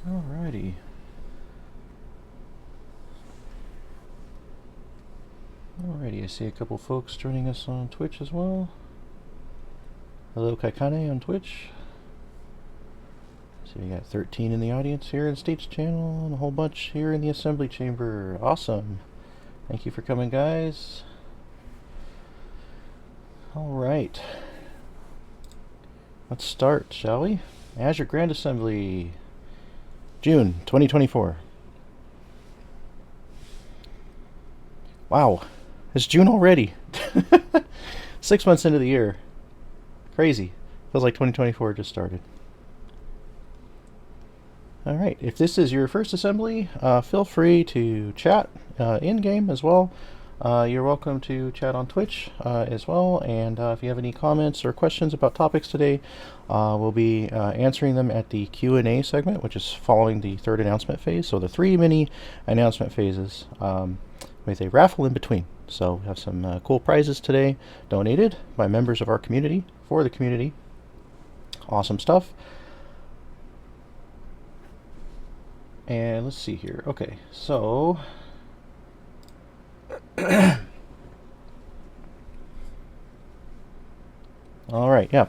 Alrighty. Alrighty, I see a couple folks joining us on Twitch as well. Hello, Kaikane on Twitch. So we got 13 in the audience here in the States channel and a whole bunch here in the assembly chamber. Awesome. Thank you for coming, guys. Alright. Let's start, shall we? Azure Grand Assembly, June 2024. Wow, it's June already. 6 months into the year. Crazy. Feels like 2024 just started. Alright, if this is your first assembly, feel free to chat in-game as well. You're welcome to chat on Twitch as well, and if you have any comments or questions about topics today, we'll be answering them at the Q&A segment, which is following the third announcement phase. So the 3 mini announcement phases with a raffle in between. So we have some cool prizes today donated by members of our community for the community. Awesome stuff. And let's see here. Okay, so all right, yeah,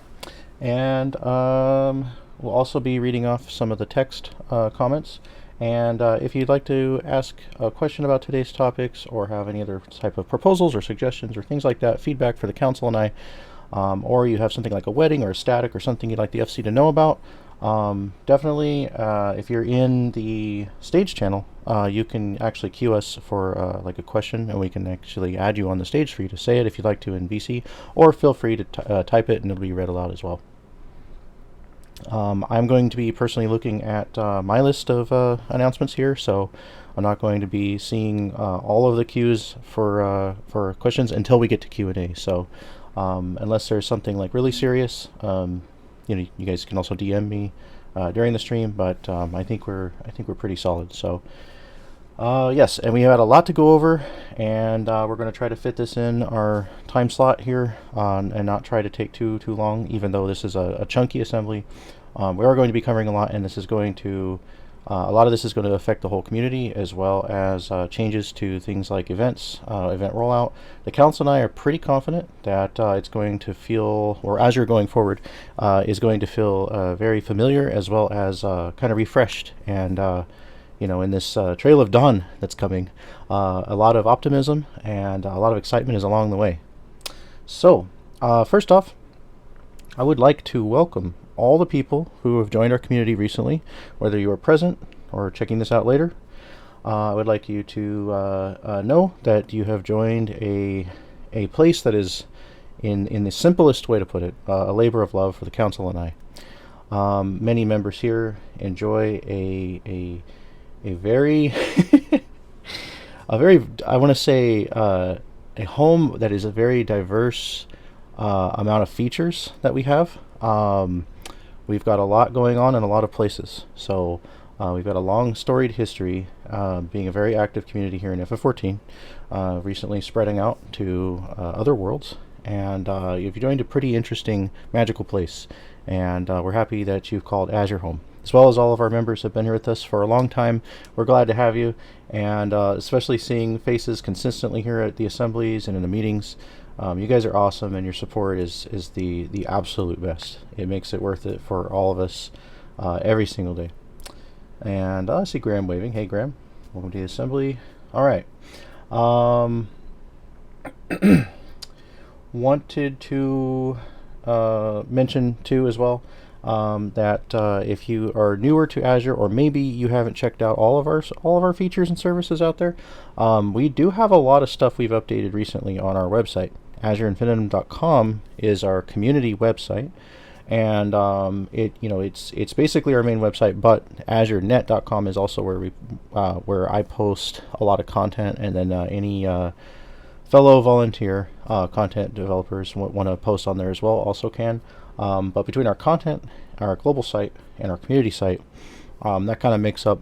and we'll also be reading off some of the text comments. And if you'd like to ask a question about today's topics or have any other type of proposals or suggestions or things like that, feedback for the council and I, or you have something like a wedding or a static or something you'd like the FC to know about, definitely if you're in the stage channel, you can actually queue us for like a question, and we can actually add you on the stage for you to say it if you'd like to in VC, or feel free to type it and it'll be read aloud as well. I'm going to be personally looking at my list of announcements here, so I'm not going to be seeing all of the queues for questions until we get to Q&A. So unless there's something like really serious, you know, you guys can also DM me during the stream, but I think we're pretty solid. So yes, and we had a lot to go over, and we're going to try to fit this in our time slot here and not try to take too long, even though this is a chunky assembly. We are going to be covering a lot, and this is going to a lot of this is going to affect the whole community, as well as changes to things like events, event rollout. The council and I are pretty confident that it's going to feel, or Azure going forward, is going to feel very familiar, as well as kind of refreshed. And you know, in this trail of dawn that's coming, a lot of optimism and a lot of excitement is along the way. So, first off, I would like to welcome all the people who have joined our community recently, whether you are present or checking this out later. I would like you to know that you have joined a place that is, in the simplest way to put it, a labor of love for the council and I. Many members here enjoy a very I want to say a home that is a very diverse amount of features that we have. We've got a lot going on in a lot of places, so we've got a long storied history, being a very active community here in FF14, recently spreading out to other worlds, and you've joined a pretty interesting magical place, and we're happy that you've called Azure home. As well as all of our members have been here with us for a long time. We're glad to have you, and especially seeing faces consistently here at the assemblies and in the meetings. You guys are awesome, and your support is the absolute best. It makes it worth it for all of us every single day. And I see Graham waving. Hey, Graham. Welcome to the assembly. All right. Wanted to mention, too, as well, that if you are newer to Azure, or maybe you haven't checked out all of our features and services out there, we do have a lot of stuff we've updated recently on our website. AzureInfinitum.com is our community website, and it's basically our main website. But AzureNet.com is also where I post a lot of content, and then any fellow volunteer content developers want to post on there as well also can. But between our content, our global site, and our community site, that kind of makes up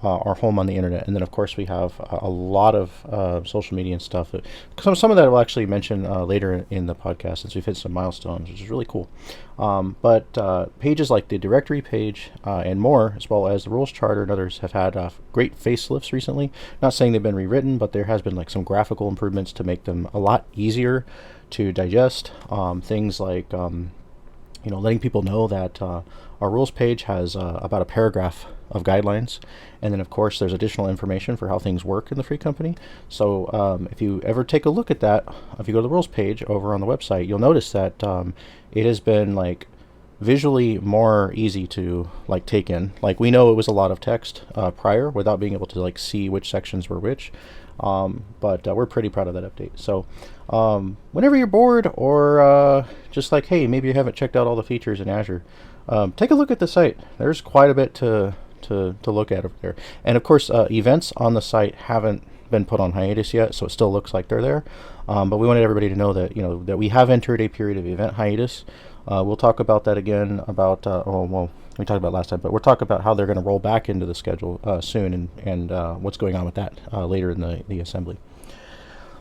our home on the internet. And then, of course, we have a lot of social media and stuff. Some of that we'll actually mention later in the podcast, since we've hit some milestones, which is really cool. But pages like the directory page and more, as well as the rules charter and others, have had great facelifts recently. Not saying they've been rewritten, but there has been like some graphical improvements to make them a lot easier to digest. Things like letting people know that our rules page has about a paragraph of guidelines, and then of course there's additional information for how things work in the free company. So if you ever take a look at that, if you go to the rules page over on the website, you'll notice that it has been like visually more easy to like take in. Like, we know it was a lot of text prior without being able to like see which sections were which. But we're pretty proud of that update. So whenever you're bored, or just like, hey, maybe you haven't checked out all the features in Azure, take a look at the site. There's quite a bit to look at over there. And of course, events on the site haven't been put on hiatus yet, so it still looks like they're there. But we wanted everybody to know that that we have entered a period of event hiatus. We'll talk about that again about we talked about last time, but we'll talk about how they're going to roll back into the schedule soon, and what's going on with that later in the assembly.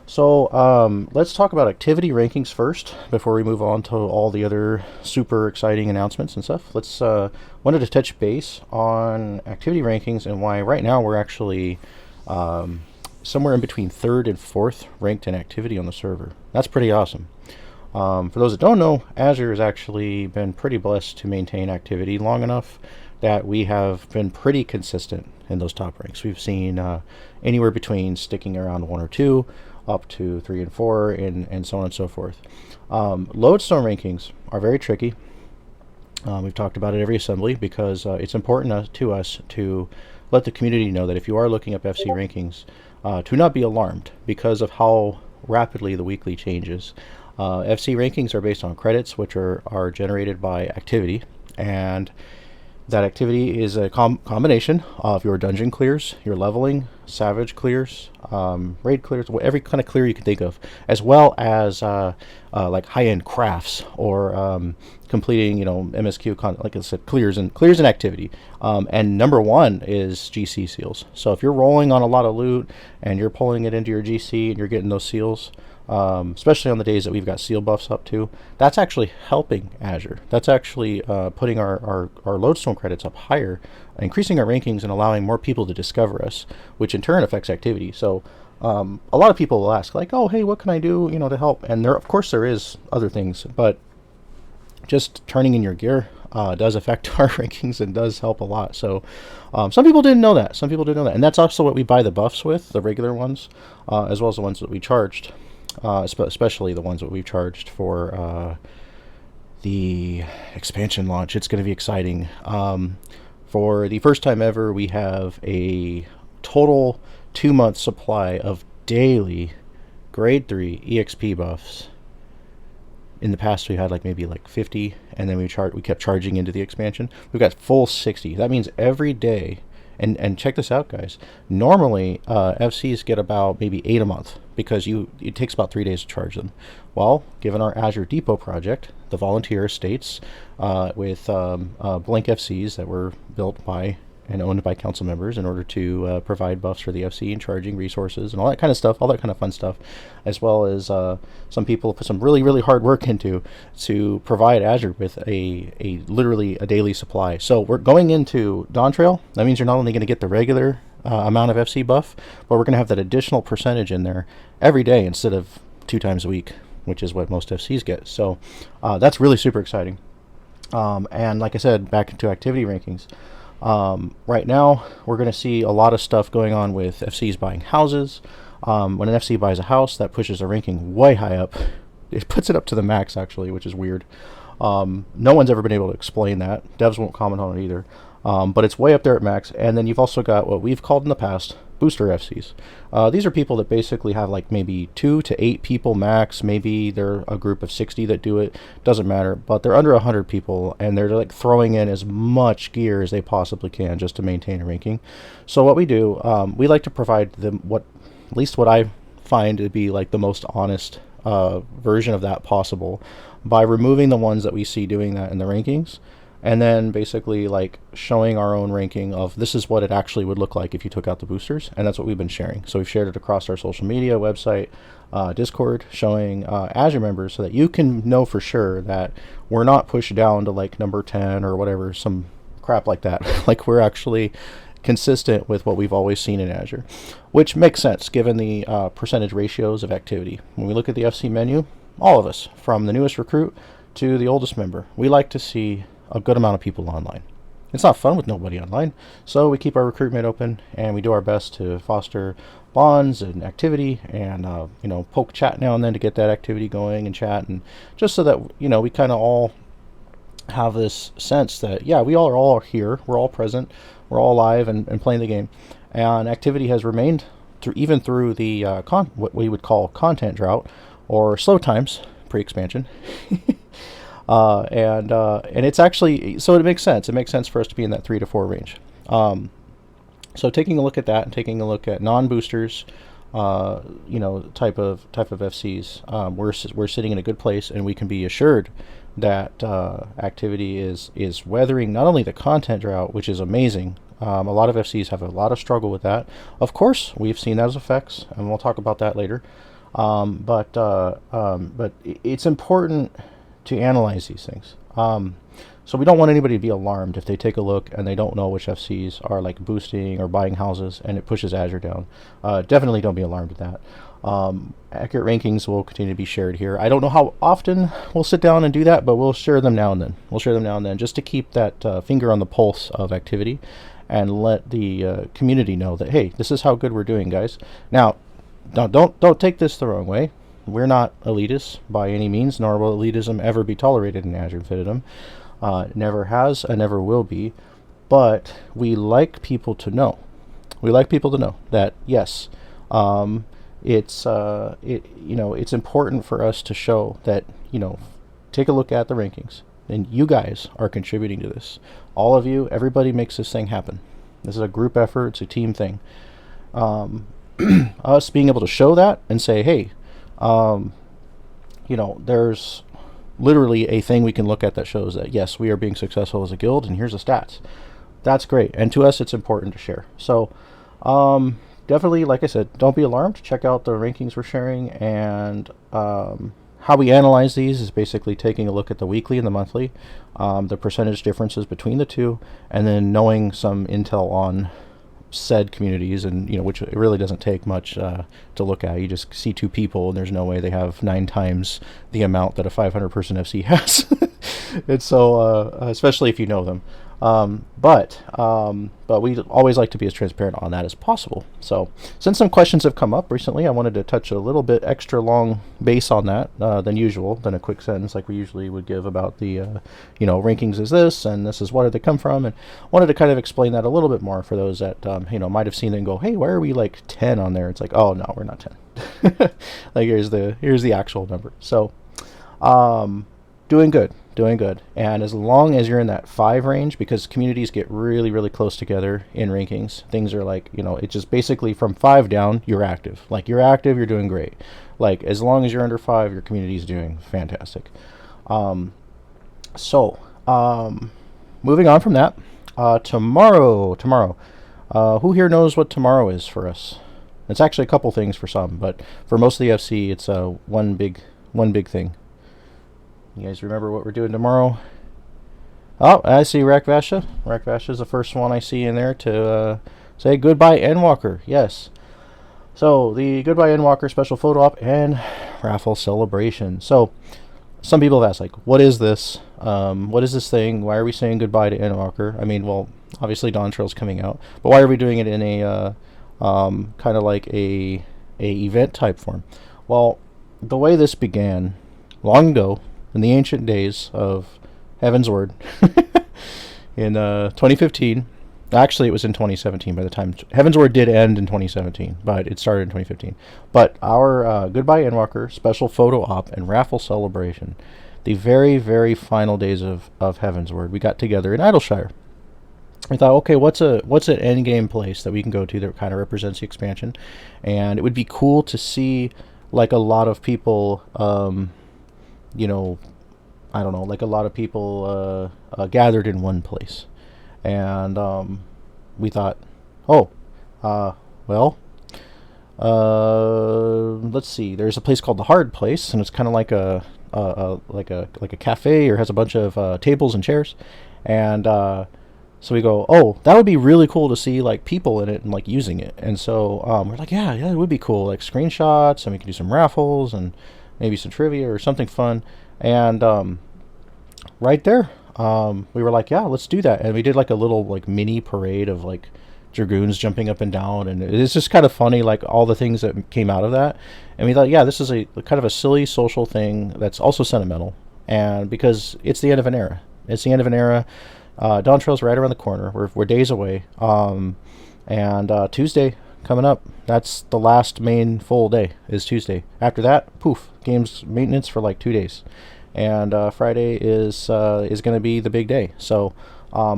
So let's talk about activity rankings first before we move on to all the other super exciting announcements and stuff. Let's wanted to touch base on activity rankings and why right now we're actually somewhere in between 3rd and 4th ranked in activity on the server. That's pretty awesome. For those that don't know, Azure has actually been pretty blessed to maintain activity long enough that we have been pretty consistent in those top ranks. We've seen anywhere between sticking around 1 or 2 up to 3 and 4, and so on and so forth. Lodestone rankings are very tricky. We've talked about it every assembly because it's important to us to let the community know that if you are looking up FC rankings, to not be alarmed because of how rapidly the weekly changes. FC rankings are based on credits, which are generated by activity, and that activity is a combination of your dungeon clears, your leveling, savage clears, raid clears, every kind of clear you can think of, as well as like high-end crafts or completing MSQ like I said, clears and activity. And number 1 is GC seals. So if you're rolling on a lot of loot and you're pulling it into your GC and you're getting those seals, especially on the days that we've got seal buffs up too, that's actually helping Azure. That's actually putting our lodestone credits up higher, increasing our rankings and allowing more people to discover us, which in turn affects activity. So a lot of people will ask, like, oh, hey, what can I do to help? And of course there is other things, but just turning in your gear does affect our rankings and does help a lot. So some people didn't know that. And that's also what we buy the buffs with, the regular ones, as well as the ones that we charged. Especially the ones that we've charged for the expansion launch. It's going to be exciting. For the first time ever, we have a total 2-month supply of daily grade 3 EXP buffs. In the past, we had maybe 50, and then we kept charging into the expansion. We've got full 60. That means every day. And check this out, guys. Normally, FCs get about maybe 8 a month because it takes about 3 days to charge them. Well, given our Azure Depot project, the volunteer estates with blank FCs that were built by and owned by council members in order to provide buffs for the FC and charging resources and all that kind of stuff, all that kind of fun stuff, as well as some people put some really, really hard work into to provide Azure with literally a daily supply. So we're going into Dawn Trail. That means you're not only going to get the regular amount of FC buff, but we're going to have that additional percentage in there every day instead of 2 times a week, which is what most FCs get. So that's really super exciting. And like I said, back into activity rankings. Right now, we're going to see a lot of stuff going on with FCs buying houses. When an FC buys a house, that pushes a ranking way high up. It puts it up to the max, actually, which is weird. No one's ever been able to explain that. Devs won't comment on it either. But it's way up there at max. And then you've also got what we've called in the past booster FCs. These are people that basically have maybe 2 to 8 people max. Maybe they're a group of 60 that do it. Doesn't matter. But they're under 100 people, and they're throwing in as much gear as they possibly can just to maintain a ranking. So what we do, we like to provide them at least what I find to be the most honest version of that possible by removing the ones that we see doing that in the rankings and then basically like showing our own ranking of this is what it actually would look like if you took out the boosters, and that's what we've been sharing. So we've shared it across our social media, website, Discord, showing Azure members so that you can know for sure that we're not pushed down to like number 10 or whatever, some crap like that. Like we're actually consistent with what we've always seen in Azure, which makes sense given the percentage ratios of activity. When we look at the FC menu, all of us, from the newest recruit to the oldest member, we like to see a good amount of people online. It's not fun with nobody online, so we keep our recruitment open and we do our best to foster bonds and activity, and poke chat now and then to get that activity going and chat, and just so that we kind of all have this sense that we all are all here, we're all present, we're all live and playing the game, and activity has remained even through the what we would call content drought or slow times pre-expansion. And it's actually, so it makes sense. It makes sense for us to be in that 3 to 4 range. So taking a look at that and taking a look at non-boosters, type of FCs, we're sitting in a good place, and we can be assured that activity is weathering not only the content drought, which is amazing. A lot of FCs have a lot of struggle with that. Of course, we've seen those effects, and we'll talk about that later. But it's important to analyze these things. So we don't want anybody to be alarmed if they take a look and they don't know which FCs are like boosting or buying houses and it pushes Azure down. Definitely don't be alarmed with that. Accurate rankings will continue to be shared here. I don't know how often we'll sit down and do that, but we'll share them now and then. Just to keep that finger on the pulse of activity and let the community know that, hey, this is how good we're doing, guys. Now, don't take this the wrong way. We're not elitists by any means, nor will elitism ever be tolerated in Azure Infinitum. Never has and never will be. But we like people to know. We like people to know that yes, it's important for us to show that take a look at the rankings, and you guys are contributing to this. All of you, everybody makes this thing happen. This is a group effort. It's a team thing. Us being able to show that and say, hey, there's literally a thing we can look at that shows that yes, we are being successful as a guild, and here's the stats. That's great, and to us it's important to share. So definitely, like I said, don't be alarmed. Check out the rankings we're sharing, and how we analyze these is basically taking a look at the weekly and the monthly, the percentage differences between the two, and then knowing some intel on said communities, and which it really doesn't take much to look at. You just see two people, and there's no way they have 9 times the amount that a 500 person FC has. And so especially if you know them, but we always like to be as transparent on that as possible. So since some questions have come up recently, I wanted to touch a little bit extra long base on that than usual, than a quick sentence like we usually would give about the rankings is this and this is where they come from, and wanted to kind of explain that a little bit more for those that might have seen it and go, hey, why are we like 10 on there? It's like, oh no, we're not 10. Like here's the actual number. So doing good, and as long as you're in that 5 range, because communities get really, really close together in rankings, things are like, it's just basically from 5 down, you're active. Like you're active, you're doing great. Like as long as you're under 5, your community's doing fantastic. Moving on from that, tomorrow, who here knows what tomorrow is for us? It's actually a couple things for some, but for most of the FC, it's one big thing. You guys remember what we're doing tomorrow? Oh, I see Rakvasha. Rakvasha is the first one I see in there to say goodbye, Endwalker. Yes. So the goodbye, Endwalker special photo op and raffle celebration. So some people have asked, like, what is this? What is this thing? Why are we saying goodbye to Endwalker? I mean, well, obviously Dawn Trail's coming out, but why are we doing it in a kind of like a event type form? Well, the way this began long ago, in the ancient days of Heaven's Word, in 2015, actually it was in 2017 by the time Heaven's Word did end in 2017, but it started in 2015. But our Goodbye Endwalker special photo op and raffle celebration, the very, very final days of Heaven's Word, we got together in Idleshire. We thought, okay, what's an end game place that we can go to that kind of represents the expansion, and it would be cool to see like a lot of people I don't know, like a lot of people gathered in one place, and we thought, oh, uh, well, let's see. There's a place called the Hard Place, and it's kind of like a cafe, or has a bunch of tables and chairs, and so we go, oh, that would be really cool to see like people in it and like using it. And so we're like, yeah, it would be cool, like screenshots, and we can do some raffles and maybe some trivia or something fun. And right there, we were like, yeah, let's do that. And we did like a little like mini parade of like dragoons jumping up and down, and it's just kind of funny, like all the things that came out of that. And we thought, yeah, this is a kind of a silly social thing that's also sentimental, and because it's the end of an era. It's the end of an era. Dawn Trail's right around the corner. We're days away. And Tuesday coming up. That's the last main full day is Tuesday. After that, poof, games maintenance for like 2 days, and Friday is going to be the big day. So, I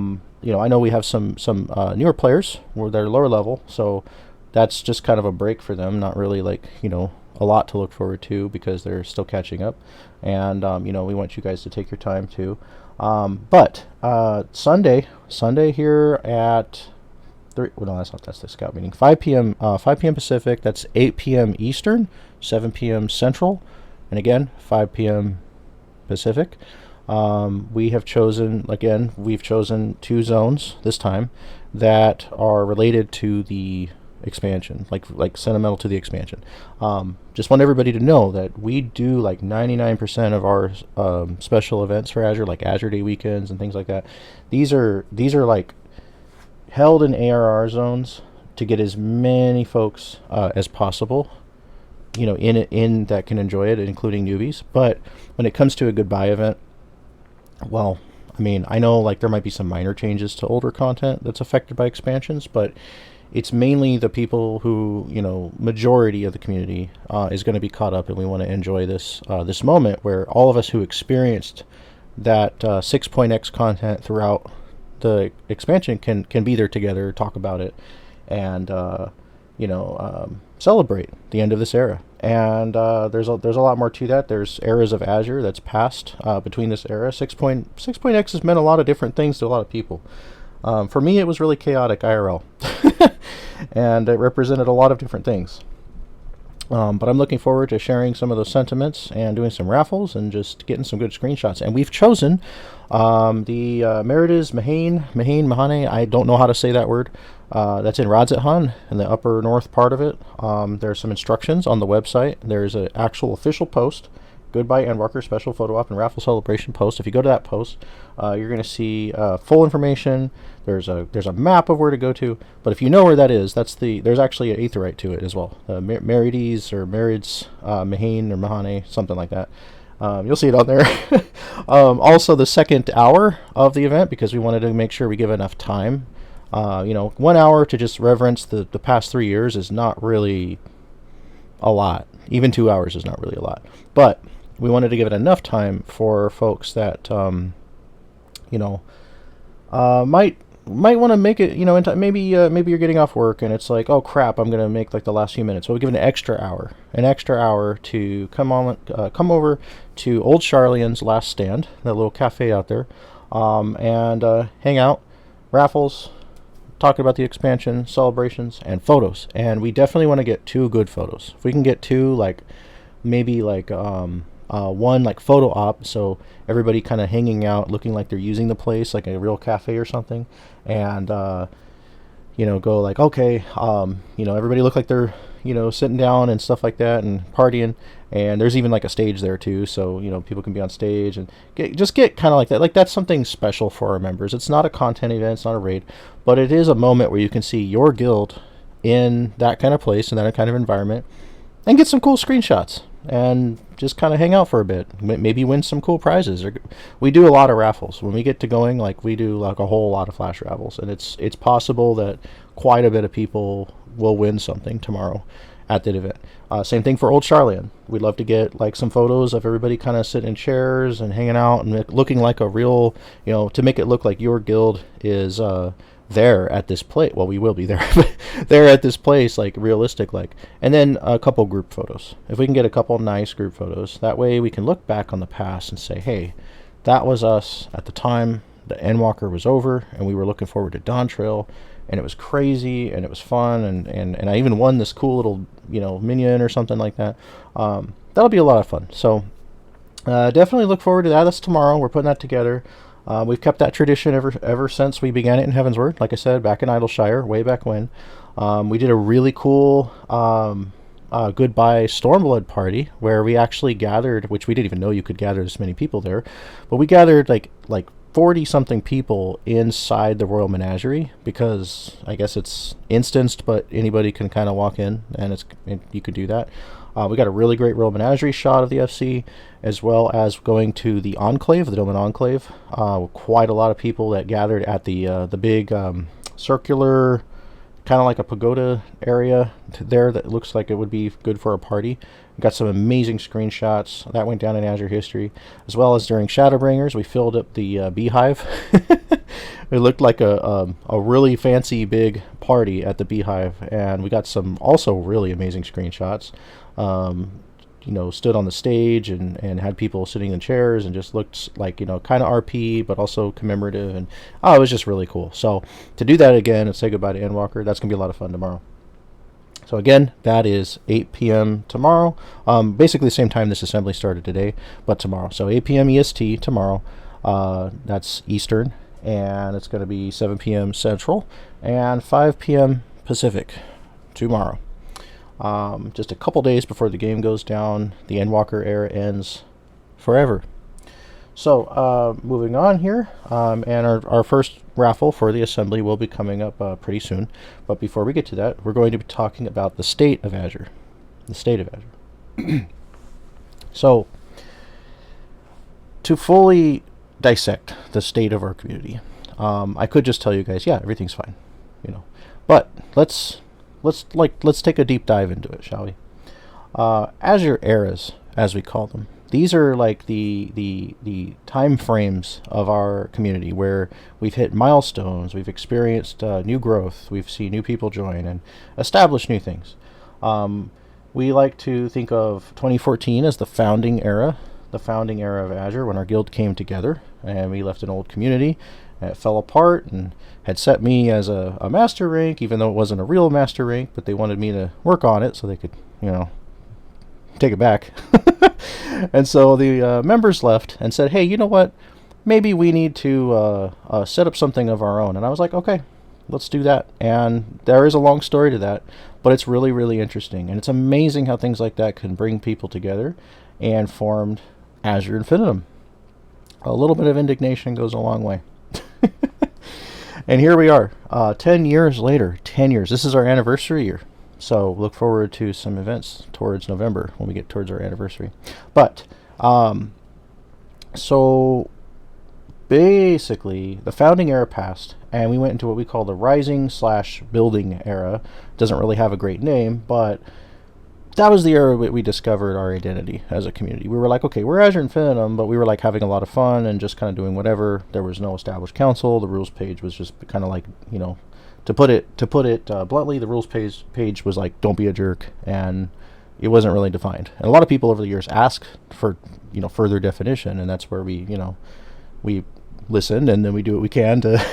know we have some newer players where they're lower level, so that's just kind of a break for them. Not really like a lot to look forward to because they're still catching up, and we want you guys to take your time too. But Sunday here at well, no, that's the scout meeting. 5 p.m. 5 p.m. Pacific. That's 8 p.m. Eastern, 7 p.m. Central, and again 5 p.m. Pacific. We've chosen 2 zones this time that are related to the expansion, like sentimental to the expansion. Just want everybody to know that we do like 99% of our special events for Azure, like Azure Day weekends and things like that. These are like held in ARR zones to get as many folks as possible, in that can enjoy it, including newbies. But when it comes to a goodbye event, well, I mean, I know like there might be some minor changes to older content that's affected by expansions, but it's mainly the people who, majority of the community is going to be caught up, and we want to enjoy this moment where all of us who experienced that 6.x content throughout the expansion can be there together, talk about it, and celebrate the end of this era. And there's a lot more to that. There's eras of Azure that's passed between this era. 6.x has meant a lot of different things to a lot of people. For me, it was really chaotic IRL, and it represented a lot of different things. But I'm looking forward to sharing some of those sentiments and doing some raffles and just getting some good screenshots. And we've chosen the Merides Mahane. I don't know how to say that word. That's in Radzethan in the upper north part of it. There's some instructions on the website. There's an actual official post. Goodbye Endwalker special photo op and raffle celebration post. If you go to that post, you're going to see full information. There's a map of where to go to. But if you know where that is, there's actually an aetherite to it as well. Merides or Merides Mahane or Mahane, something like that. You'll see it on there. Also, the second hour of the event, because we wanted to make sure we give enough time. 1 hour to just reverence the past 3 years is not really a lot. Even 2 hours is not really a lot. But we wanted to give it enough time for folks that might want to make it, in time. Maybe you're getting off work and it's like, oh crap, I'm gonna make like the last few minutes. So we'll give it an extra hour to come over to Old Charlian's Last Stand, that little cafe out there, and hang out, raffles, talking about the expansion, celebrations, and photos. And we definitely want to get 2 good photos. If we can get 2, maybe one like photo op, so everybody kind of hanging out, looking like they're using the place like a real cafe or something, and go like, okay, everybody look like they're sitting down and stuff like that and partying, and there's even like a stage there too, so people can be on stage and get kind of like that. Like that's something special for our members. It's not a content event, it's not a raid, but it is a moment where you can see your guild in that kind of place, in that kind of environment, and get some cool screenshots and just kind of hang out for a bit, maybe win some cool prizes. We do a lot of raffles when we get to going, like we do like a whole lot of flash raffles, and it's possible that quite a bit of people will win something tomorrow at that event. Same thing for Old Charlian. We'd love to get like some photos of everybody kind of sitting in chairs and hanging out and looking like a real, to make it look like your guild is there at this place. Well, we will be there, there at this place, like realistic, like. And then a couple group photos. If we can get a couple nice group photos, that way we can look back on the past and say, hey, That was us at the time the Endwalker was over, and we were looking forward to Dawn Trail, and it was crazy, and it was fun, and I even won this cool little, minion or something like that. That'll be a lot of fun. So definitely look forward to that. That's tomorrow. We're putting that together. We've kept that tradition ever since we began it in Heavensward. Like I said, back in Idleshire, way back when. We did a really cool goodbye Stormblood party where we actually gathered, which we didn't even know you could gather this many people there, but we gathered like 40 something people inside the Royal Menagerie, because I guess it's instanced, but anybody can kind of walk in, and you can do that. We got a really great Royal Menagerie shot of the FC, as well as going to the Enclave, the Doman Enclave. Quite a lot of people that gathered at the big circular, kind of like a pagoda area there that looks like it would be good for a party. We got some amazing screenshots that went down in Azure history, as well as during Shadowbringers we filled up the beehive. It looked like a really fancy big party at the beehive, and we got some also really amazing screenshots. Stood on the stage and had people sitting in chairs and just looked like, kind of RP, but also commemorative. And it was just really cool. So to do that again and say goodbye to Endwalker, that's going to be a lot of fun tomorrow. So again, that is 8 p.m. tomorrow. Basically the same time this assembly started today, but tomorrow. So 8 p.m. EST tomorrow. That's Eastern. And it's going to be 7 p.m. Central and 5 p.m. Pacific tomorrow. Just a couple days before the game goes down, the Endwalker era ends forever. So moving on here, and our first raffle for the assembly will be coming up pretty soon. But before we get to that, we're going to be talking about the state of Azure. The state of Azure. So, to fully dissect the state of our community, I could just tell you guys, yeah, everything's fine, But let's take a deep dive into it, shall we? Azure eras, as we call them. These are like the time frames of our community where we've hit milestones, we've experienced new growth, we've seen new people join and establish new things. We like to think of 2014 as the founding era of Azure, when our guild came together and we left an old community. And it fell apart and had set me as a master rank, even though it wasn't a real master rank, but they wanted me to work on it so they could, take it back. And so the members left and said, hey, you know what? Maybe we need to set up something of our own. And I was like, okay, let's do that. And there is a long story to that, but it's really, really interesting. And it's amazing how things like that can bring people together, and formed Azure Infinitum. A little bit of indignation goes a long way. And here we are, 10 years later. 10 years. This is our anniversary year. So look forward to some events towards November when we get towards our anniversary. But, so basically the founding era passed and we went into what we call the rising/building era. Doesn't really have a great name, but that was the era we discovered our identity as a community. We were like, okay, we're Azure Infinitum, but we were like having a lot of fun and just kind of doing whatever. There was no established council. The rules page was just kind of like, to put it bluntly, the rules page was like, don't be a jerk, and it wasn't really defined. And a lot of people over the years asked for, further definition, and that's where we listened, and then we do what we can to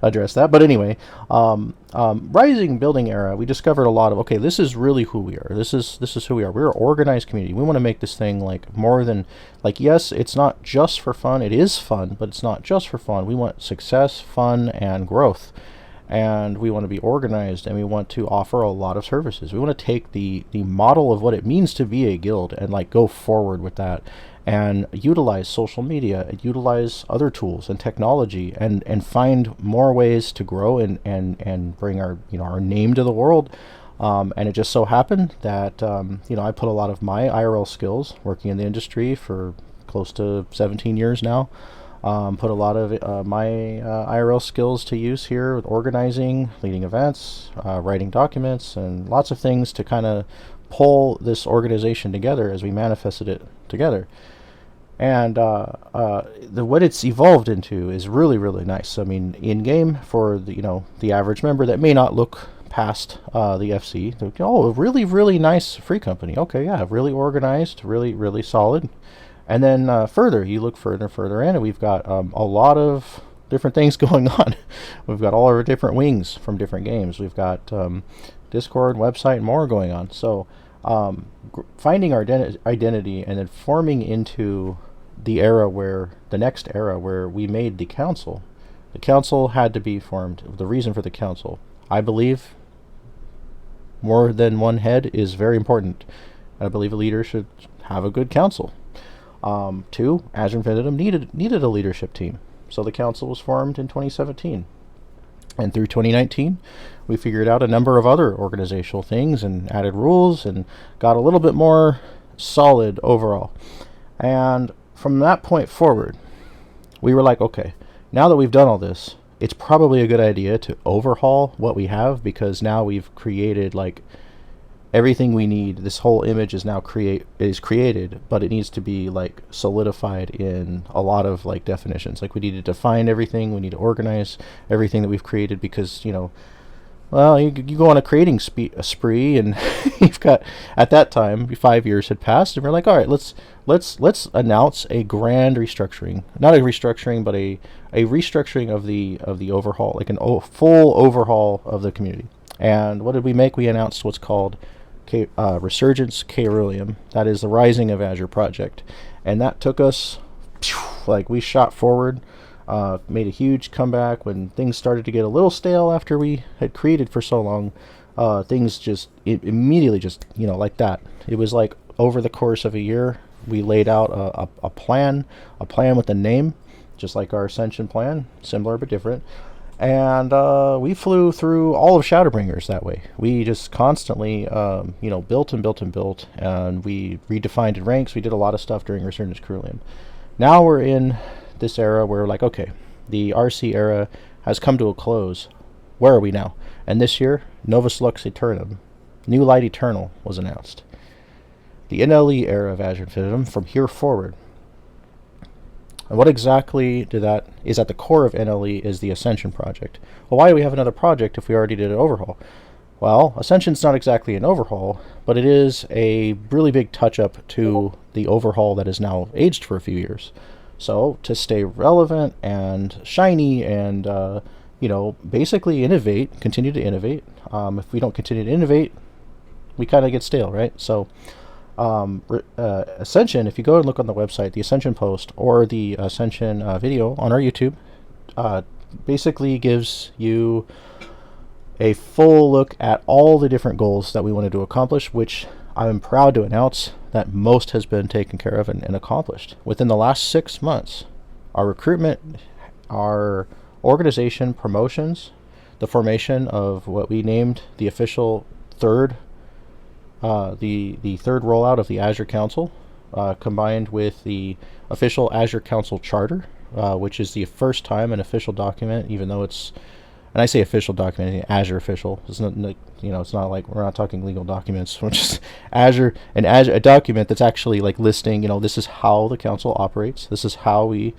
address that. But anyway, rising building era, we discovered a lot of, okay, this is really who we are. This is who we are. We're an organized community. We want to make this thing like more than, like, yes, it's not just for fun. It is fun, but it's not just for fun. We want success, fun, and growth. And we want to be organized, and we want to offer a lot of services. We want to take the model of what it means to be a guild and like go forward with that, and utilize social media, and utilize other tools and technology, and find more ways to grow and bring our our name to the world. And it just so happened that I put a lot of my IRL skills, working in the industry for close to 17 years now. Put a lot of my IRL skills to use here with organizing, leading events, writing documents, and lots of things to kind of pull this organization together as we manifested it together. And what it's evolved into is really, really nice. I mean, in game, for the average member that may not look past the FC, a really, really nice free company. Okay, yeah, really organized, really, really solid. And then further, you look further and further in, and we've got a lot of different things going on. We've got all our different wings from different games. We've got Discord, website, and more going on. So finding our identity and then forming into the next era where we made the council. The council had to be formed. The reason for the council, I believe, more than one head is very important. I believe a leader should have a good council. Two, Azure Infinitum needed a leadership team. So the council was formed in 2017. And through 2019, we figured out a number of other organizational things and added rules and got a little bit more solid overall. And from that point forward, we were like, okay, now that we've done all this, it's probably a good idea to overhaul what we have, because now we've created like everything we need. This whole image is now created, but it needs to be like solidified in a lot of like definitions. Like we need to define everything, we need to organize everything that we've created, because well, you go on a creating spree, and you've got, at that time, 5 years had passed, and we're like, all right, let's announce a grand restructuring, not a restructuring, but a restructuring of the overhaul, like full overhaul of the community. And what did we make? We announced what's called Resurgence Caeruleum. That is the Rising of Azure project, and that took us, like, we shot forward. Made a huge comeback when things started to get a little stale after we had created for so long. Things just immediately just like that. It was like over the course of a year we laid out a plan with a name, just like our Ascension plan, similar but different. And we flew through all of Shadowbringers that way. We just constantly built and built and built, and we redefined ranks. We did a lot of stuff during Resurgence Caeruleum. Now we're in this era where we're like, okay, the RC era has come to a close. Where are we now? And this year, Novus Lux Aeternum, New Light Eternal, was announced. The NLE era of Azure Infinitum from here forward. And what exactly is at the core of NLE is the Ascension project. Well, why do we have another project if we already did an overhaul? Well, Ascension's not exactly an overhaul, but it is a really big touch-up to the overhaul that is now aged for a few years. So to stay relevant and shiny and basically continue to innovate. If we don't continue to innovate, we kind of get stale, right? So Ascension, if you go and look on the website, the Ascension post or the Ascension video on our YouTube, basically gives you a full look at all the different goals that we wanted to accomplish, which I'm proud to announce that most has been taken care of and accomplished. Within the last 6 months, our recruitment, our organization promotions, the formation of what we named the official third rollout of the Azure Council, combined with the official Azure Council Charter, which is the first time an official document, even though it's, and I say official document, Azure official. It's not, it's not like we're not talking legal documents. We're just Azure, a document that's actually like listing, this is how the council operates. This is how we,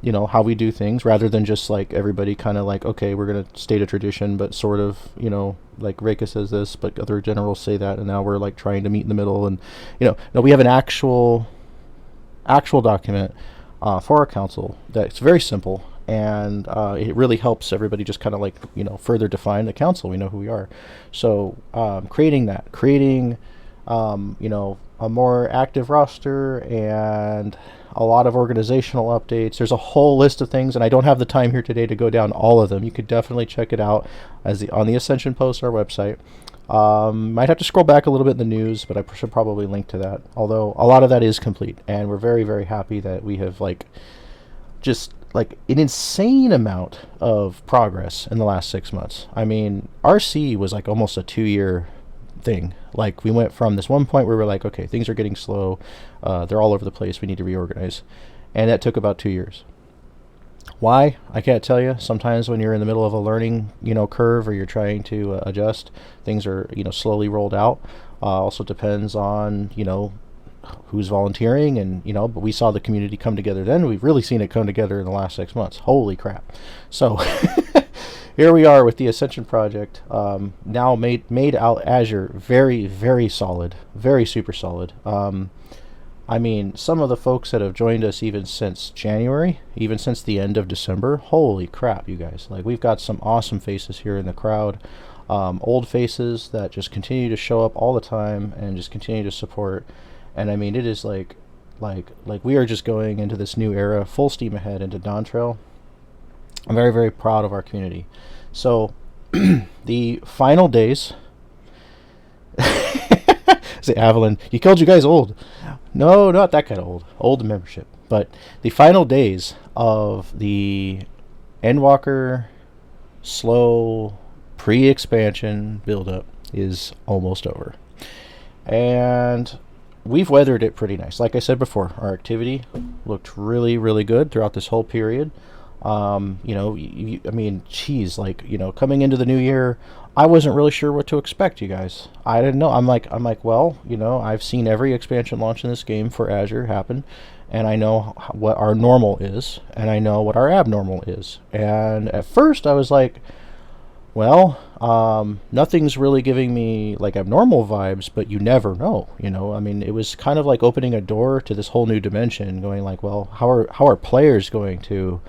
how we do things, rather than just like everybody kind of like, okay, we're gonna state a tradition, but sort of, like Reka says this, but other generals say that, and now we're like trying to meet in the middle, and no, we have an actual document for our council that's very simple. And it really helps everybody just kind of like, further define the council. We know who we are. So creating a more active roster and a lot of organizational updates. There's a whole list of things, and I don't have the time here today to go down all of them. You could definitely check it out on the Ascension post on our website. Might have to scroll back a little bit in the news, but I should probably link to that. Although a lot of that is complete, and we're very, very happy that we have just an insane amount of progress in the last 6 months. I mean, RC was like almost a 2-year thing. Like, we went from this one point where we're like, okay, things are getting slow, they're all over the place, we need to reorganize, and that took about 2 years. Why? I can't tell you. Sometimes when you're in the middle of a learning, curve, or you're trying to adjust, things are, slowly rolled out. Also depends on, who's volunteering, and but we saw the community come together then. We've really seen it come together in the last 6 months. Holy crap. So here we are with the Ascension project, now made out Azure very, very solid, very super solid. I mean, some of the folks that have joined us even since January, even since the end of December, holy crap, you guys. Like, we've got some awesome faces here in the crowd. Old faces that just continue to show up all the time and just continue to support. And I mean, it is like we are just going into this new era, full steam ahead into Dawn Trail. I'm very, very proud of our community. So, the final days. Say, Avalon, you called you guys old. No, not that kind of old. Old membership. But the final days of the Endwalker slow pre-expansion build-up is almost over. And we've weathered it pretty nice. Like I said before, our activity looked really, really good throughout this whole period. I mean, geez, like, coming into the new year, I wasn't really sure what to expect, you guys. I didn't know. I'm like, well, I've seen every expansion launch in this game for Azure happen, and I know what our normal is, and I know what our abnormal is. And at first, I was like, well, nothing's really giving me like abnormal vibes, but you never know, I mean, it was kind of like opening a door to this whole new dimension, going like, well, how are players going to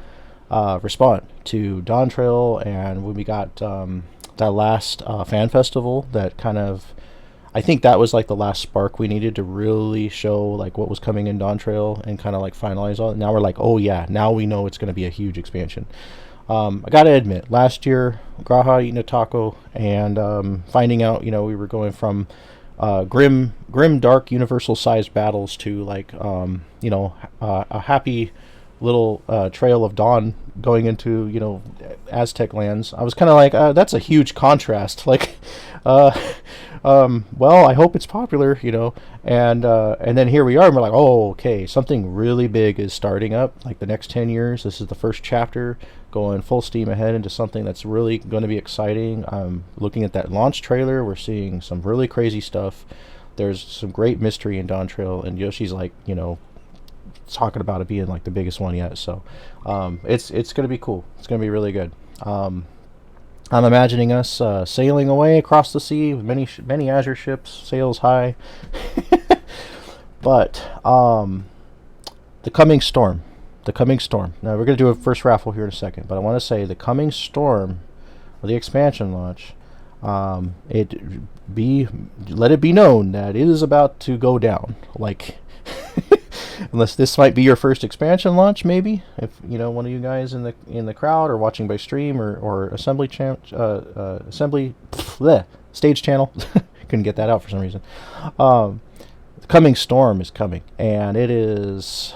respond to Dawn Trail? And when we got that last fan festival, that kind of, I think that was like the last spark we needed to really show like what was coming in Dawn Trail and kind of like finalize all it. Now we're like, oh yeah, now we know it's going to be a huge expansion. I gotta admit, last year, Graha eating a taco and finding out, we were going from grim, dark, universal-sized battles to like, a happy little trail of dawn going into, Aztec lands. I was kind of like, that's a huge contrast. Like, well, I hope it's popular, and then here we are, and we're like, oh, okay, something really big is starting up. Like the next 10 years, this is the first chapter, going full steam ahead into something that's really going to be exciting. Looking at that launch trailer, we're seeing some really crazy stuff. There's some great mystery in Dawn Trail, and Yoshi's like, talking about it being like the biggest one yet. So it's going to be cool. It's going to be really good. I'm imagining us sailing away across the sea with many Azure ships, sails high. But the coming storm. Now we're going to do a first raffle here in a second, but I want to say the coming storm, or the expansion launch, let it be known that it is about to go down. Like, unless this might be your first expansion launch, maybe if one of you guys in the crowd or watching by stream or assembly stage channel couldn't get that out for some reason. The coming storm is coming, and it's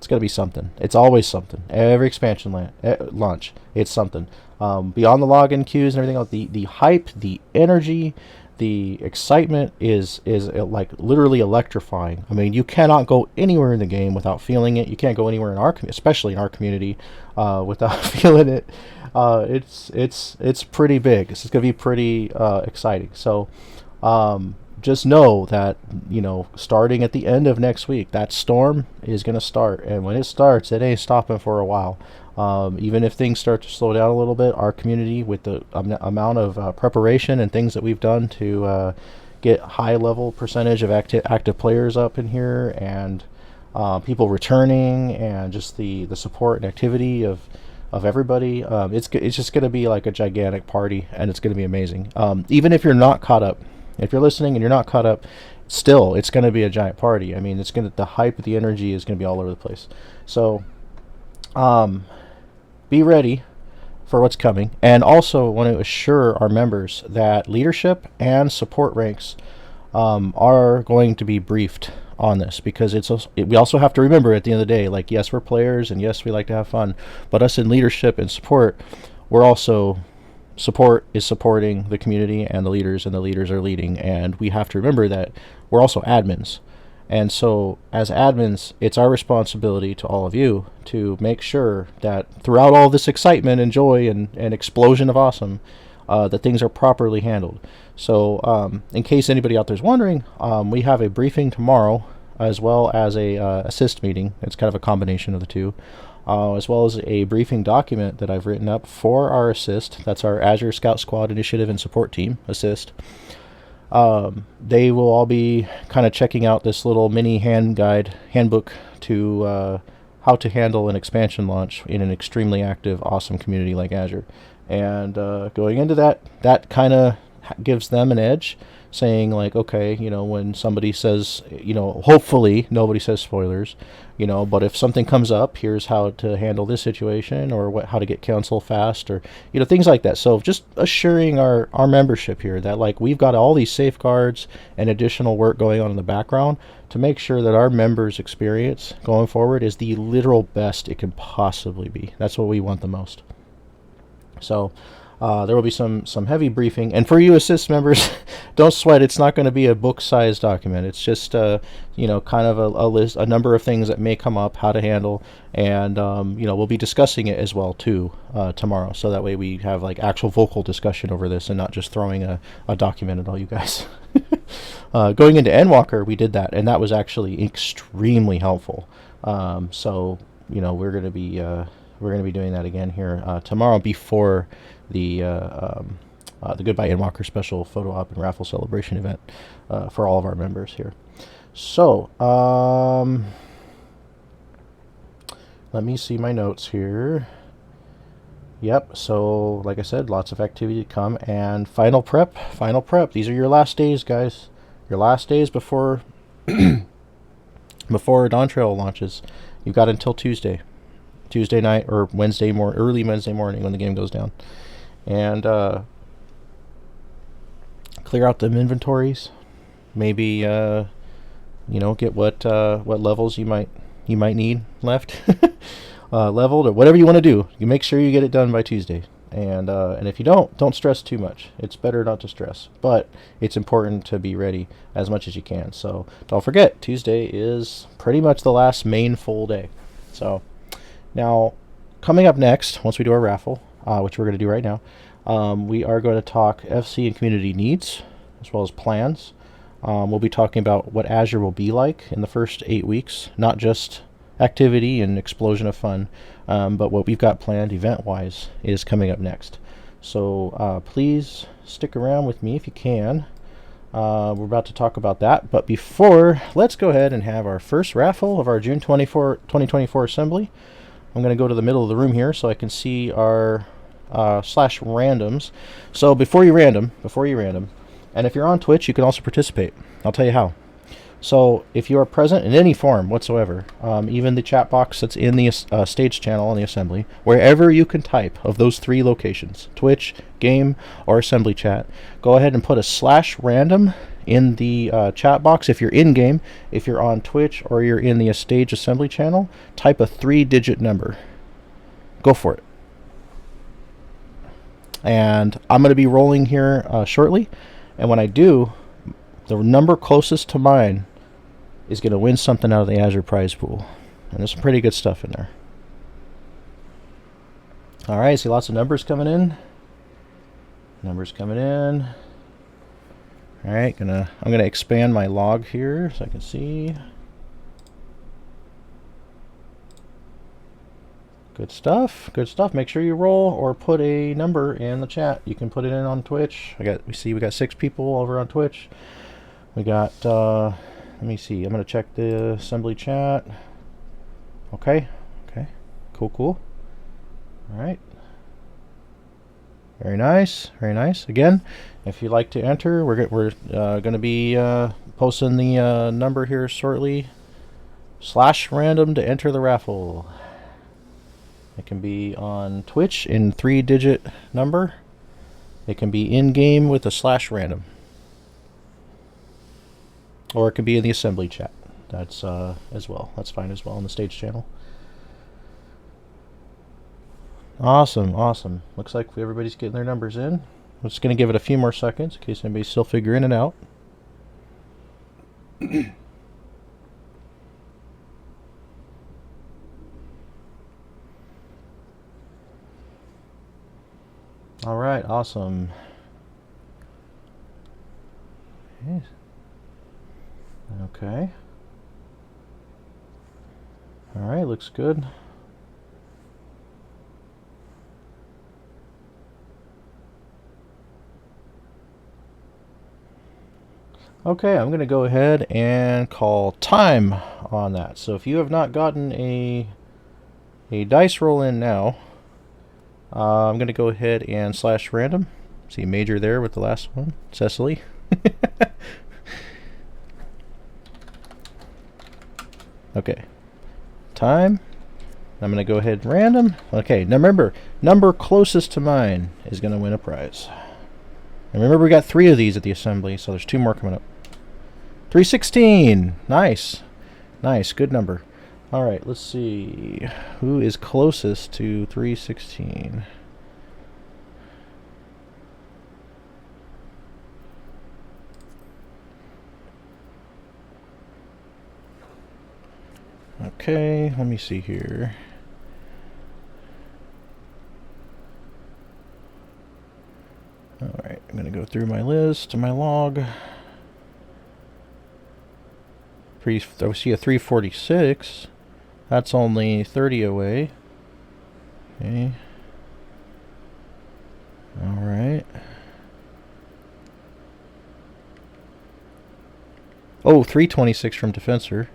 going to be something. It's always something. Every expansion launch, it's something. Beyond the login queues and everything else, the hype, the energy, the excitement is like literally electrifying. I mean, you cannot go anywhere in the game without feeling it. You can't go anywhere in especially in our community, without feeling it. It's pretty big. This is going to be pretty exciting. So just know that, starting at the end of next week, that storm is going to start. And when it starts, it ain't stopping for a while. Even if things start to slow down a little bit, our community, with the amount of preparation and things that we've done to get high-level percentage of active players up in here, and people returning, and just the support and activity of everybody, it's just going to be like a gigantic party, and it's going to be amazing. Even if you're not caught up, if you're listening and you're not caught up, still, it's going to be a giant party. I mean, the hype, the energy is going to be all over the place. So, be ready for what's coming, and also want to assure our members that leadership and support ranks are going to be briefed on this, because we also have to remember at the end of the day, like, yes, we're players, and yes, we like to have fun, but us in leadership and support, support is supporting the community and the leaders are leading, and we have to remember that we're also admins. And so, as admins, it's our responsibility to all of you to make sure that throughout all this excitement and joy and explosion of awesome, that things are properly handled. So, in case anybody out there is wondering, we have a briefing tomorrow, as well as a assist meeting. It's kind of a combination of the two, as well as a briefing document that I've written up for our assist. That's our Azure Scout Squad Initiative and Support Team assist. They will all be kind of checking out this little mini handbook to how to handle an expansion launch in an extremely active, awesome community like Azure. And going into that, that kind of gives them an edge, saying like, okay, when somebody says, hopefully nobody says spoilers, but if something comes up, here's how to handle this situation, or how to get counsel fast, or things like that. So just assuring our membership here that like we've got all these safeguards and additional work going on in the background to make sure that our members' experience going forward is the literal best it can possibly be. That's what we want the most. So there will be some heavy briefing, and for you assist members, don't sweat. It's not going to be a book-sized document. It's just kind of a list, a number of things that may come up, how to handle, and we'll be discussing it as well too tomorrow. So that way we have like actual vocal discussion over this, and not just throwing a document at all you guys. Going into Endwalker, we did that, and that was actually extremely helpful. So we're going to be doing that again here tomorrow before the Goodbye Endwalker special photo op and raffle celebration event for all of our members here. So let me see my notes here. Yep, so like I said, lots of activity to come, and final prep. These are your last days, guys. Your last days before before Dawn Trail launches. You've got until Tuesday night or early Wednesday morning when the game goes down, and clear out them inventories. Maybe get what levels you might need left leveled, or whatever you want to do. You make sure you get it done by Tuesday, and if you don't stress too much. It's better not to stress, but it's important to be ready as much as you can. So don't forget, Tuesday is pretty much the last main full day. So now, coming up next, once we do our raffle, which we're going to do right now, we are going to talk FC and community needs, as well as plans. We'll be talking about what Azure will be like in the first 8 weeks, not just activity and explosion of fun, but what we've got planned event-wise is coming up next. So please stick around with me if you can. We're about to talk about that, but before, let's go ahead and have our first raffle of our June 2024 assembly. I'm going to go to the middle of the room here so I can see our slash randoms. So before you random, and if you're on Twitch, you can also participate. I'll tell you how. So if you are present in any form whatsoever, even the chat box that's in the stage channel on the assembly, wherever you can type of those 3 locations, Twitch, game, or assembly chat, go ahead and put a slash random in the chat box. If you're in game, if you're on Twitch, or you're in the stage assembly channel, type a 3-digit number. Go for it. And I'm going to be rolling here shortly, and when I do, the number closest to mine is going to win something out of the Azure prize pool. And there's some pretty good stuff in there. All right, see lots of numbers coming in. All right, I'm gonna expand my log here so I can see. Good stuff. Make sure you roll or put a number in the chat. You can put it in on Twitch. We got 6 people over on Twitch. We got let me see. I'm gonna check the assembly chat. Okay. Cool. All right. Very nice. Again, if you'd like to enter, we're going to be posting the number here shortly. Slash random to enter the raffle. It can be on Twitch in 3-digit number. It can be in game with a slash random, or it can be in the assembly chat. That's as well. That's fine as well on the stage channel. Awesome. Looks like everybody's getting their numbers in. I'm just going to give it a few more seconds in case anybody's still figuring it out. All right, awesome. Okay. All right, looks good. Okay, I'm going to go ahead and call time on that. So if you have not gotten a dice roll in now, I'm going to go ahead and slash random. See major there with the last one, Cecily. Okay, time. I'm going to go ahead and random. Okay, now remember, number closest to mine is going to win a prize. And remember, we got 3 of these at the assembly, so there's 2 more coming up. 316! Nice. Nice, good number. Alright, let's see. Who is closest to 316? Okay, let me see here. Alright, I'm going to go through my list and my log. I see a 346. That's only 30 away. Okay. Alright. Oh, 326 from Defensor.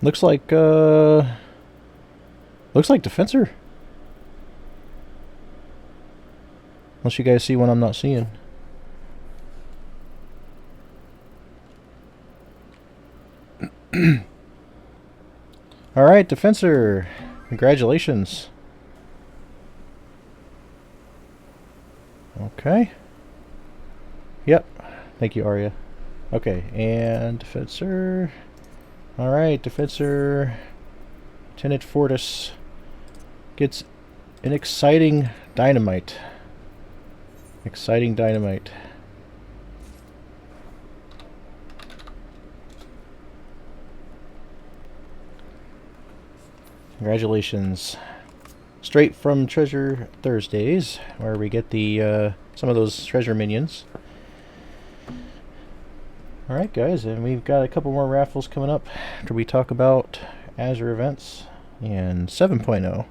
Looks like Defensor. Unless you guys see one I'm not seeing. Alright, Defensor. Congratulations. Okay. Yep. Thank you, Arya. Okay, and Defensor. Alright, Defensor. Lieutenant Fortis gets an exciting dynamite. Exciting dynamite. Congratulations. Straight from Treasure Thursdays, where we get the some of those treasure minions. Alright guys, and we've got a couple more raffles coming up after we talk about Azure events and 7.0.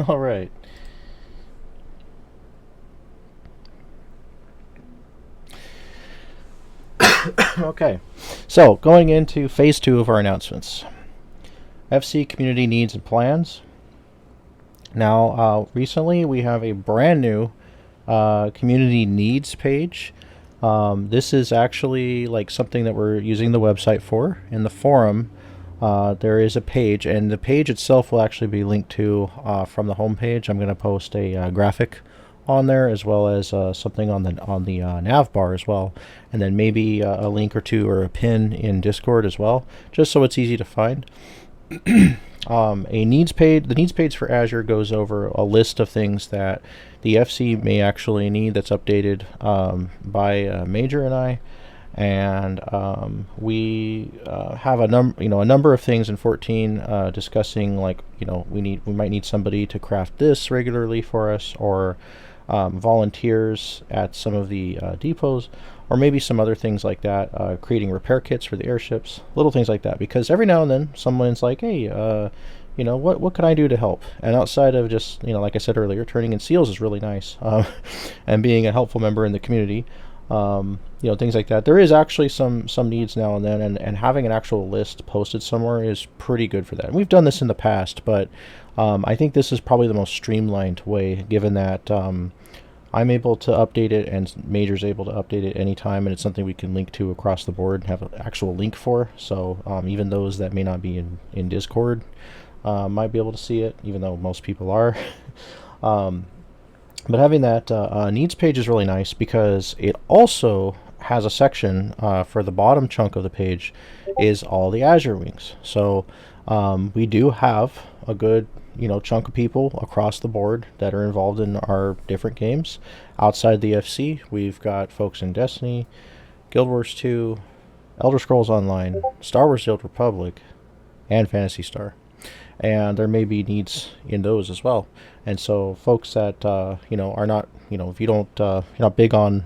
Alright. Okay, so going into phase 2 of our announcements. FC community needs and plans. Now, recently we have a brand new community needs page. This is actually like something that we're using the website for. In the forum, there is a page, and the page itself will actually be linked to from the home page. I'm going to post a graphic on there, as well as something on the nav bar as well, and then maybe a link or two or a pin in Discord as well, just so it's easy to find. A needs page. The needs page for Azure goes over a list of things that the FC may actually need that's updated by Major and I, and we have a number of things in 14 discussing, like, we might need somebody to craft this regularly for us, or volunteers at some of the depots, or maybe some other things like that, creating repair kits for the airships, little things like that, because every now and then someone's like, hey, what can I do to help? And outside of just, like I said earlier, turning in seals is really nice, and being a helpful member in the community, things like that. There is actually some needs now and then, and having an actual list posted somewhere is pretty good for that. And we've done this in the past, but I think this is probably the most streamlined way, given that I'm able to update it and Major's able to update it anytime, and it's something we can link to across the board and have an actual link for. So even those that may not be in Discord might be able to see it, even though most people are. But having that needs page is really nice, because it also has a section for the bottom chunk of the page is all the Azure wings. So we do have a good chunk of people across the board that are involved in our different games. Outside the FC, we've got folks in Destiny, Guild Wars 2, Elder Scrolls Online, Star Wars: The Old Republic, and Phantasy Star. and there may be needs in those as well. And so folks that are not, if you don't you're not big on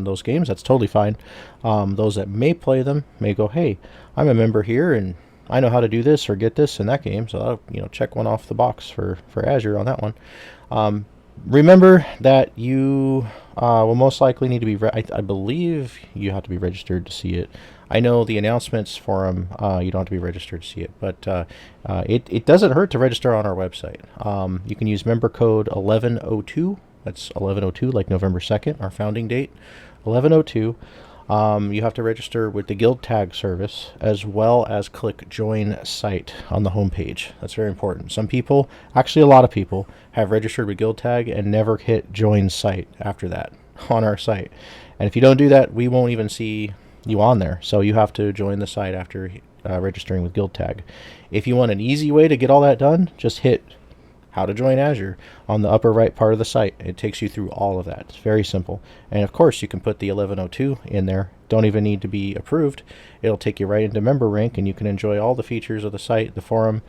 those games, that's totally fine. Those that may play them may go, hey, I'm a member here and I know how to do this or get this in that game, so I'll check one off the box for Azure on that one. Remember that you will most likely need to be, I believe you have to be registered to see it. I know the announcements for them, you don't have to be registered to see it, but it doesn't hurt to register on our website. You can use member code 1102. That's 1102, like November 2nd, our founding date, 1102. You have to register with the guild tag service as well as click join site on the homepage. That's very important. Some people, actually a lot of people, have registered with guild tag and never hit join site after that on our site. And if you don't do that, we won't even see you on there. So you have to join the site after registering with guild tag. If you want an easy way to get all that done, just hit how to join Azure on the upper right part of the site. It takes you through all of that. It's very simple. And of course, you can put the 1102 in there. Don't even need to be approved. It'll take you right into member rank, and you can enjoy all the features of the site, the forum,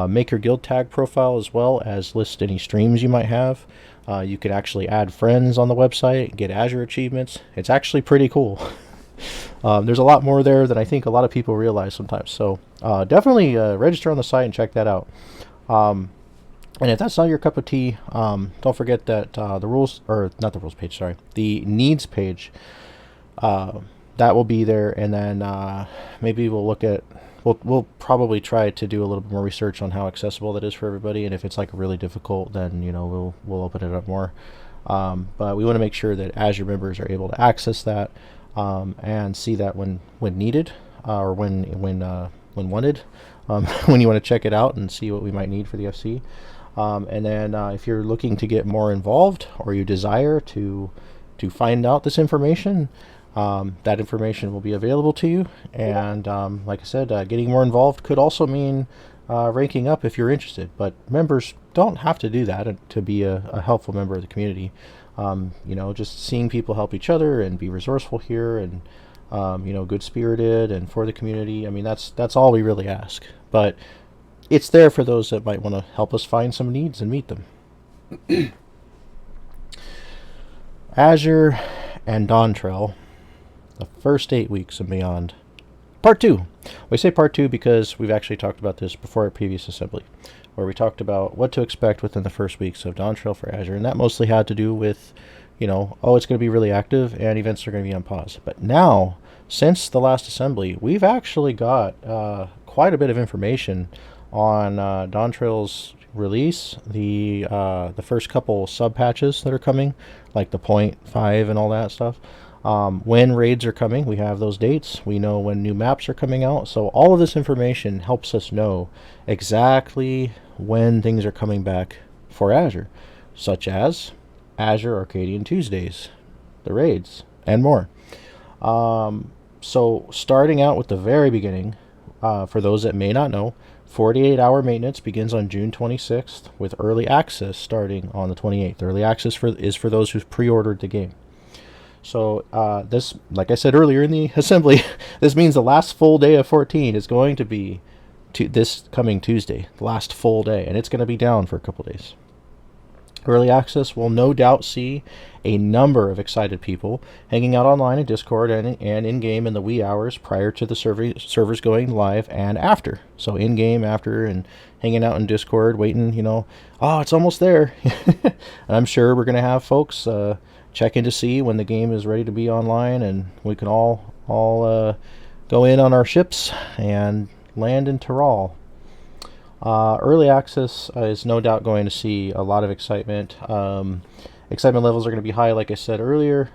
make your guild tag profile as well as list any streams you might have. You can actually add friends on the website, get Azure achievements. It's actually pretty cool. There's a lot more there than I think a lot of people realize sometimes. So definitely register on the site and check that out. And if that's not your cup of tea, don't forget that the rules, or not the rules page, sorry, the needs page, that will be there. And then maybe we'll look at, we'll probably try to do a little bit more research on how accessible that is for everybody. And if it's like really difficult, then we'll open it up more. But we want to make sure that Azure members are able to access that and see that when needed, or when wanted, when you want to check it out and see what we might need for the FC. And then if you're looking to get more involved, or you desire to find out this information, that information will be available to you. And like I said, getting more involved could also mean ranking up if you're interested. But members don't have to do that to be a helpful member of the community. Just seeing people help each other and be resourceful here, and good-spirited and for the community. I mean, that's all we really ask. But it's there for those that might want to help us find some needs and meet them. Azure and Dawntrail, the first 8 weeks and beyond. Part 2. We say part 2 because we've actually talked about this before at previous assembly, where we talked about what to expect within the first weeks of Dawntrail for Azure, and that mostly had to do with, it's going to be really active and events are going to be on pause. But now, since the last assembly, we've actually got quite a bit of information on Dawntrail's release, the first couple sub patches that are coming, like the 0.5 and all that stuff. When raids are coming, we have those dates. We know when new maps are coming out. So all of this information helps us know exactly when things are coming back for Azure, such as Azure Arcadian Tuesdays, the raids, and more. So starting out with the very beginning, for those that may not know, 48-hour maintenance begins on June 26th, with early access starting on the 28th. Early access is for those who've pre-ordered the game. So this, like I said earlier in the assembly, this means the last full day of 14 is going to be this coming Tuesday, the last full day, and it's going to be down for a couple days. Early access will no doubt see a number of excited people hanging out online in Discord and in-game in the wee hours prior to the servers going live and after. So in-game, after, and hanging out in Discord, waiting, it's almost there. And I'm sure we're going to have folks check in to see when the game is ready to be online, and we can all go in on our ships and land in Tyrol. Early access is no doubt going to see a lot of excitement. Excitement levels are going to be high, like I said earlier.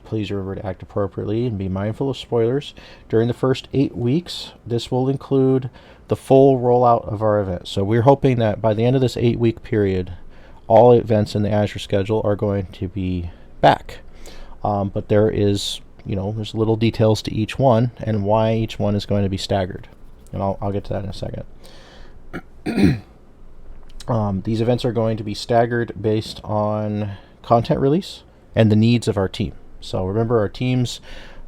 Please remember to act appropriately and be mindful of spoilers. During the first 8 weeks, this will include the full rollout of our event. So we're hoping that by the end of this 8-week period, all events in the Azure schedule are going to be back. But there is, there's little details to each one and why each one is going to be staggered. And I'll get to that in a second. These events are going to be staggered based on content release and the needs of our team. So remember, our teams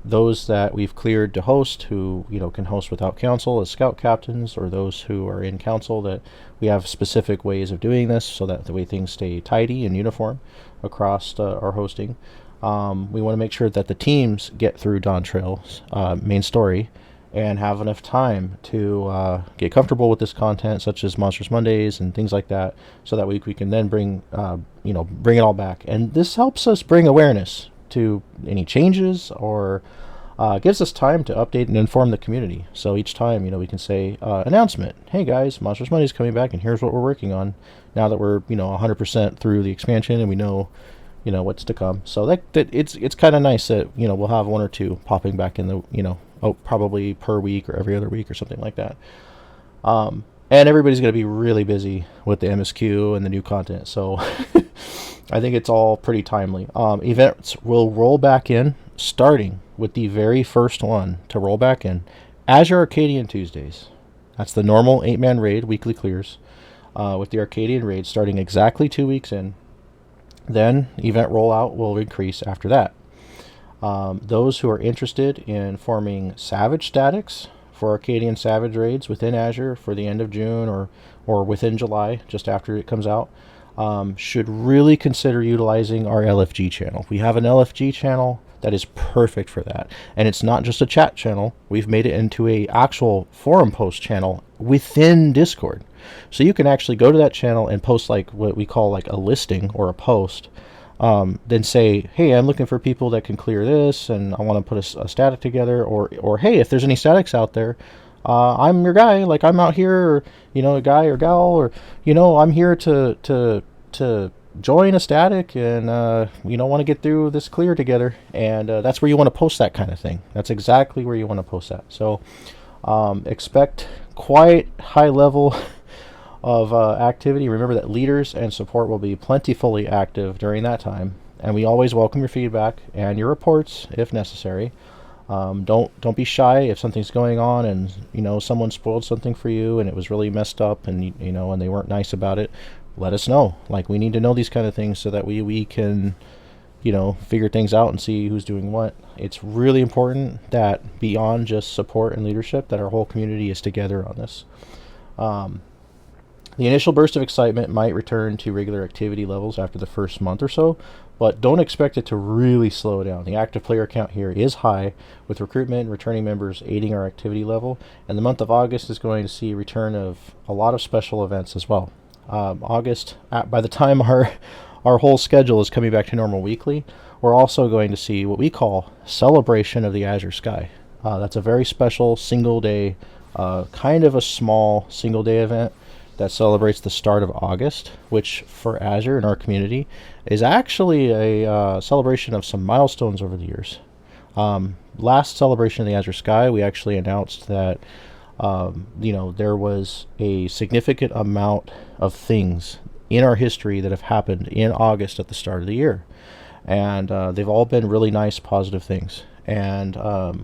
those that we've cleared to host, who can host without council as scout captains, or those who are in council, that we have specific ways of doing this so that the way things stay tidy and uniform across our hosting. We want to make sure that the teams get through Dawn Trail's main story and have enough time to get comfortable with this content, such as Monsters Mondays and things like that, so that we can then bring it all back. And this helps us bring awareness to any changes, or gives us time to update and inform the community. So each time, we can say, announcement, hey guys, Monsters Mondays coming back, and here's what we're working on now that we're 100% through the expansion and we know what's to come. So that it's kind of nice that we'll have one or two popping back in the probably per week or every other week or something like that. And everybody's going to be really busy with the MSQ and the new content, so I think it's all pretty timely. Events will roll back in, starting with the very first one to roll back in, Azure Arcadian Tuesdays. That's the normal 8-man raid, weekly clears, with the Arcadian raid starting exactly 2 weeks in. Then event rollout will increase after that. Those who are interested in forming Savage statics for Arcadian Savage raids within Azure for the end of June or within July, just after it comes out, should really consider utilizing our LFG channel. We have an LFG channel that is perfect for that. And it's not just a chat channel. We've made it into a actual forum post channel within Discord. So you can actually go to that channel and post like what we call like a listing or a post. Then say, hey, I'm looking for people that can clear this, and I want to put a static together, or hey, if there's any statics out there, I'm your guy. Like, I'm out here, or a guy or gal, or I'm here to join a static, and want to get through this clear together. And that's where you want to post that kind of thing. That's exactly where you want to post that. So expect quite high level of activity. Remember that leaders and support will be plentifully active during that time, and we always welcome your feedback and your reports if necessary. Don't be shy if something's going on and someone spoiled something for you and it was really messed up, and and they weren't nice about it. Let us know. Like, we need to know these kind of things so that we can figure things out and see who's doing what. It's really important that beyond just support and leadership, that our whole community is together on this. The initial burst of excitement might return to regular activity levels after the first month or so, but don't expect it to really slow down. The active player count here is high, with recruitment and returning members aiding our activity level, and the month of August is going to see a return of a lot of special events as well. August, by the time our whole schedule is coming back to normal weekly, we're also going to see what we call Celebration of the Azure Sky. That's a very special single day, kind of a small single day event that celebrates the start of August, which for Azure and our community is actually a celebration of some milestones over the years. Last celebration of the Azure Sky, we actually announced that there was a significant amount of things in our history that have happened in August at the start of the year, and they've all been really nice, positive things. And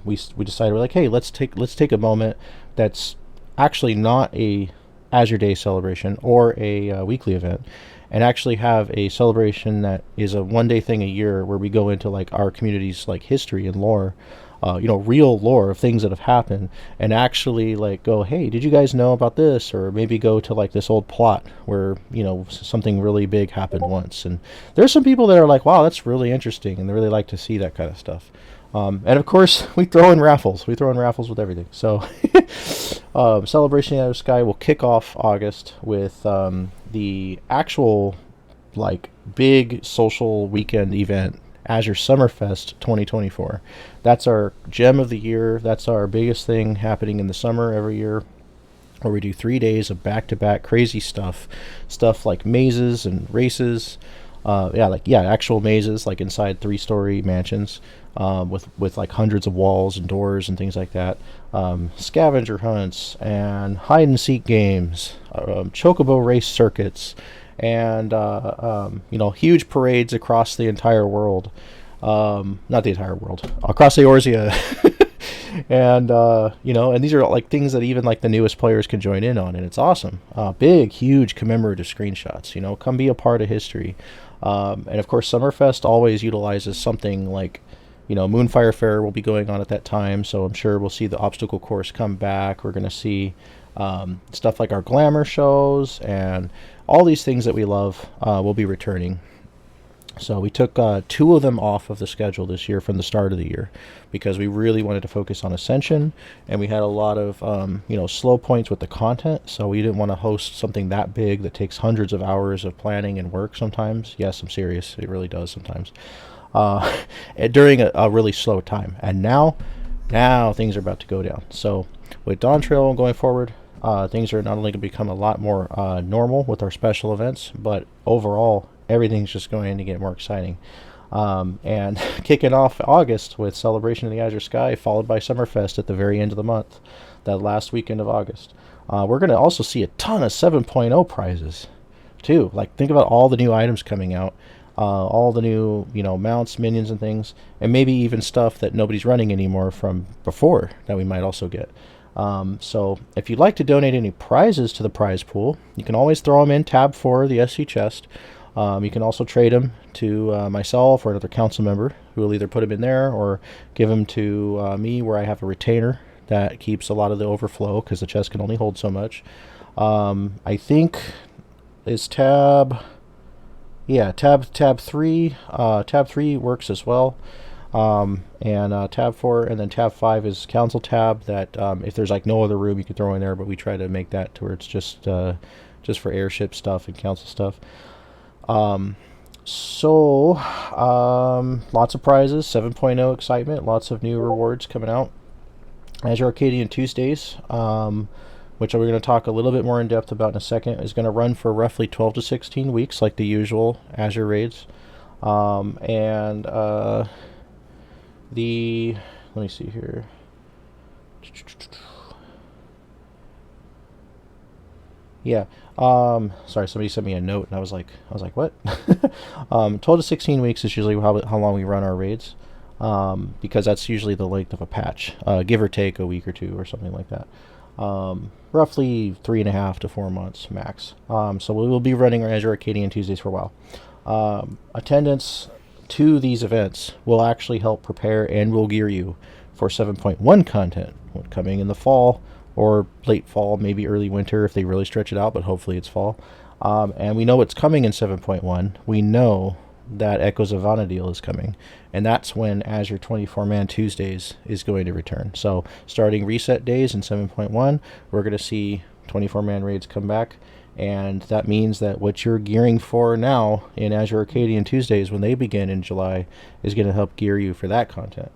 we decided, we're like, hey, let's take a moment that's actually not a Azure Day celebration or a weekly event, and actually have a celebration that is a one-day thing a year, where we go into like our community's like history and lore, real lore of things that have happened, and actually like go, hey, did you guys know about this? Or maybe go to like this old plot where something really big happened once. And there's some people that are like, wow, that's really interesting, and they really like to see that kind of stuff. And of course, we throw in raffles. We throw in raffles with everything. So, Celebration of the Sky will kick off August with the actual, like, big social weekend event, Azure Summerfest 2024. That's our gem of the year. That's our biggest thing happening in the summer every year, where we do 3 days of back-to-back crazy stuff like mazes and races. Actual mazes, like inside 3-story mansions, with like hundreds of walls and doors and things like that. Scavenger hunts and hide and seek games, chocobo race circuits, and huge parades across the entire world. Not the entire world, across the Eorzea. And these are like things that even like the newest players can join in on, and it's awesome. Big, huge commemorative screenshots. Come be a part of history. And of course, Summerfest always utilizes something like Moonfire Fair will be going on at that time, so I'm sure we'll see the obstacle course come back. We're going to see stuff like our glamour shows and all these things that we love will be returning. So we took 2 of them off of the schedule this year from the start of the year because we really wanted to focus on Ascension, and we had a lot of slow points with the content. So we didn't want to host something that big that takes hundreds of hours of planning and work sometimes. Yes, I'm serious. It really does sometimes. During a really slow time. And now things are about to go down. So with Dawn Trail going forward, things are not only going to become a lot more normal with our special events, but overall everything's just going to get more exciting. And kicking off August with Celebration of the Azure Sky, followed by Summerfest at the very end of the month, that last weekend of August. We're going to also see a ton of 7.0 prizes too. Like, think about all the new items coming out, all the new mounts, minions, and things, and maybe even stuff that nobody's running anymore from before that we might also get. So if you'd like to donate any prizes to the prize pool, you can always throw them in tab 4, the SC chest. You can also trade them to myself or another council member who will either put them in there or give them to me, where I have a retainer that keeps a lot of the overflow because the chest can only hold so much. I think is tab 3. Tab 3 works as well. And tab 4 and then tab 5 is council tab that if there's like no other room you can throw in there, but we try to make that to where it's just for airship stuff and council stuff. Lots of prizes, 7.0 excitement, lots of new rewards coming out. Azure Arcadian Tuesdays, which we're going to talk a little bit more in depth about in a second, is going to run for roughly 12 to 16 weeks, like the usual Azure raids. Let me see here. Yeah. Sorry, somebody sent me a note, and I was like, what? 12 to 16 weeks is usually how long we run our raids, because that's usually the length of a patch, give or take a week or two or something like that. Roughly 3.5 to 4 months max. So we will be running our Azure Arcadian Tuesdays for a while. Attendance to these events will actually help prepare and will gear you for 7.1 content coming in the fall or late fall, maybe early winter if they really stretch it out, but hopefully it's fall. And we know it's coming in 7.1. We know that Echoes of Vana'diel is coming, and that's when Azure 24-Man Tuesdays is going to return. So starting reset days in 7.1, we're going to see 24-man raids come back, and that means that what you're gearing for now in Azure Arcadian Tuesdays when they begin in July is going to help gear you for that content.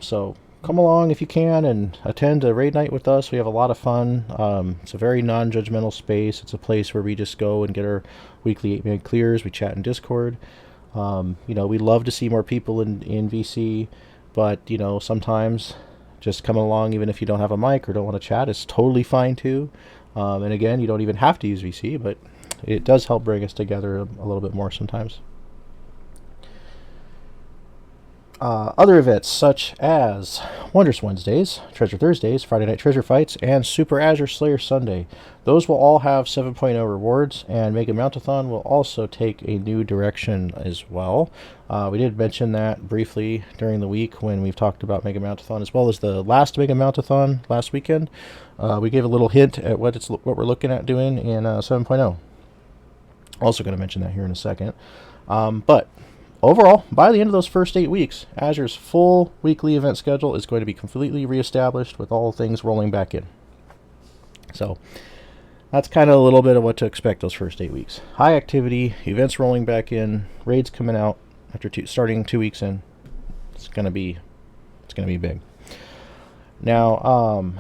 So come along if you can and attend a raid night with us. We have a lot of fun. It's a very non-judgmental space. It's a place where we just go and get our weekly 8-man clears. We chat in Discord. We love to see more people in VC, but sometimes just coming along, even if you don't have a mic or don't want to chat, is totally fine too. And again, you don't even have to use VC, but it does help bring us together a little bit more sometimes. Other events such as Wondrous Wednesdays, Treasure Thursdays, Friday Night Treasure Fights, and Super Azure Slayer Sunday. Those will all have 7.0 rewards, and Mega Mountathon will also take a new direction as well. We did mention that briefly during the week when we've talked about Mega Mountathon, as well as the last Mega Mountathon last weekend. We gave a little hint at what we're looking at doing in 7.0. Also going to mention that here in a second. But overall, by the end of those first 8 weeks, Azure's full weekly event schedule is going to be completely reestablished with all things rolling back in. So that's kind of a little bit of what to expect those first 8 weeks. High activity, events rolling back in, raids coming out after starting 2 weeks in. It's gonna be big. Now,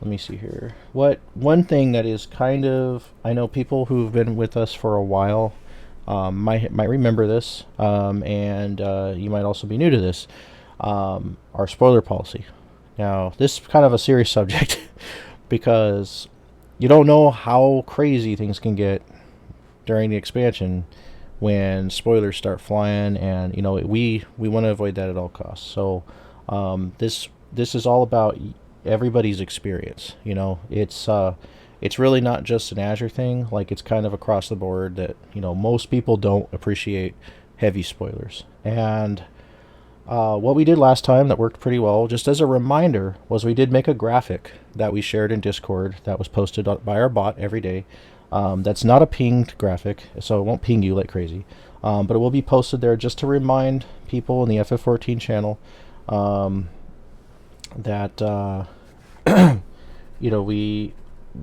let me see here. One thing that is kind of, I know people who've been with us for a while might remember this, and you might also be new to this. Our spoiler policy. Now, this is kind of a serious subject because you don't know how crazy things can get during the expansion when spoilers start flying, and we want to avoid that at all costs. So this is all about everybody's experience. It's really not just an Azure thing. Like, it's kind of across the board that most people don't appreciate heavy spoilers. And what we did last time that worked pretty well, just as a reminder, was we did make a graphic that we shared in Discord that was posted by our bot every day. That's not a pinged graphic, so it won't ping you like crazy. But it will be posted there just to remind people in the FF14 channel that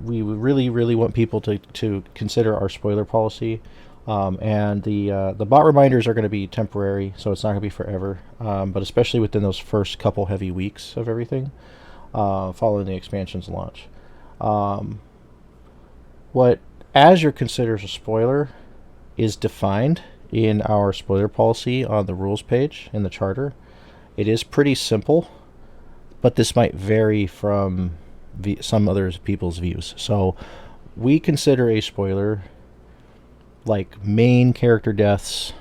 we really want people to consider our spoiler policy. And the bot reminders are going to be temporary, so it's not going to be forever. But especially within those first couple heavy weeks of everything following the expansion's launch. What Azure considers a spoiler is defined in our spoiler policy on the rules page in the charter. It is pretty simple, but this might vary from some other people's views. So we consider a spoiler like main character deaths,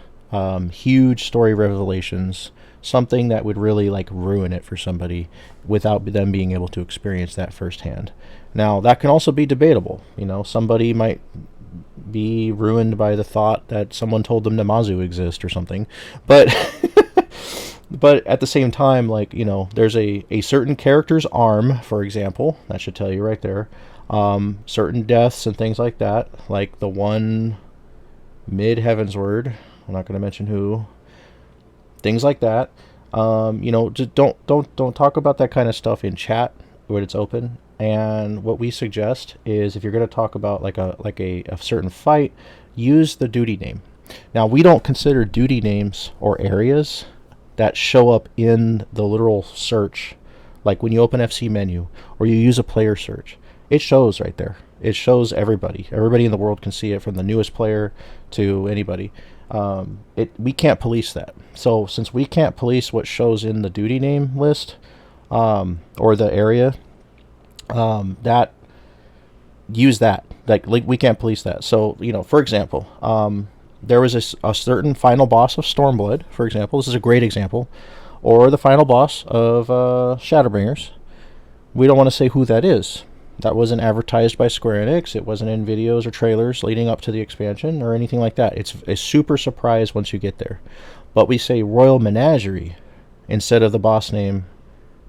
huge story revelations, something that would really like ruin it for somebody without them being able to experience that firsthand. Now that can also be debatable. Somebody might be ruined by the thought that someone told them Namazu exists or something, but but at the same time, there's a certain character's arm, for example, that should tell you right there, certain deaths and things like that, like the one mid-Heavensward, I'm not going to mention who, things like that. Just don't talk about that kind of stuff in chat when it's open. And what we suggest is, if you're going to talk about like a certain fight, use the duty name. Now, we don't consider duty names or areas that show up in the literal search, like when you open FC menu or you use a player search. It shows right there. It shows everybody. Everybody in the world can see it, from the newest player to anybody. We can't police that. So since we can't police what shows in the duty name list or the area, that use that. Like we can't police that. So for example, there was a certain final boss of Stormblood, for example. This is a great example, or the final boss of Shadowbringers. We don't want to say who that is. That wasn't advertised by Square Enix. It wasn't in videos or trailers leading up to the expansion or anything like that. It's a super surprise once you get there. But we say Royal Menagerie instead of the boss name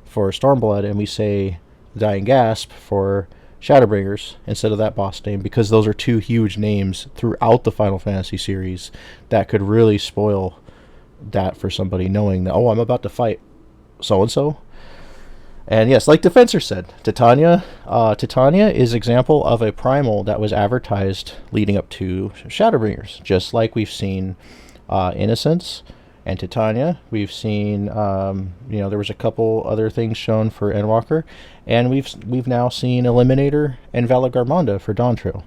for Stormblood, and we say Dying Gasp for Shadowbringers instead of that boss name, because those are two huge names throughout the Final Fantasy series that could really spoil that for somebody, knowing that, oh, I'm about to fight so-and-so. And yes, like Defensor said, Titania is example of a primal that was advertised leading up to Shadowbringers, just like we've seen Innocence and Titania. We've seen, there was a couple other things shown for Endwalker, and we've now seen Eliminator and Valagarmonda for Dawn Trail.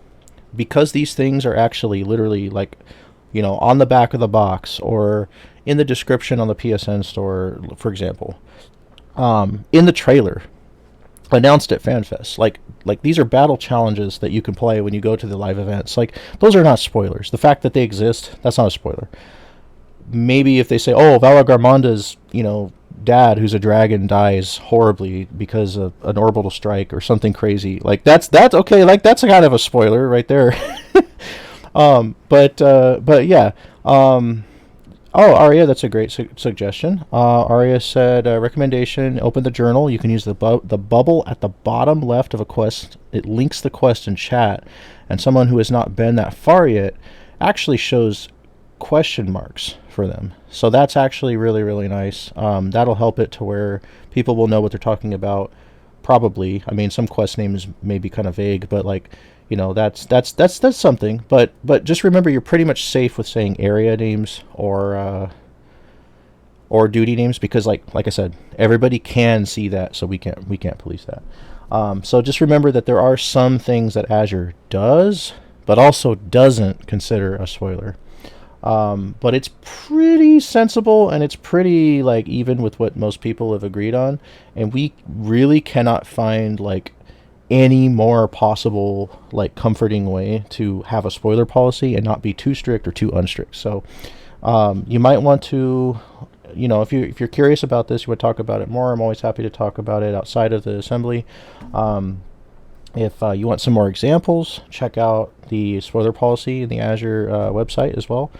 Because these things are actually literally on the back of the box or in the description on the PSN store, for example. In the trailer announced at FanFest, like these are battle challenges that you can play when you go to the live events. Like, those are not spoilers. The fact that they exist, that's not a spoiler. Maybe if they say, oh, Valagarmonda's dad, who's a dragon, dies horribly because of an orbital strike or something crazy, like that's okay, like that's a kind of a spoiler right there. But yeah. Oh, Aria, that's a great suggestion. Aria said, recommendation, open the journal. You can use the bubble at the bottom left of a quest. It links the quest in chat, and someone who has not been that far yet actually shows question marks for them. So that's actually really, really nice. That'll help it to where people will know what they're talking about, probably. I mean, some quest names may be kind of vague, but that's something. But just remember, you're pretty much safe with saying area names or duty names, because like I said, everybody can see that, so we can't police that. So just remember that there are some things that Azure does, but also doesn't consider a spoiler. But it's pretty sensible, and it's pretty even with what most people have agreed on, and we really cannot find any more possible comforting way to have a spoiler policy and not be too strict or too unstrict. So you might want to, if you're curious about this, you would talk about it more. I'm always happy to talk about it outside of the assembly. If you want some more examples, check out the spoiler policy in the Azure website as well.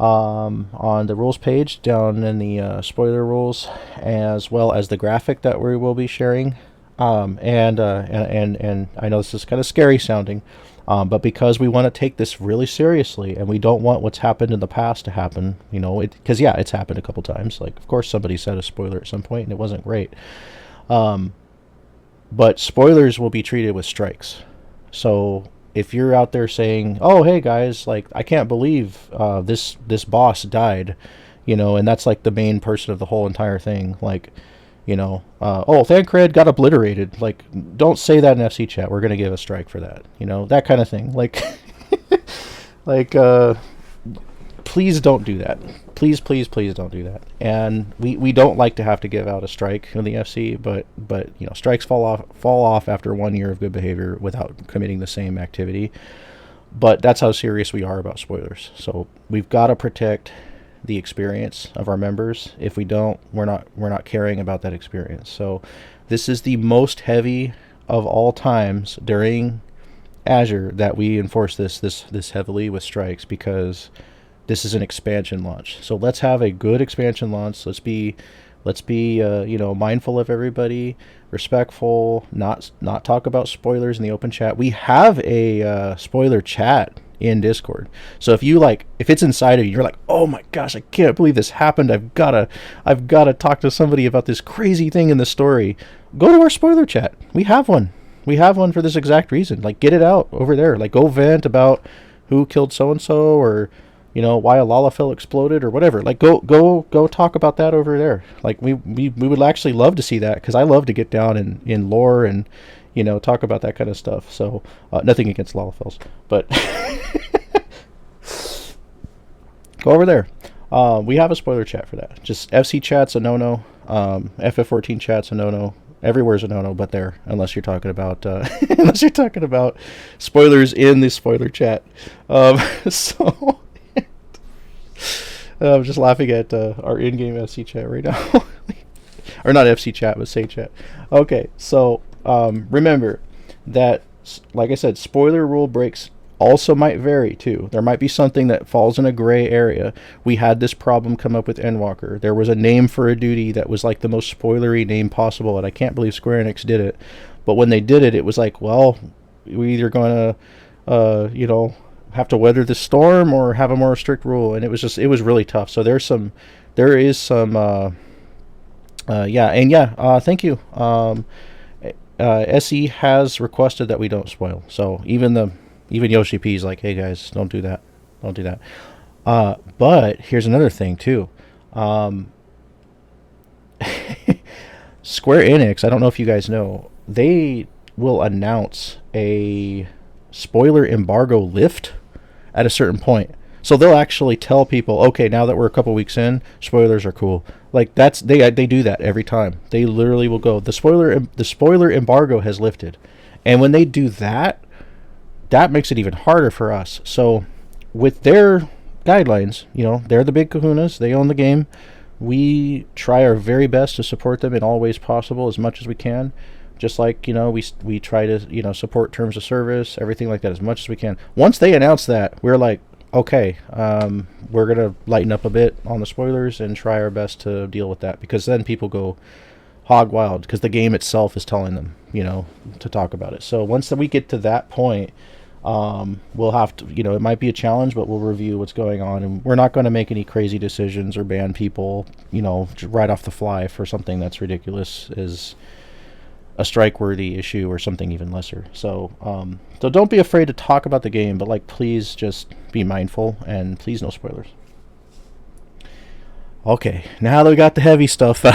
on the rules page down in the spoiler rules, as well as the graphic that we will be sharing. And I know this is kind of scary sounding, but because we want to take this really seriously and we don't want what's happened in the past to happen, you know, because yeah, it's happened a couple times. Like, of course, somebody said a spoiler at some point and it wasn't great. But spoilers will be treated with strikes. So if you're out there saying, "Oh, hey guys, like I can't believe this boss died," you know, and that's like the main person of the whole entire thing, like, you know, oh, Thancred got obliterated. Like, don't say that in FC chat. We're gonna give a strike for that. You know, that kind of thing. Like, like, please don't do that. Please, please, please don't do that. And we don't like to have to give out a strike in the FC, but you know, strikes fall off after 1 year of good behavior without committing the same activity. But that's how serious we are about spoilers. So we've got to protect the experience of our members. If we don't, we're not caring about that experience. So this is the most heavy of all times during Azure that we enforce this heavily with strikes, because this is an expansion launch. So let's have a good expansion launch. Let's be you know, mindful of everybody, respectful, not talk about spoilers in the open chat. We have a spoiler chat in Discord. So if it's inside of you, you're like, "Oh my gosh, I can't believe this happened. I've gotta talk to somebody about this crazy thing in the story." Go to our spoiler chat. We have one. We have one for this exact reason. Like, get it out over there. Like, go vent about who killed so and so, or you know, why a Lalafell exploded or whatever. Like, go talk about that over there. Like, we would actually love to see that, because I love to get down in lore and, you know, talk about that kind of stuff. So nothing against Lalafells, but go over there. We have a spoiler chat for that. Just FC chat's a no-no. FF14 chat's a no-no. Everywhere's a no-no, but there, unless you're talking about spoilers in the spoiler chat. So. I'm just laughing at our in-game FC chat right now. Or not FC chat, but say chat. Okay, so remember that, like I said, spoiler rule breaks also might vary too. There might be something that falls in a gray area. We had this problem come up with Endwalker. There was a name for a duty that was like the most spoilery name possible, and I can't believe Square Enix did it. But when they did it, it was like, well, we either going to, you know, have to weather the storm or have a more strict rule, and it was really tough. So there is some thank you. SE has requested that we don't spoil. So even Yoshi P's like, "Hey guys, don't do that. But here's another thing too. Square Enix, I don't know if you guys know, they will announce a spoiler embargo lift at a certain point. So they'll actually tell people, "Okay, now that we're a couple weeks in, spoilers are cool." Like, that's they do that every time. They literally will go, the spoiler embargo has lifted. And when they do that, that makes it even harder for us. So with their guidelines, you know, they're the big kahunas, they own the game. We try our very best to support them in all ways possible, as much as we can. Just like, you know, we try to, you know, support terms of service, everything like that, as much as we can. Once they announce that, we're like, okay, we're going to lighten up a bit on the spoilers and try our best to deal with that, because then people go hog wild, because the game itself is telling them, you know, to talk about it. So once we get to that point, we'll have to, you know, it might be a challenge, but we'll review what's going on, and we're not going to make any crazy decisions or ban people, you know, right off the fly for something that's ridiculous as a strike-worthy issue or something even lesser. So so don't be afraid to talk about the game, but like, please just be mindful, and please no spoilers. Okay, now that we got the heavy stuff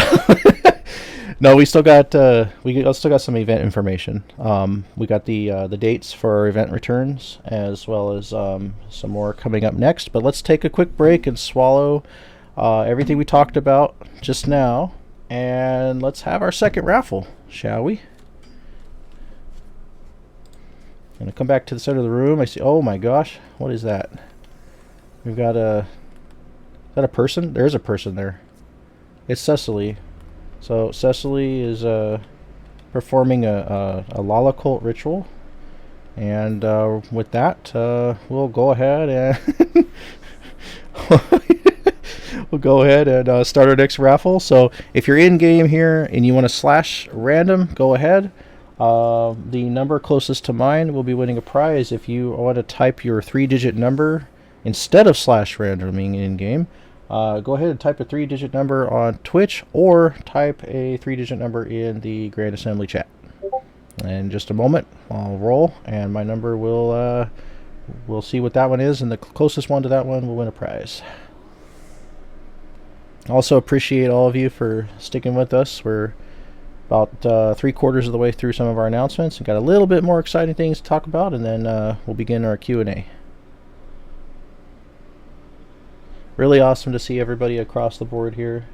no, we still got some event information. We got the dates for our event returns, as well as some more coming up next. But let's take a quick break and swallow everything we talked about just now, and let's have our second raffle, shall we? I'm gonna come back to the center of the room. I see. Oh my gosh, what is that? We've got is that a person? There's a person there. It's Cecily. So Cecily is performing a Lala cult ritual, and with that, we'll go ahead and we'll go ahead and start our next raffle. So if you're in game here and you want to slash random, go ahead. The number closest to mine will be winning a prize. If you want to type your 3-digit number instead of slash randoming in game, go ahead and type a 3-digit number on Twitch or type a 3-digit number in the Grand Assembly chat. In just a moment, I'll roll, and my number will we'll see what that one is, and the closest one to that one will win a prize. Also appreciate all of you for sticking with us. We're about 3/4 of the way through some of our announcements and got a little bit more exciting things to talk about, and then we'll begin our Q&A. Really awesome to see everybody across the board here.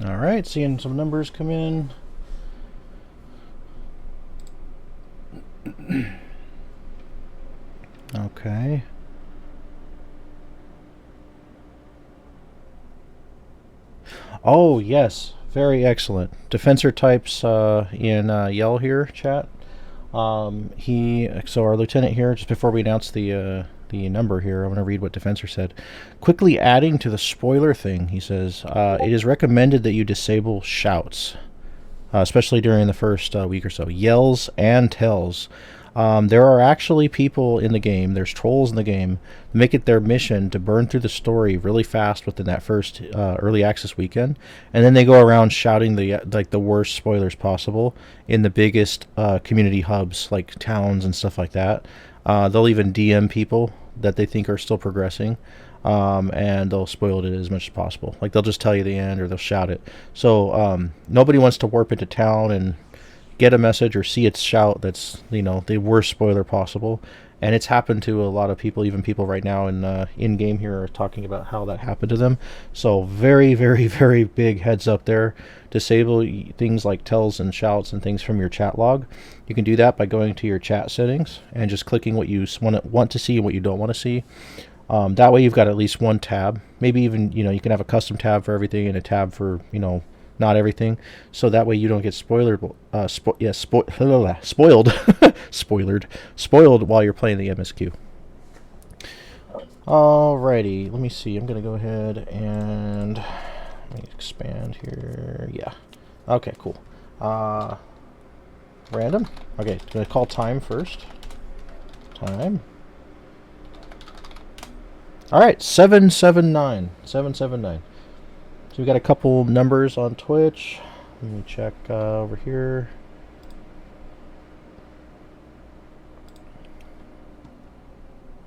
All right, seeing some numbers come in. Okay. Oh, yes. Very excellent. Defensor types in yell here, chat. So our lieutenant here, just before we announce the number here, I'm going to read what Defensor said. Quickly adding to the spoiler thing, he says, it is recommended that you disable shouts, especially during the first week or so. Yells and tells. There are actually people in the game, there's trolls in the game, make it their mission to burn through the story really fast within that first early access weekend, and then they go around shouting the worst spoilers possible in the biggest community hubs, like towns and stuff like that. They'll even DM people that they think are still progressing, and they'll spoil it as much as possible. Like, they'll just tell you the end, or they'll shout it. So nobody wants to warp into town and get a message or see its shout that's, the worst spoiler possible. And it's happened to a lot of people. Even people right now in game here are talking about how that happened to them. So very, very, very big heads up there. Disable things like tells and shouts and things from your chat log. You can do that by going to your chat settings and just clicking what you want to see and what you don't want to see. That way you've got at least one tab. Maybe even, you can have a custom tab for everything and a tab for, not everything, so that way you don't get spoiled while you're playing the MSQ. Alrighty, let me see. I'm gonna go ahead and let me expand here. Yeah. Okay, cool. Random. Okay, gonna call time first. Time. All right, 779. 779. So we got a couple numbers on Twitch. Let me check over here.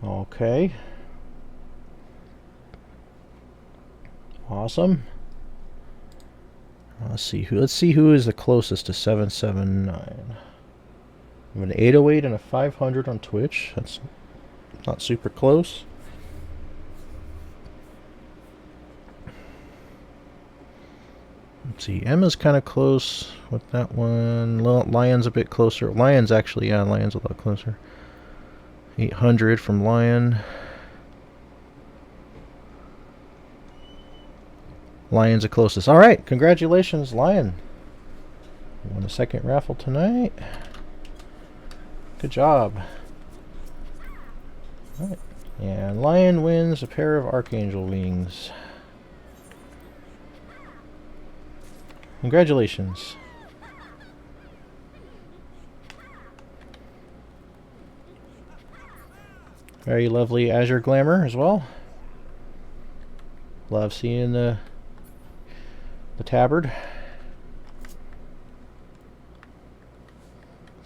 Okay. Awesome. Let's see who is the closest to 779. I have an 808 and a 500 on Twitch. That's not super close. Let's see, Emma's kind of close with that one. Lion's a bit closer. Lion's a lot closer. 800 from Lion. Lion's the closest. All right, congratulations, Lion. You won a second raffle tonight. Good job. All right. And Lion wins a pair of Archangel wings. Congratulations. Very lovely Azure glamour as well. Love seeing the a tabard.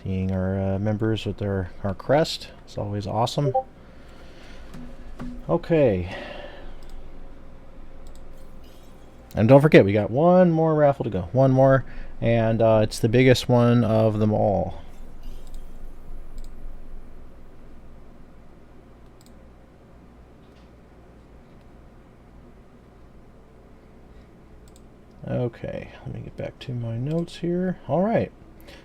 Seeing our members with our crest. It's always awesome. Okay. And don't forget, we got one more raffle to go. One more, and it's the biggest one of them all. Okay, let me get back to my notes here. All right.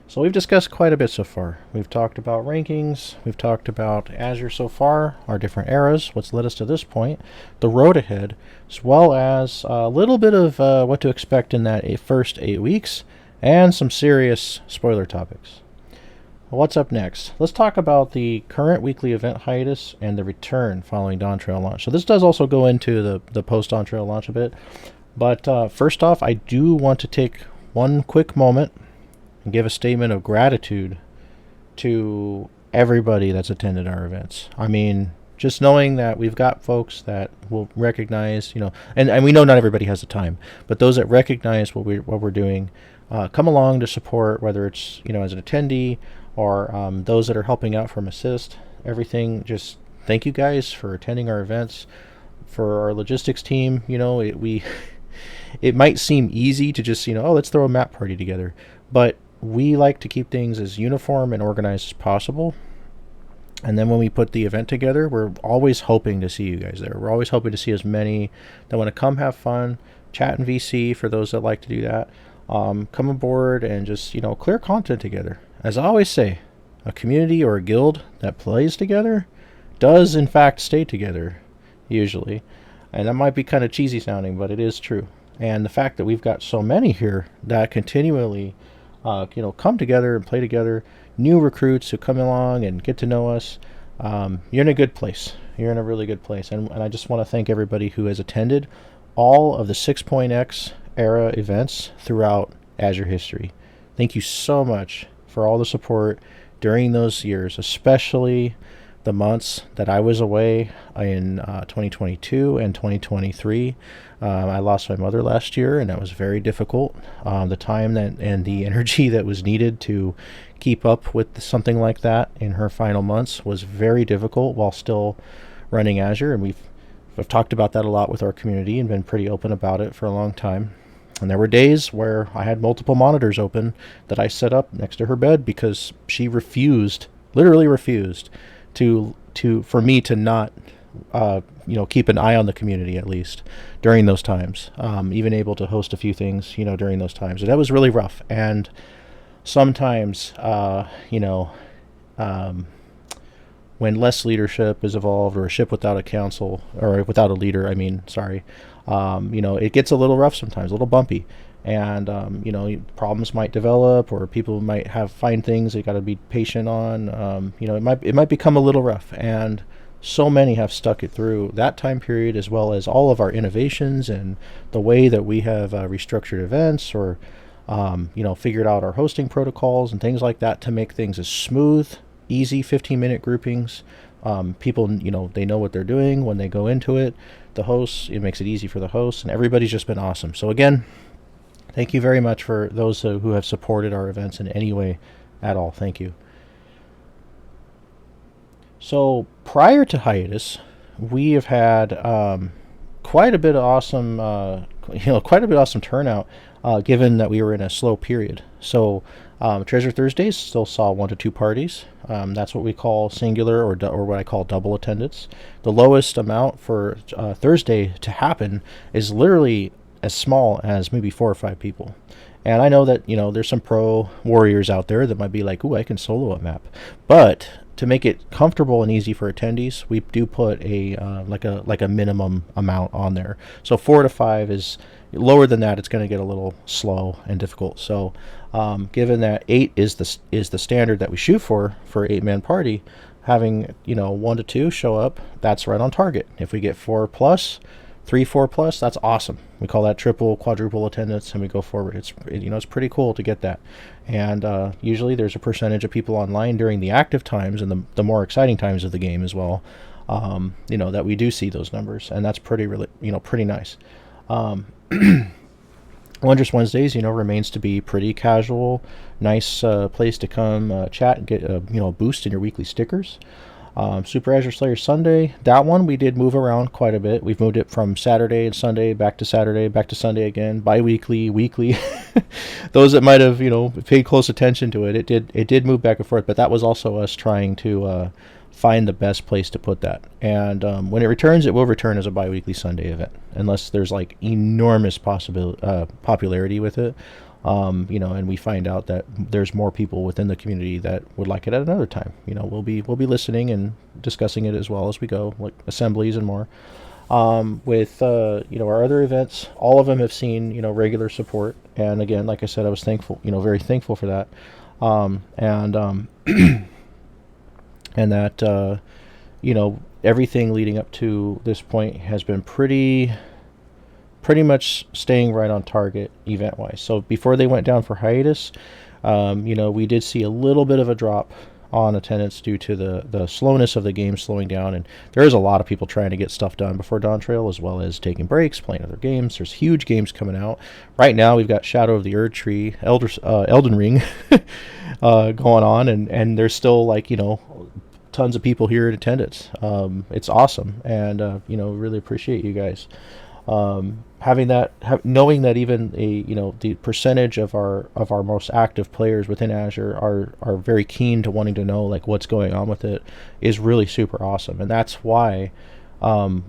So we've discussed quite a bit so far. We've talked about rankings, we've talked about Azure so far, our different eras, what's led us to this point, the road ahead, as well as a little bit of what to expect in that first 8 weeks, and some serious spoiler topics. What's up next? Let's talk about the current weekly event hiatus and the return following Dawn Trail launch. So this does also go into the post Dawn Trail launch a bit, but first off, I do want to take one quick moment and give a statement of gratitude to everybody that's attended our events. I mean, just knowing that we've got folks that will recognize, and we know not everybody has the time, but those that recognize what we're doing, come along to support, whether it's, as an attendee or those that are helping out from Assist, everything. Just thank you guys for attending our events. For our logistics team, it might seem easy to just, let's throw a map party together, but we like to keep things as uniform and organized as possible. And then when we put the event together, we're always hoping to see you guys there. We're always hoping to see as many that want to come have fun, chat in VC for those that like to do that. Come aboard and just, clear content together. As I always say, a community or a guild that plays together does in fact stay together, usually. And that might be kind of cheesy sounding, but it is true. And the fact that we've got so many here that continually come together and play together, new recruits who come along and get to know us, you're in a good place. You're in a really good place. And I just want to thank everybody who has attended all of the 6.x era events throughout Azure history. Thank you so much for all the support during those years, especially the months that I was away in 2022 and 2023. I lost my mother last year, and that was very difficult. The time and the energy that was needed to keep up with something like that in her final months was very difficult while still running Azure, and we've talked about that a lot with our community and been pretty open about it for a long time. And there were days where I had multiple monitors open that I set up next to her bed because she literally refused for me to not keep an eye on the community, at least during those times. Even able to host a few things during those times, and that was really rough. And sometimes when less leadership is involved, or a ship without a council, or without a leader, it gets a little rough sometimes, a little bumpy. And problems might develop, or people might find things they got to be patient on. It might become a little rough, and so many have stuck it through that time period, as well as all of our innovations and the way that we have restructured events, or figured out our hosting protocols and things like that to make things as smooth, easy 15-minute groupings. People, they know what they're doing when they go into it. The hosts, it makes it easy for the hosts, and everybody's just been awesome. So again, thank you very much for those who have supported our events in any way at all. Thank you. So prior to hiatus, we have had quite a bit of awesome, turnout, given that we were in a slow period. So Treasure Thursdays still saw 1 to 2 parties. That's what we call singular, or what I call double attendance. The lowest amount for Thursday to happen is literally as small as maybe 4 or 5 people. And I know that there's some pro warriors out there that might be like, ooh, I can solo a map. But to make it comfortable and easy for attendees, we do put a like a minimum amount on there. So 4 to 5 is lower than that. It's going to get a little slow and difficult. So given that 8 is the standard that we shoot for 8-man party, having 1 to 2 show up, that's right on target. If we get 4 plus, 3-4 plus, that's awesome. We call that triple, quadruple attendance, and we go forward. It's pretty cool to get that. And usually there's a percentage of people online during the active times and the more exciting times of the game as well. That we do see those numbers, and that's pretty nice. Wondrous Wednesdays, remains to be pretty casual, nice place to come chat and get a boost in your weekly stickers. Super Azure Slayer Sunday, that one we did move around quite a bit. We've moved it from Saturday and Sunday, back to Saturday, back to Sunday again, bi-weekly, weekly. Those that might have paid close attention to it, it did move back and forth, but that was also us trying to find the best place to put that. And when it returns, it will return as a bi-weekly Sunday event, unless there's like enormous popularity with it. And we find out that there's more people within the community that would like it at another time. We'll be listening and discussing it as well as we go, like assemblies and more. With our other events, all of them have seen regular support, and again, like I said, I was thankful, very thankful for that, and that everything leading up to this point has been pretty much staying right on target event-wise. So before they went down for hiatus, we did see a little bit of a drop on attendance due to the slowness of the game slowing down, and there is a lot of people trying to get stuff done before Dawn Trail, as well as taking breaks, playing other games. There's huge games coming out. Right now we've got Shadow of the Erd Tree, Elden Ring going on, and there's still tons of people here in attendance. It's awesome, and really appreciate you guys. Knowing that even the percentage of our most active players within Azure are very keen to wanting to know what's going on with it is really super awesome, and that's why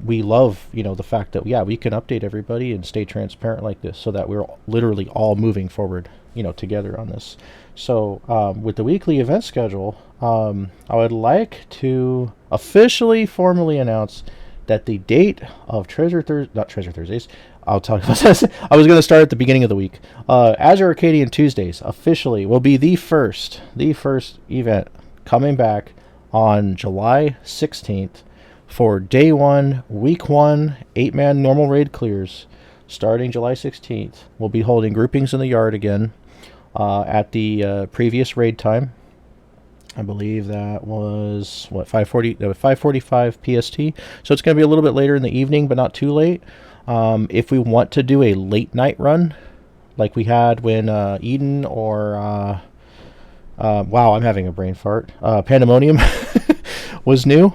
we love the fact that we can update everybody and stay transparent like this, so that we're literally all moving forward together on this. So with the weekly event schedule, I would like to officially formally announce that the date of not Treasure Thursdays, I'll talk about this. I was going to start at the beginning of the week. Azure Arcadian Tuesdays officially will be the first event coming back on July 16th for day 1, week 1, 8-man normal raid clears. Starting July 16th, we'll be holding groupings in the yard again at the previous raid time. I believe that was 5:40. That was 5:45 PST. So it's going to be a little bit later in the evening, but not too late. If we want to do a late night run, like we had when Eden or wow, I'm having a brain fart. Pandemonium was new.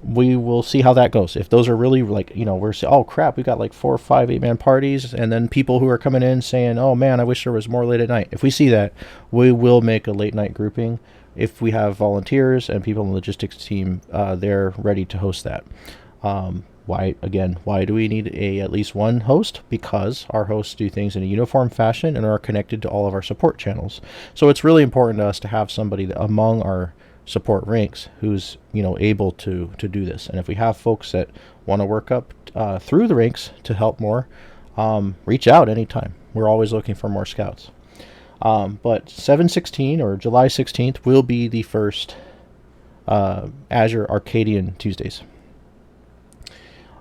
We will see how that goes. If those are really we're saying, oh crap, we got 4 or 5 8-man parties, and then people who are coming in saying, oh man, I wish there was more late at night. If we see that, we will make a late night grouping. If we have volunteers and people in the logistics team, they're ready to host that. Why do we need at least one host? Because our hosts do things in a uniform fashion and are connected to all of our support channels. So it's really important to us to have somebody among our support ranks who's able to do this. And if we have folks that want to work up through the ranks to help more, reach out anytime. We're always looking for more scouts. But 7/16 or July 16th will be the first Azure Arcadian Tuesdays.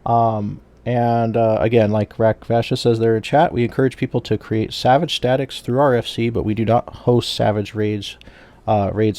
Again, like Rack Vasha says there in chat, we encourage people to create Savage statics through our FC, but we do not host Savage raids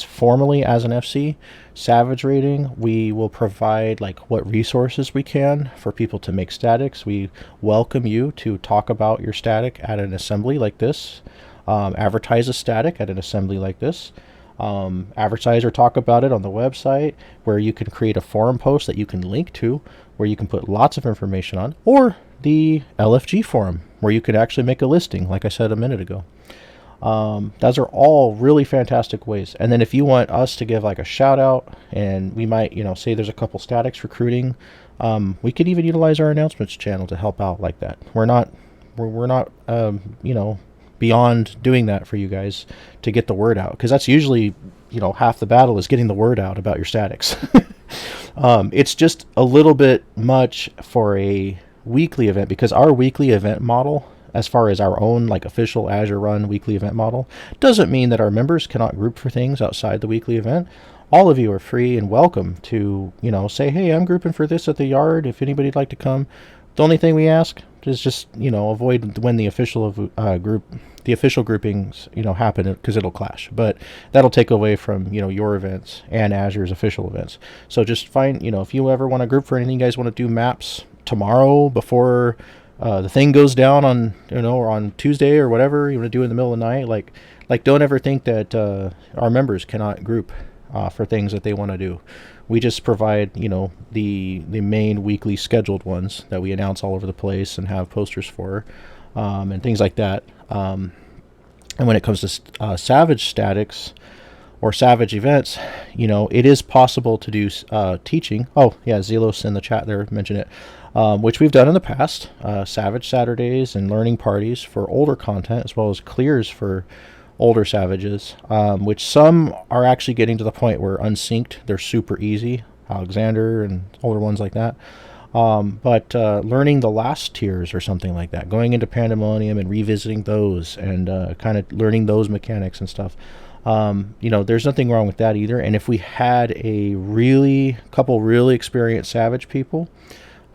formally as an FC. Savage raiding, we will provide what resources we can for people to make statics. We welcome you to talk about your static at an assembly like this. Advertise a static at an assembly like this. Advertise or talk about it on the website, where you can create a forum post that you can link to, where you can put lots of information on, or the LFG forum, where you could actually make a listing, like I said a minute ago. Those are all really fantastic ways. And then if you want us to give a shout out, and we might say there's a couple statics recruiting, we could even utilize our announcements channel to help out like that. We're not beyond doing that for you guys to get the word out, because that's usually half the battle is getting the word out about your statics. It's just a little bit much for a weekly event, because our weekly event model, as far as our own official Azure run weekly event model, doesn't mean that our members cannot group for things outside the weekly event. All of you are free and welcome to say, hey, I'm grouping for this at the yard, if anybody'd like to come. The only thing we ask is just avoid when the official groupings happen, because it'll clash, but that'll take away from your events and Azure's official events. So just find if you ever want to group for anything, you guys want to do maps tomorrow before the thing goes down on, or on Tuesday or whatever you want to do in the middle of the night, like don't ever think that our members cannot group for things that they want to do. We just provide, the main weekly scheduled ones that we announce all over the place and have posters for, and things like that. And when it comes to Savage statics or Savage events, it is possible to do teaching. Oh, yeah, Zelos in the chat there mentioned it, which we've done in the past. Savage Saturdays and learning parties for older content, as well as clears for older Savages, which some are actually getting to the point where unsynced, they're super easy. Alexander and older ones like that. But learning the last tiers or something like that, going into Pandemonium and revisiting those and kind of learning those mechanics and stuff. There's nothing wrong with that either. And if we had a couple really experienced Savage people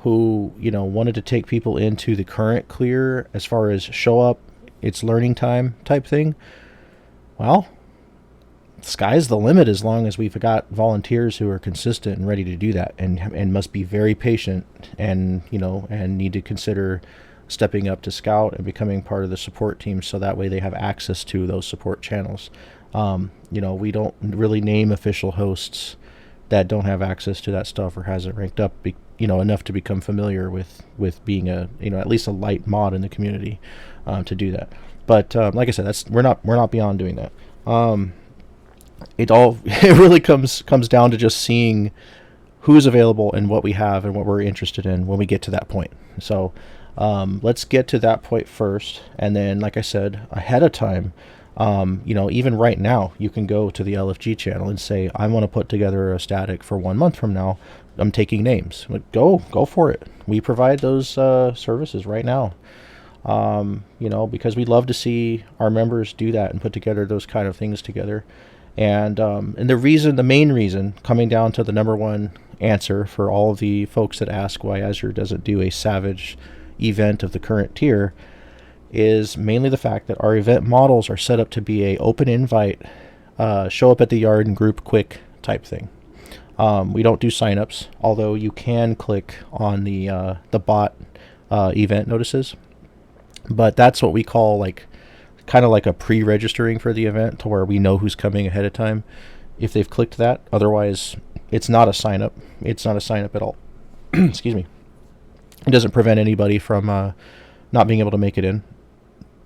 who, wanted to take people into the current clear as far as show up, it's learning time type thing, well, sky's the limit as long as we've got volunteers who are consistent and ready to do that, and must be very patient and and need to consider stepping up to scout and becoming part of the support team, so that way they have access to those support channels. We don't really name official hosts that don't have access to that stuff or hasn't ranked up enough to become familiar with being at least a light mod in the community to do that. But like I said, we're not beyond doing that. It really comes down to just seeing who's available and what we have and what we're interested in when we get to that point. So let's get to that point first, and then, like I said, ahead of time, even right now, you can go to the LFG channel and say, I want to put together a static for 1 month from now. I'm taking names. Go for it. We provide those services right now. Because we love to see our members do that and put together those kind of things together. And the main reason, coming down to the number one answer for all of the folks that ask why Azure doesn't do a Savage event of the current tier, is mainly the fact that our event models are set up to be a open invite, show up at the yard and group quick type thing. We don't do signups, although you can click on the bot event notices. But that's what we call kind of like a pre-registering for the event, to where we know who's coming ahead of time if they've clicked that. Otherwise, it's not a sign up. It's not a sign up at all. Excuse me. It doesn't prevent anybody from not being able to make it in.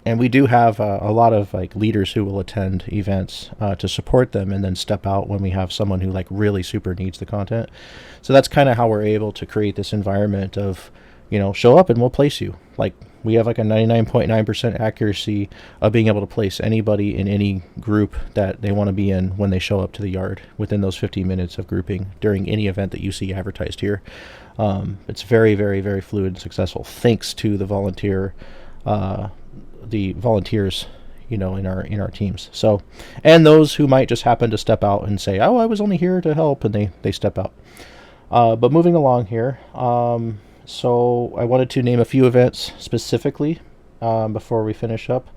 And we do have a lot of leaders who will attend events to support them and then step out when we have someone who really super needs the content. So that's kind of how we're able to create this environment of, show up and we'll place you. We have a 99.9% accuracy of being able to place anybody in any group that they want to be in when they show up to the yard within those 15 minutes of grouping during any event that you see advertised here. It's very, very, very fluid and successful, thanks to the volunteers, in our teams. So, and those who might just happen to step out and say, "Oh, I was only here to help," and they step out. But moving along here. So I wanted to name a few events specifically before we finish up,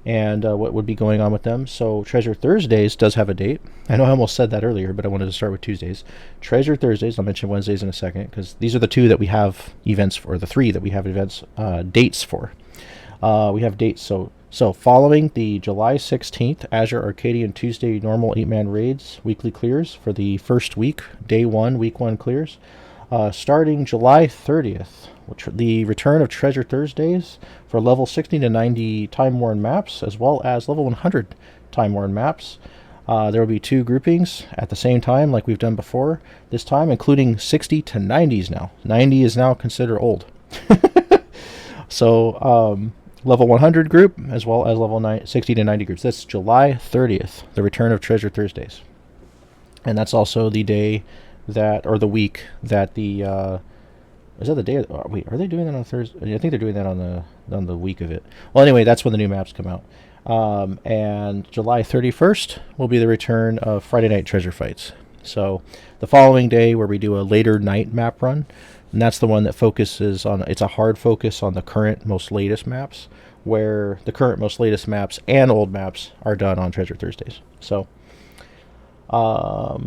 and what would be going on with them. So Treasure Thursdays does have a date. I know I almost said that earlier, but I wanted to start with Tuesdays. Treasure Thursdays, I'll mention Wednesdays in a second, because these are the two that we have events for, or the three that we have events dates for. We have dates. So following the July 16th Azure Arcadian Tuesday normal 8-man raids weekly clears for the first week, day 1, week 1 clears. Starting July 30th, the return of Treasure Thursdays for level 60 to 90 time-worn maps, as well as level 100 time-worn maps. There will be 2 groupings at the same time, like we've done before, this time including 60 to 90s now. 90 is now considered old. So level 100 group, as well as level 60 to 90 groups. That's July 30th, the return of Treasure Thursdays. And that's also the day or the week that the is that the day? Wait, are they doing that on Thursday? I think they're doing that on the week of it. Well, anyway, that's when the new maps come out. And July 31st will be the return of Friday Night Treasure Fights. So the following day, where we do a later night map run, and that's the one that focuses on. It's a hard focus on the current, most latest maps, where the current, most latest maps and old maps are done on Treasure Thursdays. So.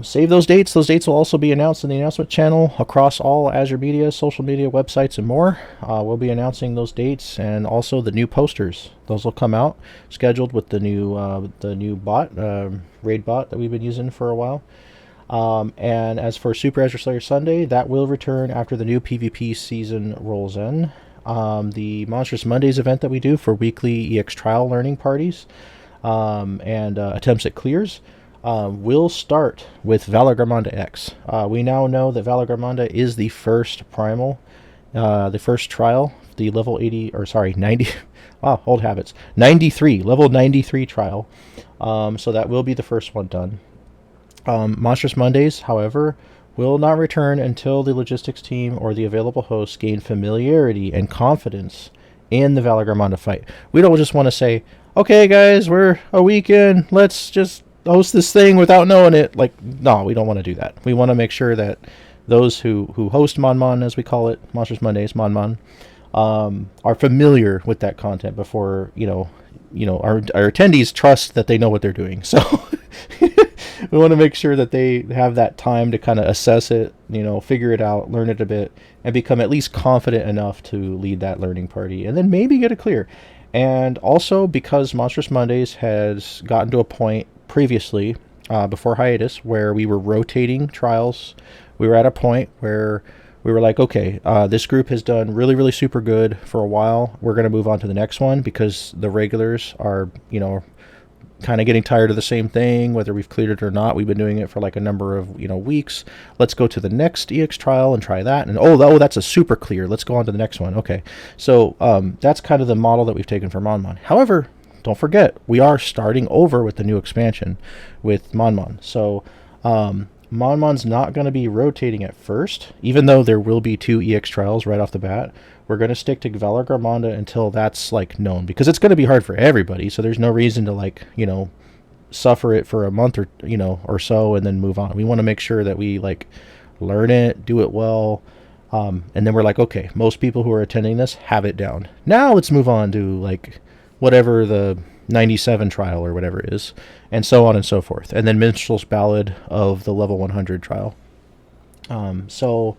Save those dates. Those dates will also be announced in the announcement channel across all Azure Media, social media, websites, and more. We'll be announcing those dates and also the new posters. Those will come out, scheduled with the new bot, raid bot that we've been using for a while. And as for Super Azure Slayer Sunday, that will return after the new PvP season rolls in. The Monstrous Mondays event that we do for weekly EX trial learning parties and attempts at clears will start with Valor X. We now know that Valor is the first primal, the first trial, the level 80, or sorry, 90, wow, old habits, 93, level 93 trial. So that will be the first one done. Monstrous Mondays, however, will not return until the logistics team or the available hosts gain familiarity and confidence in the Valor fight. We don't just want to say, okay, guys, we're a week in, let's just host this thing without knowing it. Like, no, we don't want to do that. We want to make sure that those who host Mon, as we call it, Monstrous Mondays, Mon, are familiar with that content before, our attendees trust that they know what they're doing. So we want to make sure that they have that time to kind of assess it, figure it out, learn it a bit, and become at least confident enough to lead that learning party, and then maybe get a clear. And also, because Monstrous Mondays has gotten to a point previously, before hiatus, where we were rotating trials, we were at a point where we were like, okay, this group has done really, really super good for a while. We're going to move on to the next one because the regulars are, kind of getting tired of the same thing, whether we've cleared it or not. We've been doing it for like a number of weeks. Let's go to the next EX trial and try that. And that's a super clear. Let's go on to the next one. Okay, so that's kind of the model that we've taken for Mon. However, don't forget, we are starting over with the new expansion with Mon. So Mon's not going to be rotating at first, even though there will be 2 EX trials right off the bat. We're going to stick to Valor until that's known, because it's going to be hard for everybody. So there's no reason to suffer it for a month or so and then move on. We want to make sure that we learn it, do it well, and then we're like, okay, most people who are attending this have it down. Now let's move on to whatever the 97 trial or whatever it is, and so on and so forth, and then Minstrel's Ballad of the level 100 trial. So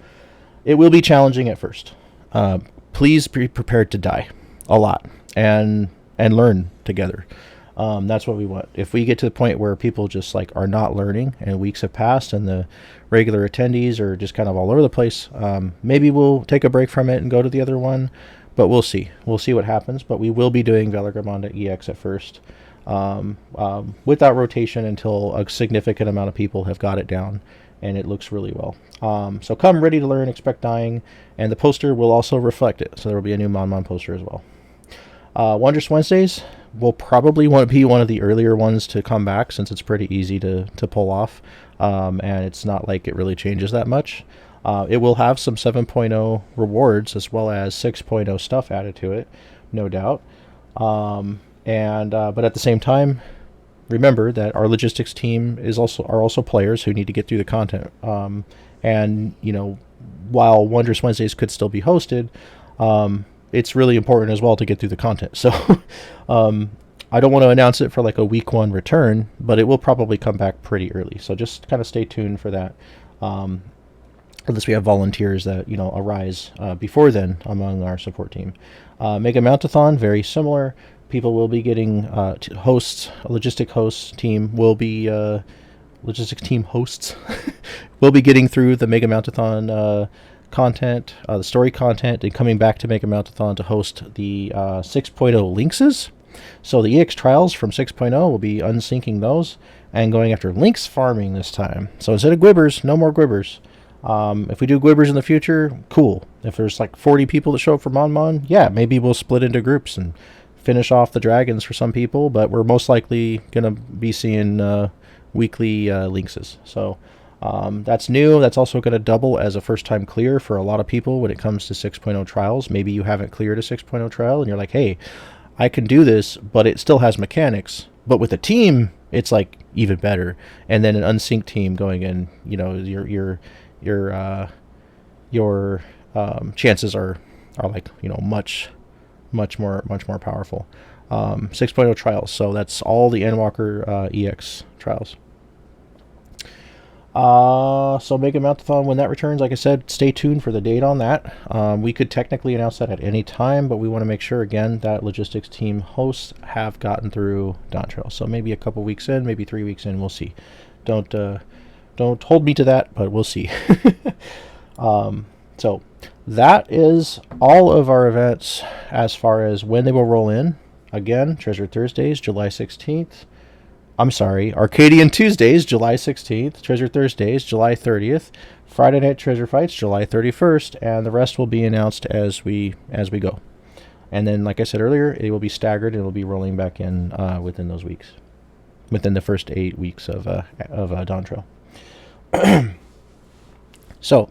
it will be challenging at first. Please be prepared to die a lot and learn together. That's what we want. If we get to the point where people just are not learning and weeks have passed and the regular attendees are just kind of all over the place, maybe we'll take a break from it and go to the other one, but we'll see. We'll see what happens, but we will be doing Valor EX at first, without rotation until a significant amount of people have got it down and it looks really well. So come ready to learn, expect dying, and the poster will also reflect it. So there will be a new Mon poster as well. Wondrous Wednesdays will probably want to be one of the earlier ones to come back, since it's pretty easy to pull off, and it's not like it really changes that much. It will have some 7.0 rewards as well as 6.0 stuff added to it, no doubt. But at the same time, remember that our logistics team are also players who need to get through the content. And while Wondrous Wednesdays could still be hosted, it's really important as well to get through the content. So I don't want to announce it for a week 1 return, but it will probably come back pretty early. So just kind of stay tuned for that. Unless we have volunteers that arise before then among our support team. Mega Mountathon, very similar. People will be getting hosts. A logistic host team will be logistics team hosts will be getting through the Mega Mountathon content, the story content, and coming back to Mega Mountathon to host the 6.0 Lynxes. So the EX trials from 6.0 will be unsyncing those and going after Lynx farming this time. So instead of Gwibbers, no more Gwibbers. If we do Gwibbers in the future, cool. If there's 40 people that show up for Mon, yeah, maybe we'll split into groups and finish off the dragons for some people, but we're most likely going to be seeing weekly Lynxes. So that's new. That's also going to double as a first-time clear for a lot of people when it comes to 6.0 trials. Maybe you haven't cleared a 6.0 trial and you're like, hey, I can do this, but it still has mechanics. But with a team, it's even better. And then an unsynced team going in, your chances are much more powerful. 6.0 trials, so that's all the Endwalker EX trials. So Mega Mountathon, when that returns, like I said, stay tuned for the date on that. We could technically announce that at any time, but we want to make sure, again, that logistics team hosts have gotten through Dawn Trail. So maybe a couple weeks in, maybe 3 weeks in, we'll see. Don't hold me to that, but we'll see. So that is all of our events as far as when they will roll in. Again, Treasure Thursdays, July 16th. I'm sorry, Arcadian Tuesdays, July 16th. Treasure Thursdays, July 30th. Friday Night Treasure Fights, July 31st. And the rest will be announced as we go. And then, like I said earlier, it will be staggered and it will be rolling back in within those weeks. Within the first 8 weeks of Dawn Trail. So,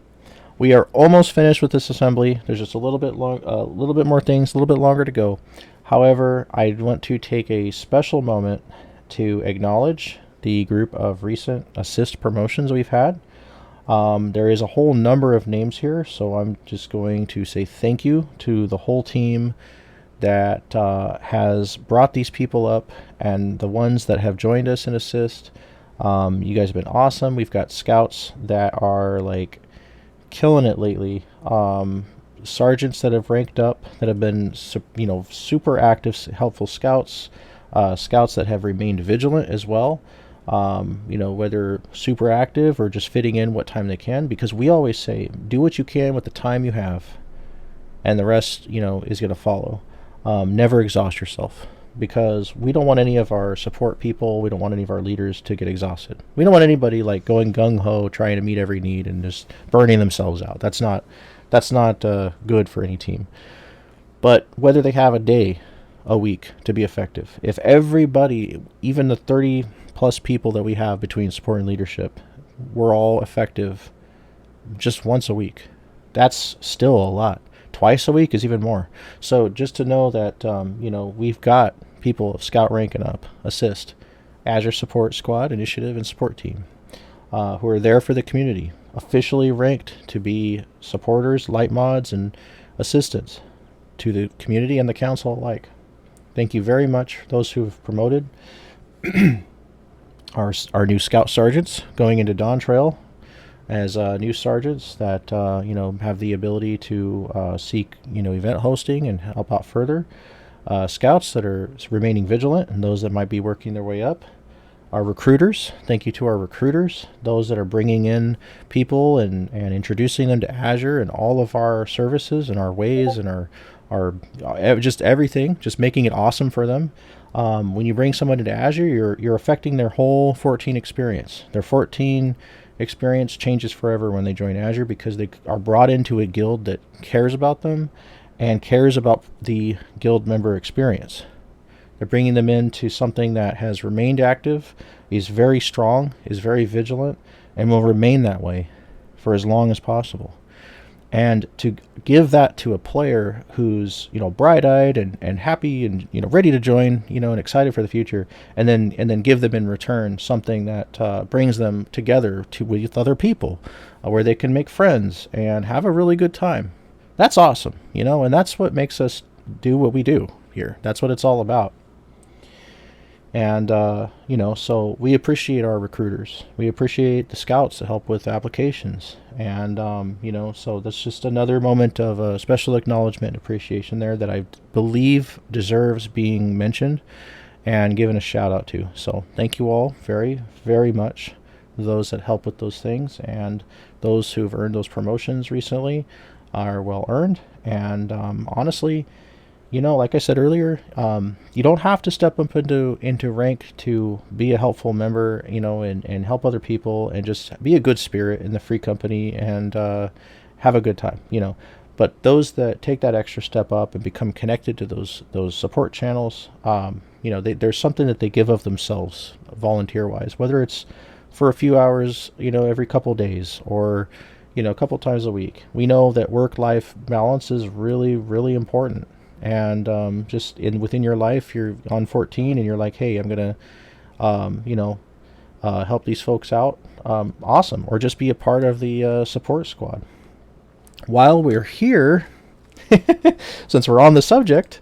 we are almost finished with this assembly. There's just a little bit more things, a little bit longer to go. However, I want to take a special moment to acknowledge the group of recent assist promotions we've had. There is a whole number of names here, so I'm just going to say thank you to the whole team that has brought these people up and the ones that have joined us in assist. You guys have been awesome. We've got scouts that are like killing it lately. Sergeants that have ranked up, that have been super active, helpful scouts. Scouts that have remained vigilant as well. Whether super active or just fitting in what time they can, because we always say do what you can with the time you have, and the rest is going to follow. Never exhaust yourself, because we don't want any of our support people, we don't want any of our leaders to get exhausted. We don't want anybody like going gung-ho trying to meet every need and just burning themselves out. That's not good for any team. But whether they have a day, a week to be effective, if everybody, even the 30 plus people that we have between support and leadership, we're all effective just once a week, that's still a lot. Twice a week is even more. So just to know that we've got people of scout rank and up, assist, Azure support squad, initiative, and support team who are there for the community, officially ranked to be supporters, light mods, and assistants to the community and the council alike. Thank you very much, those who have promoted. Our new scout sergeants going into Dawn Trail as new sergeants that have the ability to seek event hosting and help out further. Scouts that are remaining vigilant, and those that might be working their way up. Our recruiters, thank you to our recruiters, those that are bringing in people and introducing them to Azure and all of our services and our ways and our just everything, just making it awesome for them. When you bring someone into Azure, you're affecting their whole 14 experience. Their 14 experience changes forever when they join Azure, because they are brought into a guild that cares about them and cares about the guild member experience. They're bringing them into something that has remained active, is very strong, is very vigilant, and will remain that way for as long as possible. And to give that to a player who's bright-eyed and happy and ready to join, and excited for the future, and then give them in return something that brings them together with other people, where they can make friends and have a really good time. That's awesome, and that's what makes us do what we do here. That's what it's all about. And, so we appreciate our recruiters. We appreciate the scouts that help with applications. And, so that's just another moment of special acknowledgement and appreciation there that I believe deserves being mentioned and given a shout out to. So thank you all very, very much, those that help with those things, and those who've earned those promotions recently are well earned. And honestly, like I said earlier, you don't have to step up into rank to be a helpful member, and help other people and just be a good spirit in the free company and have a good time, But those that take that extra step up and become connected to those support channels, there's something that they give of themselves volunteer-wise, whether it's for a few hours, every couple days, or a couple times a week. We know that work-life balance is really, really important. And just within your life, you're on 14 and you're like, hey, I'm going to, help these folks out. Awesome. Or just be a part of the support squad. While we're here, since we're on the subject,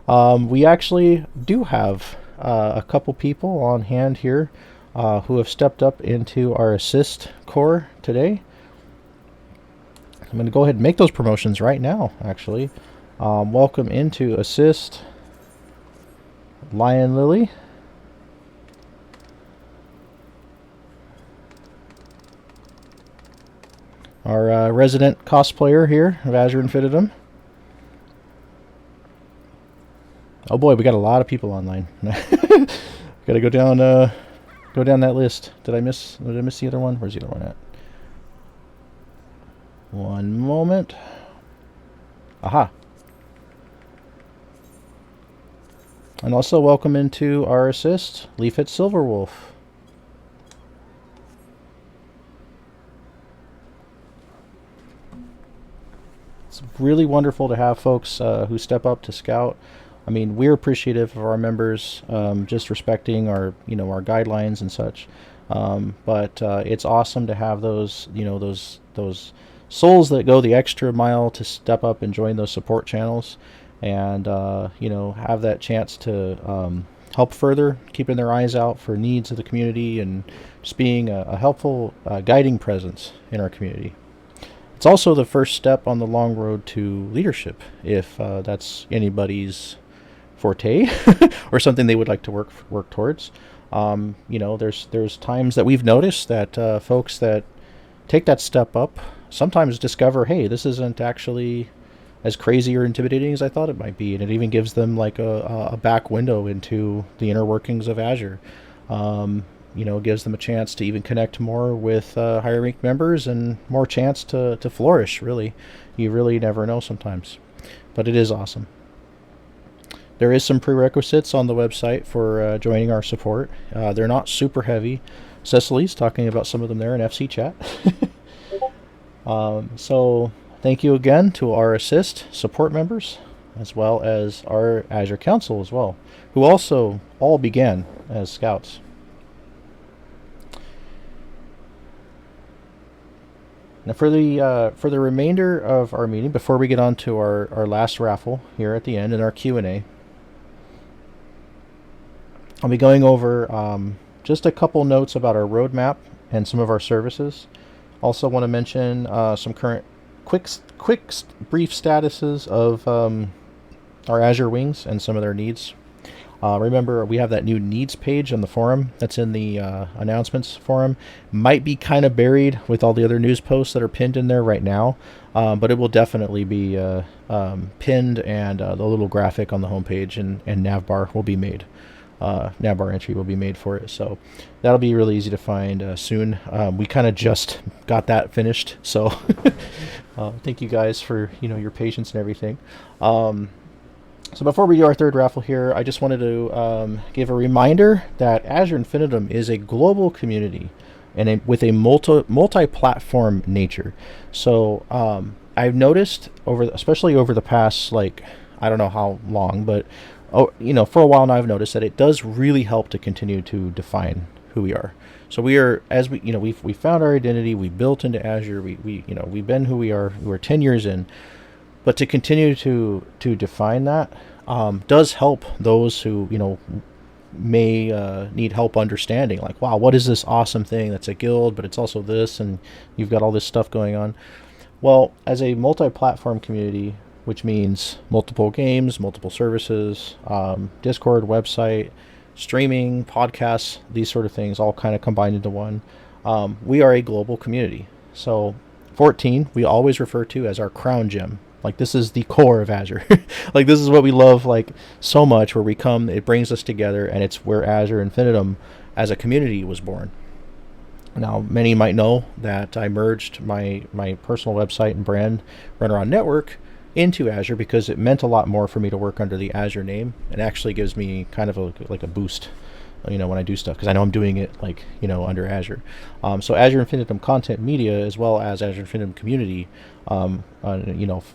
we actually do have a couple people on hand here who have stepped up into our assist core today. I'm going to go ahead and make those promotions right now, actually. Welcome into assist, Lion Lily. Our resident cosplayer here of Azure Infinitum. Oh boy, we got a lot of people online. Gotta go down that list. Did I miss the other one? Where's the other one at? One moment. Aha. And also welcome into our assist, Leafit Silverwolf. It's really wonderful to have folks who step up to scout. I mean, we're appreciative of our members, just respecting our guidelines and such. But it's awesome to have those those souls that go the extra mile to step up and join those support channels, and have that chance to help further, keeping their eyes out for needs of the community and just being a helpful guiding presence in our community. It's also the first step on the long road to leadership, if that's anybody's forte or something they would like to work towards. There's times that we've noticed that folks that take that step up sometimes discover, hey, this isn't actually as crazy or intimidating as I thought it might be, and it even gives them like a back window into the inner workings of Azure. Gives them a chance to even connect more with higher ranked members and more chance to flourish, really. You really never know sometimes. But it is awesome. There is some prerequisites on the website for joining our support. They're not super heavy. Cecily's talking about some of them there in FC chat. So thank you again to our assist support members, as well as our Azure Council as well, who also all began as scouts. Now for the remainder of our meeting, before we get on to our last raffle here at the end and our Q&A, I'll be going over just a couple notes about our roadmap and some of our services. Also want to mention some current quick brief statuses of our Azure Wings and some of their needs. Remember, we have that new needs page on the forum that's in the announcements forum. Might be kind of buried with all the other news posts that are pinned in there right now, but it will definitely be pinned, and the little graphic on the homepage and navbar will be made. Navbar entry will be made for it, so that'll be really easy to find soon. We kind of just got that finished, so thank you guys for your patience and everything. So before we do our third raffle here, I just wanted to give a reminder that Azure Infinitum is a global community and with a multi-platform nature. So I've noticed especially over the past, I don't know how long, but for a while now, I've noticed that it does really help to continue to define who we are. So we are, as we found our identity, we built into Azure, we've been who we are. We're 10 years in. But to continue to define that does help those who may need help understanding. Like, wow, what is this awesome thing that's a guild, but it's also this, and you've got all this stuff going on. Well, as a multi-platform community, which means multiple games, multiple services, Discord, website, streaming, podcasts, these sort of things, all kind of combined into one. We are a global community. So 14 we always refer to as our crown gem. Like, this is the core of Azure. Like, this is what we love so much, where we come, it brings us together, and it's where Azure Infinitum as a community was born. Now, many might know that I merged my personal website and brand, Runaround Network, into Azure because it meant a lot more for me to work under the Azure name. It actually gives me kind of a boost, when I do stuff, because I know I'm doing it under Azure. So Azure Infinitum Content Media, as well as Azure Infinitum Community,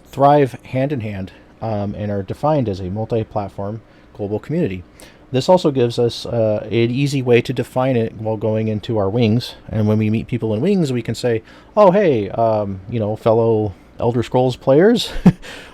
thrive hand in hand and are defined as a multi-platform global community. This also gives us an easy way to define it while going into our wings. And when we meet people in wings, we can say, oh, hey, fellow Elder Scrolls players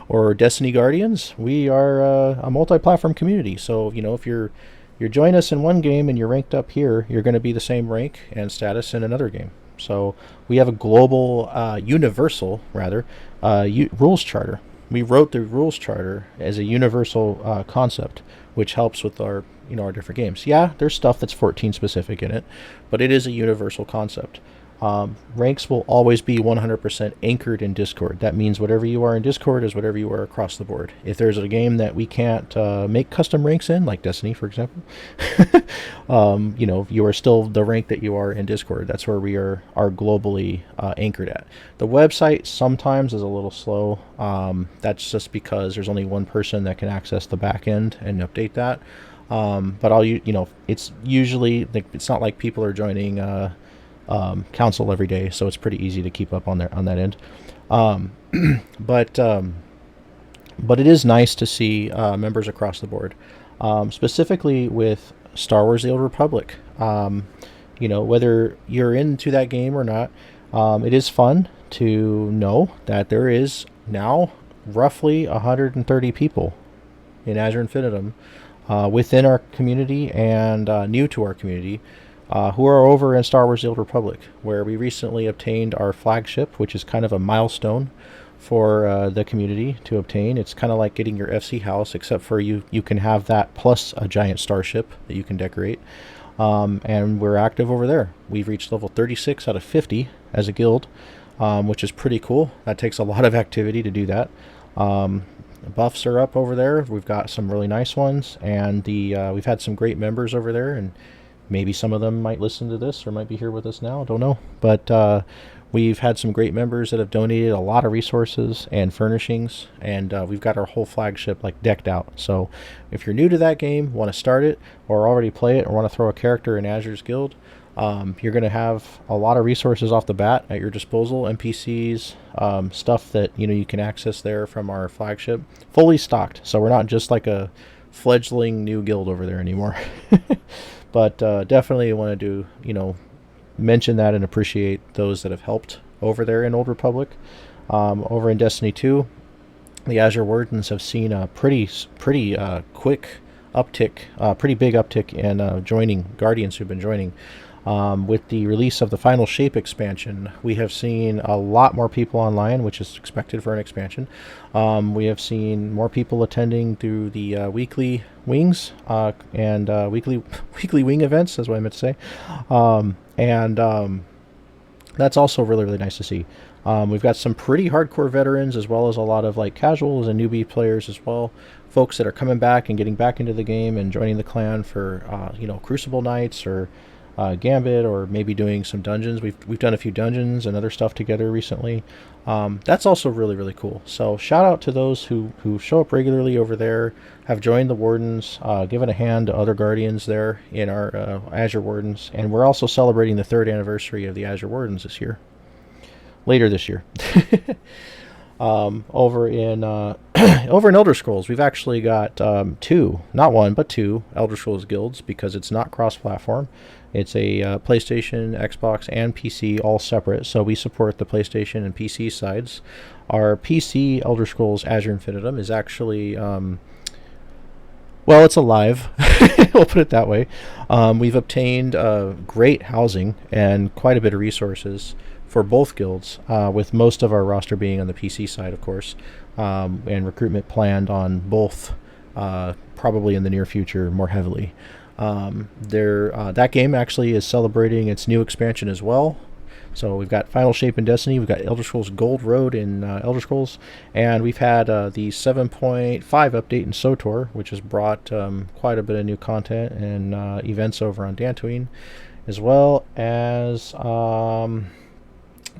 or Destiny Guardians, we are a multi-platform community. So, if you're you join us in one game and you're ranked up here, you're going to be the same rank and status in another game. So we have a global, universal rather, rules charter. We wrote the rules charter as a universal concept, which helps with our our different games. Yeah, there's stuff that's 14 specific in it, but it is a universal concept. Ranks will always be 100% anchored in Discord. That means whatever you are in Discord is whatever you are across the board. If there's a game that we can't make custom ranks in, like Destiny, for example, you are still the rank that you are in Discord. That's where we are globally anchored at. The website sometimes is a little slow. That's just because there's only one person that can access the back end and update that. But it's usually, it's not like people are joining council every day, so it's pretty easy to keep up on that end. But it is nice to see members across the board, specifically with Star Wars: The Old Republic. Whether you're into that game or not, it is fun to know that there is now roughly 130 people in Azure Infinitum within our community and new to our community, who are over in Star Wars: The Old Republic, where we recently obtained our flagship, which is kind of a milestone for the community to obtain. It's kind of like getting your FC house, except for you can have that plus a giant starship that you can decorate. And we're active over there. We've reached level 36 out of 50 as a guild, which is pretty cool. That takes a lot of activity to do that. Buffs are up over there. We've got some really nice ones, and we've had some great members over there, and maybe some of them might listen to this or might be here with us now. I don't know. But we've had some great members that have donated a lot of resources and furnishings, and we've got our whole flagship decked out. So if you're new to that game, want to start it, or already play it, or want to throw a character in Azure's guild, you're going to have a lot of resources off the bat at your disposal. NPCs, stuff that you can access there from our flagship, fully stocked. So we're not just like a fledgling new guild over there anymore. But definitely want to mention that and appreciate those that have helped over there in Old Republic. Over in Destiny 2, the Azure Wardens have seen a pretty quick uptick, pretty big uptick in joining Guardians who've been joining. With the release of the Final Shape expansion, we have seen a lot more people online, which is expected for an expansion. We have seen more people attending through the weekly wings and weekly wing events, is what I meant to say. And that's also really, really nice to see. We've got some pretty hardcore veterans, as well as a lot of casuals and newbie players as well. Folks that are coming back and getting back into the game and joining the clan for Crucible nights or Gambit, or maybe doing some dungeons. We've done a few dungeons and other stuff together recently. That's also really, really cool. So shout out to those who show up regularly over there, have joined the Wardens, given a hand to other Guardians there in our Azure Wardens, and we're also celebrating the 3rd anniversary of the Azure Wardens later this year. Over in Elder Scrolls, we've actually got two, not one, but two Elder Scrolls guilds, because it's not cross-platform. It's a PlayStation, Xbox, and PC all separate, so we support the PlayStation and PC sides. Our PC Elder Scrolls Azure Infinitum is actually, it's alive. We'll put it that way. We've obtained great housing and quite a bit of resources for both guilds, with most of our roster being on the PC side, of course, and recruitment planned on both, probably in the near future more heavily. That game actually is celebrating its new expansion as well. So we've got Final Shape in Destiny, we've got Elder Scrolls Gold Road in Elder Scrolls, and we've had the 7.5 update in SOTOR, which has brought quite a bit of new content and events over on Dantooine, as well as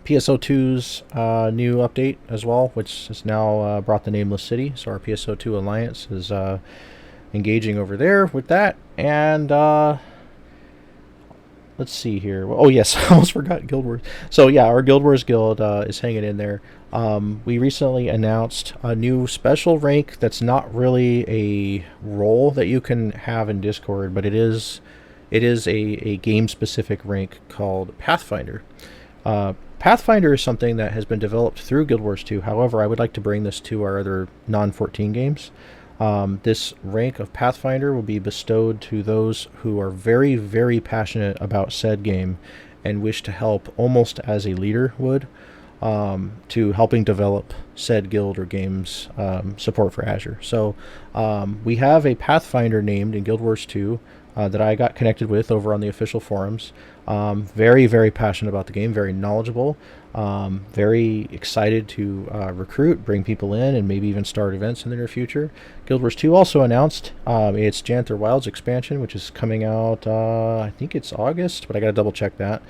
PSO2's new update as well, which has now brought the Nameless City. So our PSO2 Alliance is engaging over there with that. And let's see here. Oh yes, I almost forgot Guild Wars. So yeah, our Guild Wars guild is hanging in there. We recently announced a new special rank that's not really a role that you can have in Discord, but it is a game-specific rank called Pathfinder. Pathfinder is something that has been developed through Guild Wars 2. However, I would like to bring this to our other non-14 games. This rank of Pathfinder will be bestowed to those who are very, very passionate about said game and wish to help almost as a leader would, to helping develop said guild or games support for Azure. So we have a Pathfinder named in Guild Wars 2 that I got connected with over on the official forums. Very, very passionate about the game, very knowledgeable, very excited to recruit, bring people in, and maybe even start events in the near future. Guild Wars 2 also announced its Janther Wilds expansion, which is coming out, I think it's August, but I got to double check that.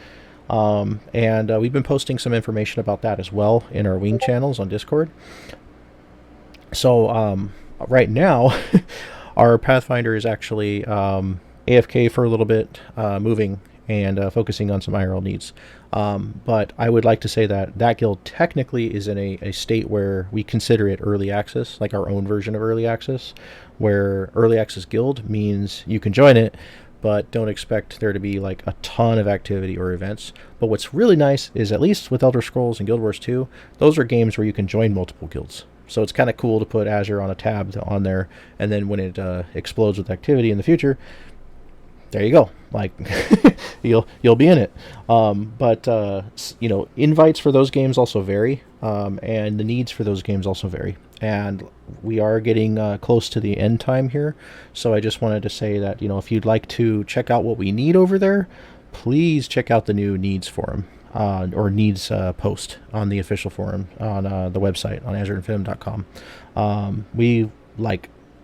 And we've been posting some information about that as well in our Wing channels on Discord. So right now, our Pathfinder is actually AFK for a little bit, moving and focusing on some IRL needs. But I would like to say that that guild technically is in a state where we consider it early access, like our own version of early access, where early access guild means you can join it, but don't expect there to be like a ton of activity or events. But what's really nice is, at least with Elder Scrolls and Guild Wars 2, those are games where you can join multiple guilds. So it's kind of cool to put Azure on a tab on there, and then when it explodes with activity in the future, there you go. Like you'll be in it. But invites for those games also vary, and the needs for those games also vary. And we are getting close to the end time here, so I just wanted to say that if you'd like to check out what we need over there, please check out the new needs forum or needs post on the official forum on the website on AzureInfinitum.com. We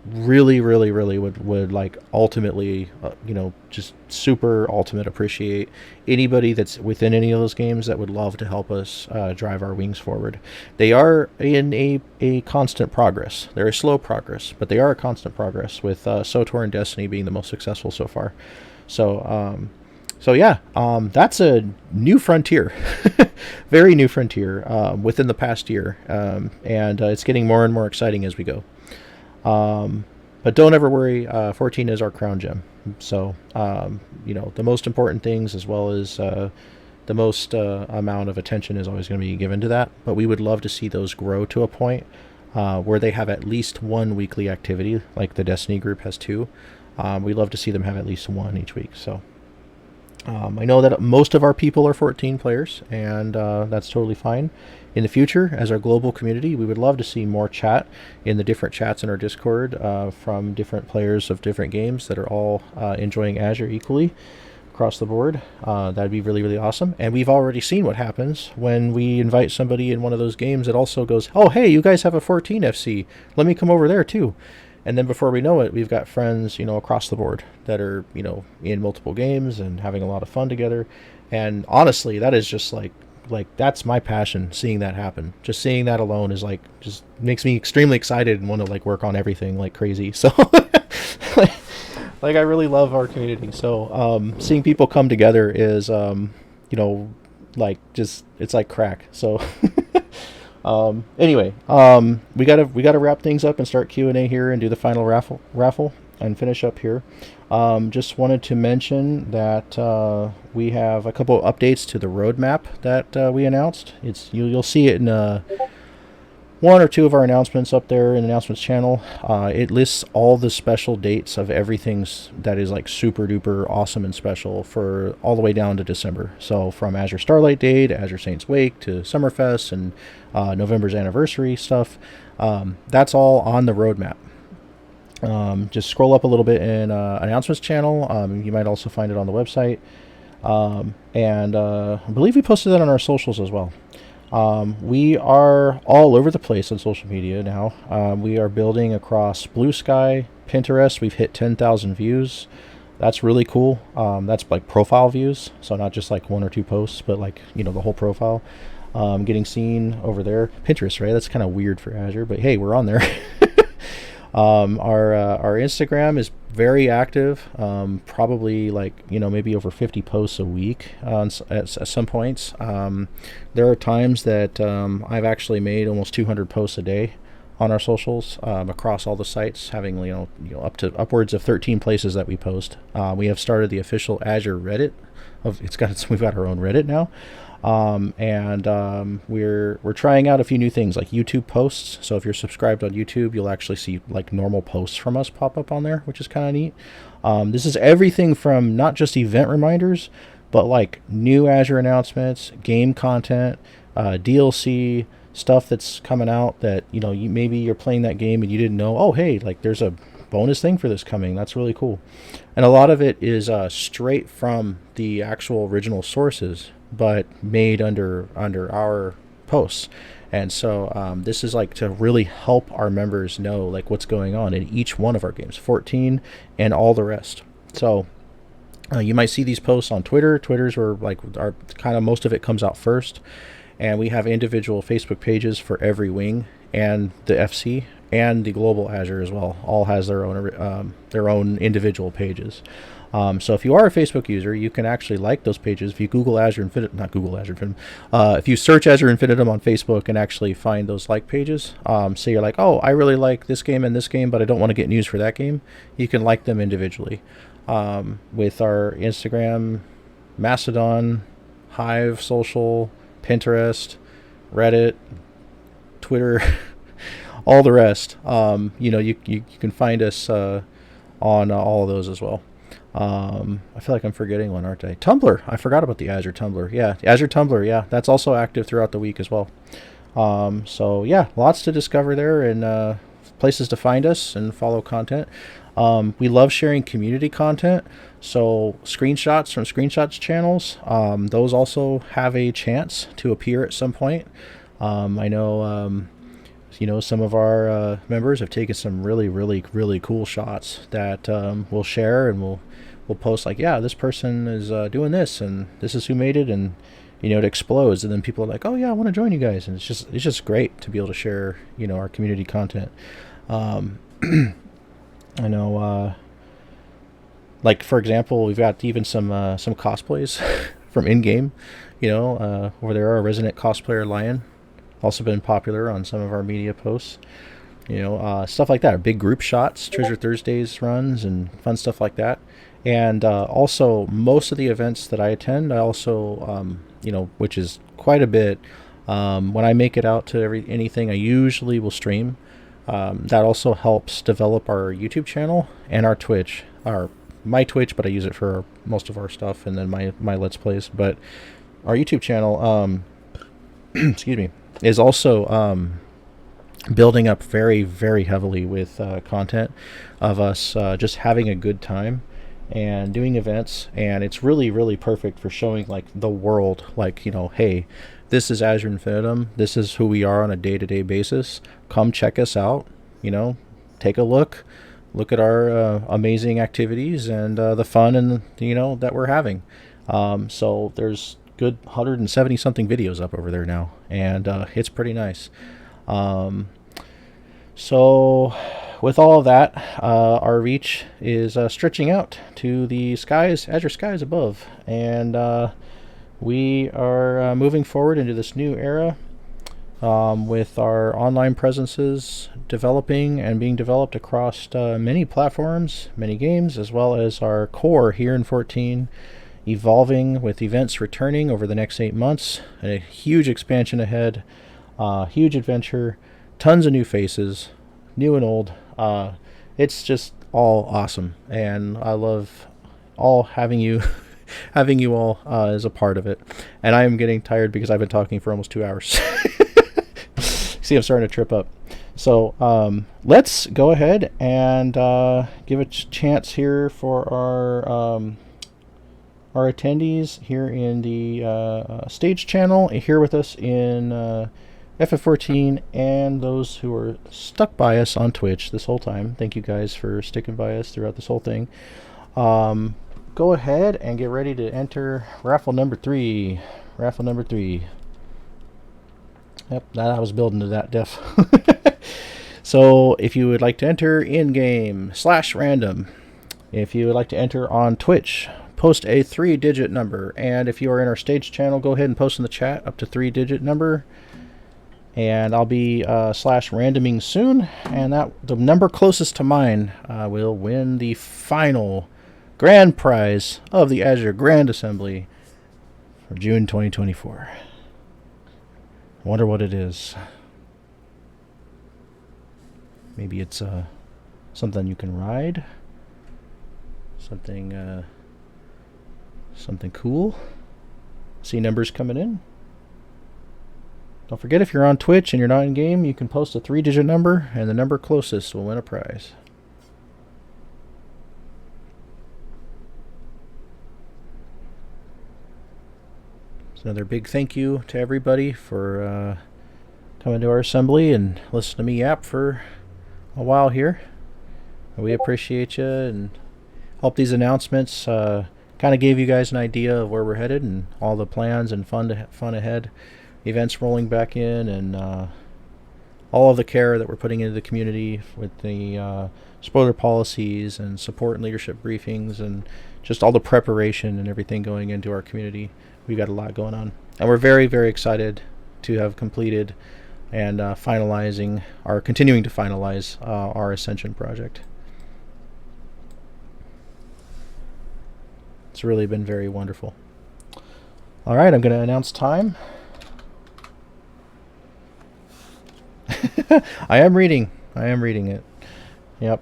really would like ultimately just super ultimate appreciate anybody that's within any of those games that would love to help us drive our wings forward. They are in a constant progress. They're a slow progress, but they are a constant progress, with SOTOR and Destiny being the most successful so far. So that's a new frontier. Very new frontier within the past year, and it's getting more and more exciting as we go. But don't ever worry, 14 is our crown gem. So, the most important things, as well as the most amount of attention, is always going to be given to that. But we would love to see those grow to a point where they have at least one weekly activity, like the Destiny group has two. We'd love to see them have at least one each week. So I know that most of our people are 14 players, and that's totally fine. In the future, as our global community, we would love to see more chat in the different chats in our Discord from different players of different games that are all enjoying Azure equally across the board. That'd be really, really awesome. And we've already seen what happens when we invite somebody in one of those games that also goes, oh, hey, you guys have a 14 FC. Let me come over there too. And then before we know it, we've got friends, across the board that are, in multiple games and having a lot of fun together. And honestly, that is just like that's my passion, seeing that happen. Just seeing that alone is just makes me extremely excited and want to work on everything like crazy. So I really love our community. So seeing people come together is it's like crack. So anyway, we gotta wrap things up and start Q&A here and do the final raffle and finish up here. Just wanted to mention that we have a couple of updates to the roadmap that we announced. You'll see it in one or two of our announcements up there in the announcements channel. It lists all the special dates of everything that is super duper awesome and special for all the way down to December. So from Azure Starlight Day to Azure Saints Wake to Summerfest and November's anniversary stuff. That's all on the roadmap. Just scroll up a little bit in announcements channel. You might also find it on the website. And I believe we posted that on our socials as well. We are all over the place on social media now. We are building across Blue Sky, Pinterest. We've hit 10,000 views. That's really cool. That's profile views. So not just one or two posts, but the whole profile. Getting seen over there. Pinterest, right? That's kind of weird for Azure, but hey, we're on there. Our Instagram is very active, probably maybe over 50 posts a week at some points. There are times that I've actually made almost 200 posts a day on our socials across all the sites, having up to upwards of 13 places that we post. We have started the official Azure Reddit. We've got our own Reddit now. We're trying out a few new things like YouTube posts. So if you're subscribed on YouTube, you'll actually see like normal posts from us pop up on there, which is kind of neat. This is everything from not just event reminders, but like new Azure announcements, game content, DLC stuff that's coming out that maybe you're playing that game and you didn't know. Oh, hey, like there's a bonus thing for this coming. That's really cool. And a lot of it is straight from the actual original sources, but made under our posts. And so this is like to really help our members know like what's going on in each one of our games, 14 and all the rest. So you might see these posts on Twitter. Twitter's where like our kind of most of it comes out first. And we have individual Facebook pages for every wing, and the FC and the global Azure as well. All has their own individual pages. So if you are a Facebook user, you can actually like those pages. If you Google Azure Infinitum, not Google Azure Infinitum, if you search Azure Infinitum on Facebook and actually find those like pages, say you're like, oh, I really like this game and this game, but I don't want to get news for that game, you can like them individually. With our Instagram, Mastodon, Hive, Social, Pinterest, Reddit, Twitter, all the rest. You can find us on all of those as well. I feel like I'm forgetting one, aren't I? Tumblr. I forgot about the Azure Tumblr. Yeah, the Azure Tumblr. Yeah, that's also active throughout the week as well. So yeah, lots to discover there and places to find us and follow content. We love sharing community content. So screenshots from screenshots channels, those also have a chance to appear at some point. I know, some of our members have taken some really, really, really cool shots that we'll share, and we'll post like, yeah, this person is doing this, and this is who made it, and it explodes, and then people are like, oh yeah, I want to join you guys, and it's just great to be able to share our community content. I know. Like, for example, we've got even some cosplays from in-game, where there are a resident cosplayer lion, also been popular on some of our media posts, stuff like that, big group shots, Treasure Thursdays runs, and fun stuff like that. And also, most of the events that I attend, I also, which is quite a bit, when I make it out to anything, I usually will stream. That also helps develop our YouTube channel and our Twitch, my Twitch, but I use it for most of our stuff, and then my Let's Plays. But our YouTube channel, excuse me, is also building up very, very heavily with content of us just having a good time and doing events. And it's really, really perfect for showing like the world, like, hey, this is Azure Infinitum. This is who we are on a day-to-day basis. Come check us out. Take a look. Look at our amazing activities and the fun and that we're having. So there's good 170 something videos up over there now, and it's pretty nice. So with all of that, our reach is stretching out to the skies, Azure skies above, and we are moving forward into this new era. With our online presences developing and being developed across many platforms, many games, as well as our core here in 14, evolving with events returning over the next 8 months, a huge expansion ahead, huge adventure, tons of new faces, new and old. It's just all awesome, and I love all having you having you all as a part of it. And I am getting tired because I've been talking for almost 2 hours. See, I'm starting to trip up. So let's go ahead and give a chance here for our attendees here in the stage channel, here with us in FF14, and those who are stuck by us on Twitch this whole time. Thank you guys for sticking by us throughout this whole thing. Go ahead and get ready to enter raffle number 3. Raffle number 3. Yep, I was building to that def. So if you would like to enter in-game /random, if you would like to enter on Twitch, post a 3-digit number. And if you are in our stage channel, go ahead and post in the chat up to 3-digit number. And I'll be /randoming soon. And the number closest to mine will win the final grand prize of the Azure Grand Assembly for June 2024. I wonder what it is. Maybe it's something you can ride. Something cool. See numbers coming in. Don't forget, if you're on Twitch and you're not in game, you can post a 3-digit number, and the number closest will win a prize. So another big thank you to everybody for coming to our assembly and listening to me yap for a while here. We appreciate you and hope these announcements kind of gave you guys an idea of where we're headed and all the plans and fun ahead, events rolling back in, and all of the care that we're putting into the community with the spoiler policies and support and leadership briefings and just all the preparation and everything going into our community. We've got a lot going on, and we're very, very excited to have completed and continuing to finalize our Ascension project. It's really been very wonderful. All right, I'm going to announce time. I am reading it. Yep.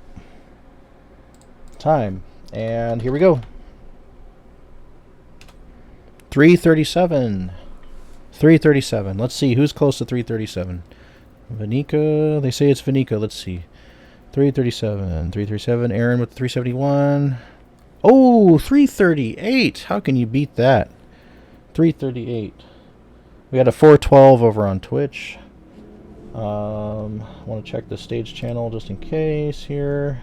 Time. And here we go. 3:37. 3:37. Let's see who's close to 3:37. Vanika. They say it's Vanika. Let's see. 3:37. 3:37. Aaron with 3:71. Oh, 3:38. How can you beat that? 3:38. We had a 4:12 over on Twitch. I want to check the stage channel just in case here.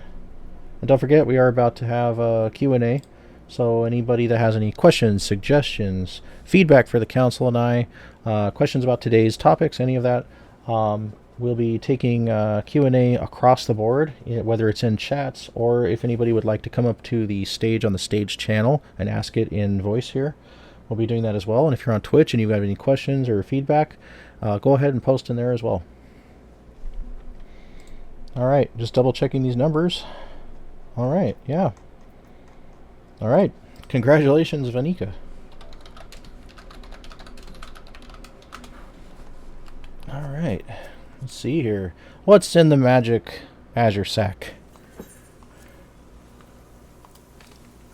And don't forget, we are about to have a Q&A. So anybody that has any questions, suggestions, feedback for the council and I, questions about today's topics, any of that, we'll be taking Q&A across the board, whether it's in chats or if anybody would like to come up to the stage on the stage channel and ask it in voice here. We'll be doing that as well. And if you're on Twitch and you have any questions or feedback, go ahead and post in there as well. All right, just double checking these numbers. All right, yeah. All right, congratulations, Vanika. All right, let's see here. What's in the magic Azure sack?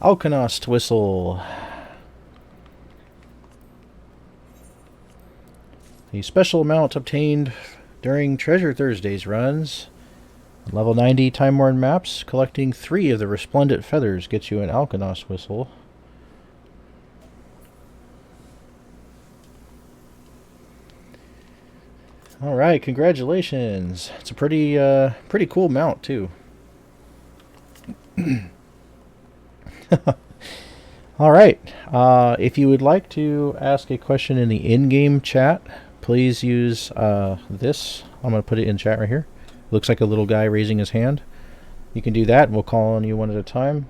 Alkanost whistle. A special amount obtained during Treasure Thursdays runs. Level 90 Time Worn maps, collecting 3 of the resplendent feathers gets you an Alkanost whistle. All right, congratulations. It's a pretty cool mount too. All right, if you would like to ask a question in the in-game chat, please use this. I'm going to put it in chat right here. Looks like a little guy raising his hand. You can do that, and we'll call on you one at a time.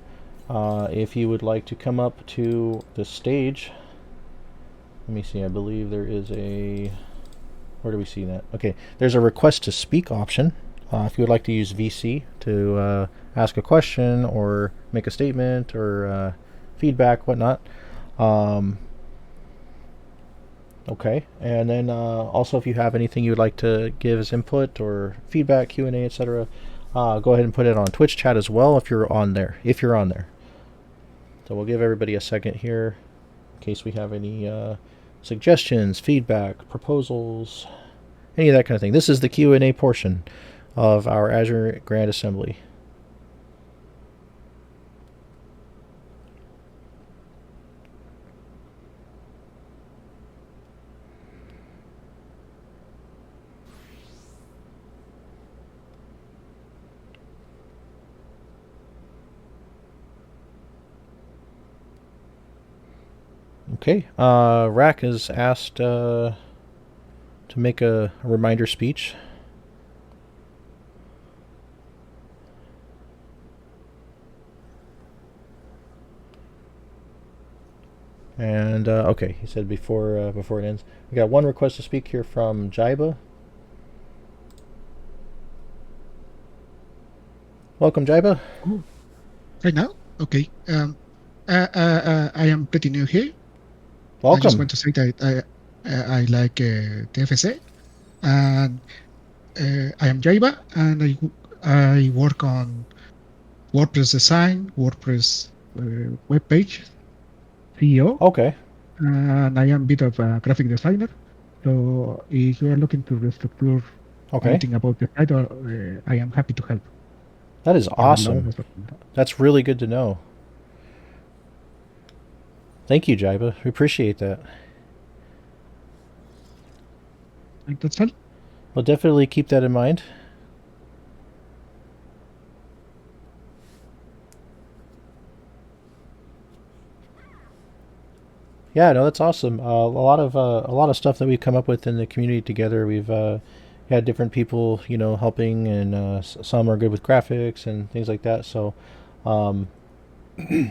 If you would like to come up to the stage, let me see, I believe there is a... Where do we see that? Okay, there's a request to speak option. If you would like to use VC to ask a question or make a statement or feedback, whatnot. Okay, and then also if you have anything you would like to give as input or feedback, Q&A, etc., go ahead and put it on Twitch chat as well if you're on there. So we'll give everybody a second here in case we have any suggestions, feedback, proposals, any of that kind of thing. This is the Q&A portion of our Azure Grand Assembly. Okay, Rack is asked to make a reminder speech. And okay, he said before it ends. We got one request to speak here from Jaiba. Welcome, Jaiba. Oh, right now? Okay. I am pretty new here. I just Welcome. want to say that I like TFC, and I am Jaiba, and I work on WordPress design, WordPress web page, CEO, Okay. and I am a bit of a graphic designer. So if you are looking to restructure Okay. anything about the site, I am happy to help. That is I would love awesome. or something. That's really good to know. Thank you, Jaiba. We appreciate that. And that's all. We'll definitely keep that in mind. Yeah, no, that's awesome. A lot of stuff that we've come up with in the community together. We've had different people, helping, and some are good with graphics and things like that. So, um,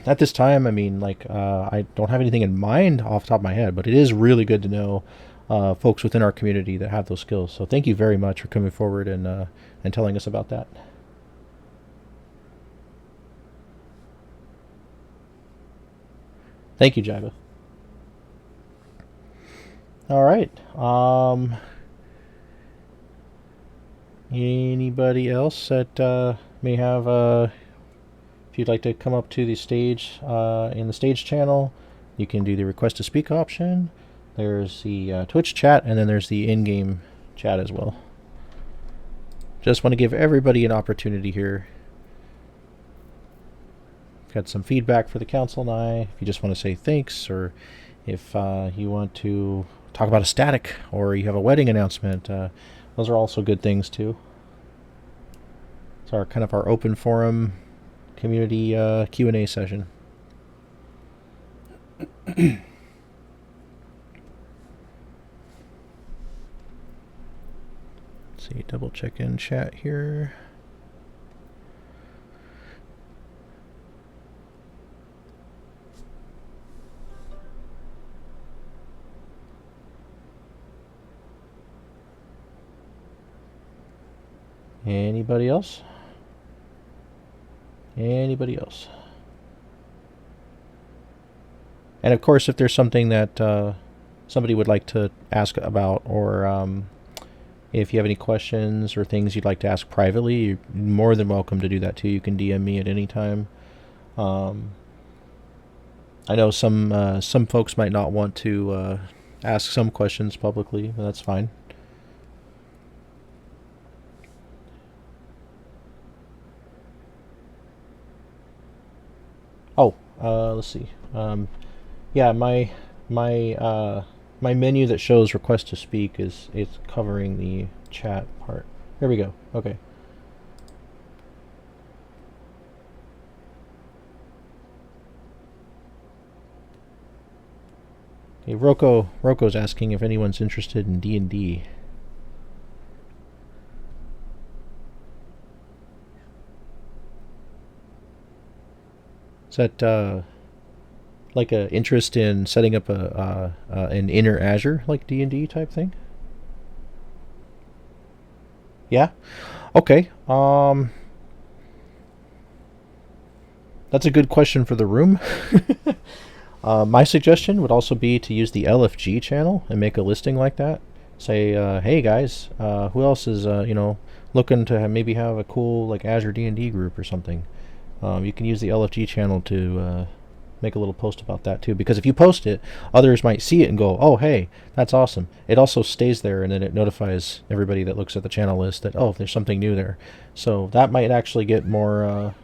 at this time, I mean, like, I don't have anything in mind off the top of my head, but it is really good to know folks within our community that have those skills. So, thank you very much for coming forward and telling us about that. Thank you, Jaiba. All right. Anybody else that may have if you'd like to come up to the stage in the stage channel, you can do the request to speak option. There's the Twitch chat, and then there's the in-game chat as well. Just want to give everybody an opportunity here. Got some feedback for the council and I. If you just want to say thanks, or if you want to talk about a static, or you have a wedding announcement, those are also good things too. It's our kind of our open forum community Q&A session. Let's see, double check in chat here. Anybody else? Anybody else? And of course, if there's something that somebody would like to ask about, or if you have any questions or things you'd like to ask privately, you're more than welcome to do that too. You can DM me at any time. Um, I know some folks might not want to ask some questions publicly, but that's fine. Oh, let's see. Yeah, my my menu that shows request to speak is it's covering the chat part. Here we go. Okay. Okay, Roko's asking if anyone's interested in D&D. Is that like a interest in setting up a an inner Azure like D&D type thing? Yeah. Okay. That's a good question for the room. My suggestion would also be to use the LFG channel and make a listing like that. Say, hey guys, who else is looking to maybe have a cool like Azure D&D group or something? You can use the LFG channel to make a little post about that too. Because if you post it, others might see it and go, "Oh, hey, that's awesome." It also stays there, and then it notifies everybody that looks at the channel list that, oh, there's something new there. So that might actually get more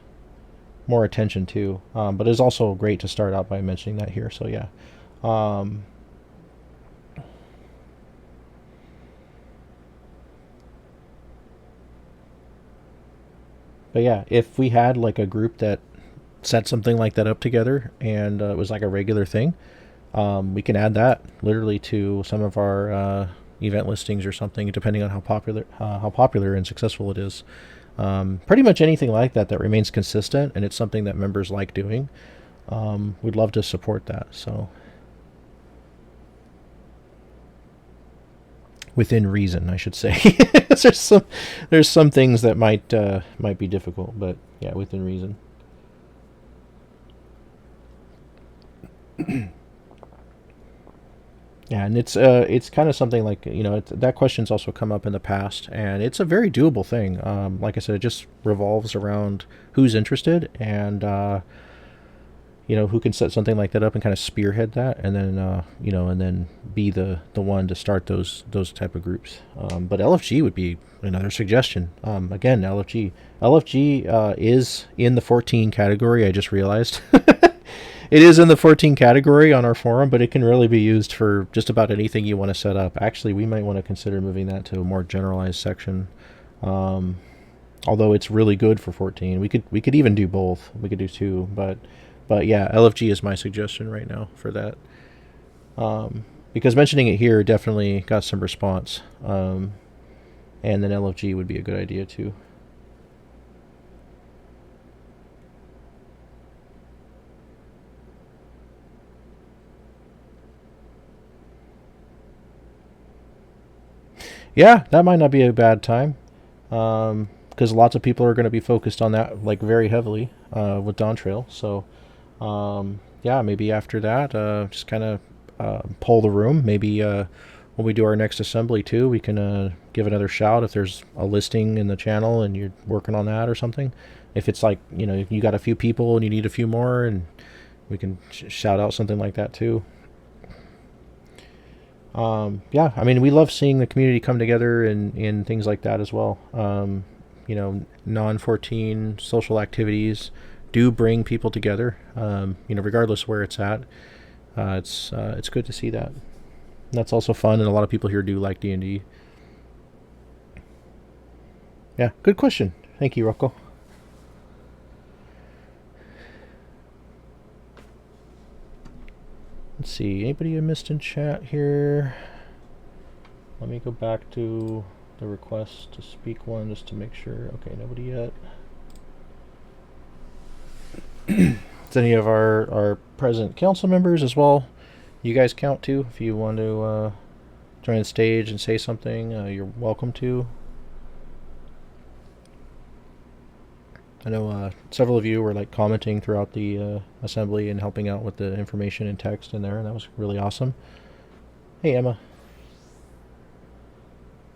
attention too. But it's also great to start out by mentioning that here. So yeah. Um, but yeah, if we had like a group that set something like that up together and it was like a regular thing, we can add that literally to some of our event listings or something, depending on how popular and successful it is. Pretty much anything like that that remains consistent and it's something that members like doing. We'd love to support that. So within reason, I should say. There's some things that might be difficult, but yeah, within reason. Yeah, and it's kind of something like, that question's also come up in the past, and it's a very doable thing. Like I said, it just revolves around who's interested, and who can set something like that up and kind of spearhead that, and then and then be the one to start those type of groups. But LFG would be another suggestion. Again, LFG is in the 14 category. I just realized. It is in the 14 category on our forum, but it can really be used for just about anything you want to set up. Actually, we might want to consider moving that to a more generalized section. Um, Although it's really good for 14, we could even do both. We could do two, but yeah, LFG is my suggestion right now for that. Because mentioning it here definitely got some response, and then LFG would be a good idea too. Yeah, that might not be a bad time, because lots of people are going to be focused on that like very heavily with Dawn Trail. So yeah, maybe after that, just kind of poll the room. Maybe when we do our next assembly too, we can give another shout if there's a listing in the channel and you're working on that or something. If it's like you got a few people and you need a few more, and we can shout out something like that too. Yeah, I mean, we love seeing the community come together and in things like that as well. Non 14 social activities do bring people together. Regardless where it's at, it's good to see that. That's also fun, and a lot of people here do like D&D. Yeah, good question. Thank you, Rocco. Let's see, anybody I missed in chat here? Let me go back to the request to speak one just to make sure. Okay, nobody yet. Does any of our present council members as well? You guys count too. If you want to join the stage and say something, you're welcome to. I know several of you were like commenting throughout the assembly and helping out with the information and text in there, and that was really awesome. Hey, Emma.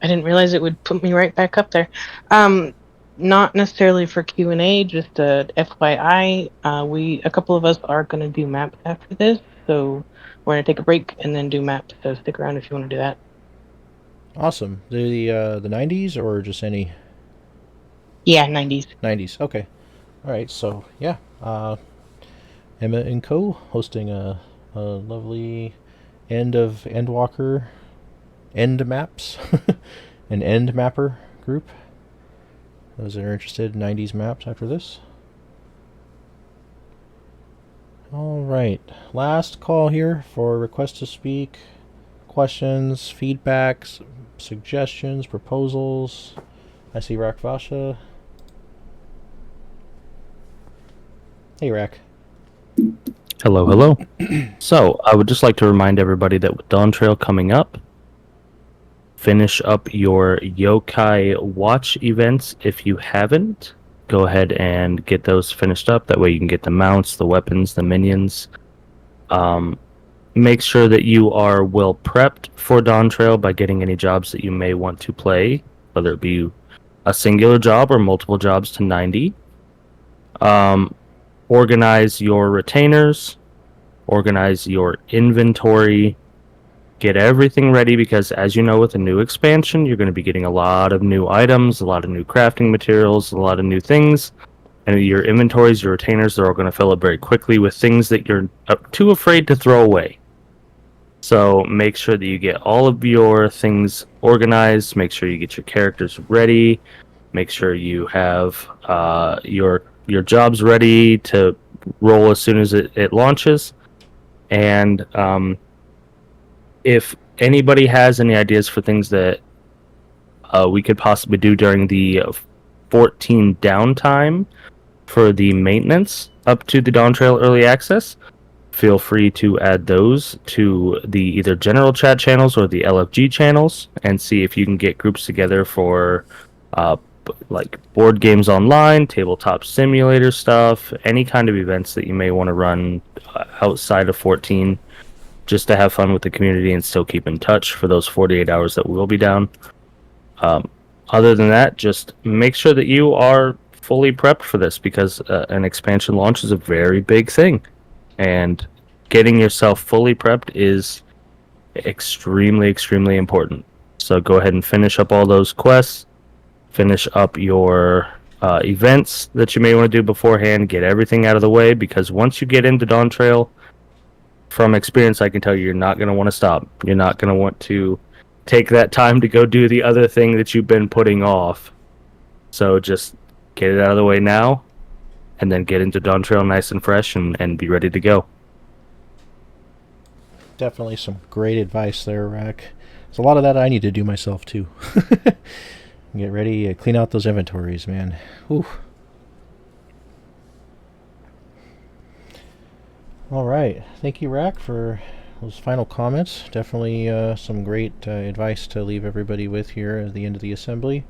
I didn't realize it would put me right back up there. Not necessarily for Q&A, just a FYI. A couple of us are going to do maps after this, so we're going to take a break and then do maps. So stick around if you want to do that. Awesome. The 90s or just any? Yeah, 90s. 90s. Okay. All right. So yeah, Emma and Co. hosting a lovely Endwalker End Maps, an End Mapper group. Those that are interested in 90s maps after this. All right. Last call here for requests to speak, questions, feedbacks, suggestions, proposals. I see Rakvasha. Hey, Rak. Hello, hello. So, I would just like to remind everybody that with Dawn Trail coming up, finish up your Yokai Watch events if you haven't. Go ahead and get those finished up. That way you can get the mounts, the weapons, the minions. Make sure that you are well prepped for Dawn Trail by getting any jobs that you may want to play, whether it be a singular job or multiple jobs to 90. Organize your retainers, organize your inventory, get everything ready because, as you know, with a new expansion, you're going to be getting a lot of new items, a lot of new crafting materials, a lot of new things. And your inventories, your retainers, they're all going to fill up very quickly with things that you're too afraid to throw away. So make sure that you get all of your things organized, make sure you get your characters ready, make sure you have your jobs ready to roll as soon as it launches. And if anybody has any ideas for things that we could possibly do during the 14 downtime for the maintenance up to the Dawn Trail Early Access, feel free to add those to the either general chat channels or the LFG channels and see if you can get groups together for like board games online, tabletop simulator stuff, any kind of events that you may want to run outside of 14. just to have fun with the community and still keep in touch for those 48 hours that we'll be down. Other than that, just make sure that you are fully prepped for this, because an expansion launch is a very big thing, and getting yourself fully prepped is extremely, extremely important. So go ahead and finish up all those quests, finish up your events that you may want to do beforehand, get everything out of the way, because once you get into Dawn Trail, from experience, I can tell you, you're not going to want to stop. You're not going to want to take that time to go do the other thing that you've been putting off. So just get it out of the way now, and then get into Dawn Trail nice and fresh, and be ready to go. Definitely some great advice there, Rack. There's a lot of that I need to do myself too. Get ready, clean out those inventories, man. Whew. All right, thank you, Rack, for those final comments. Definitely some great advice to leave everybody with here at the end of the assembly.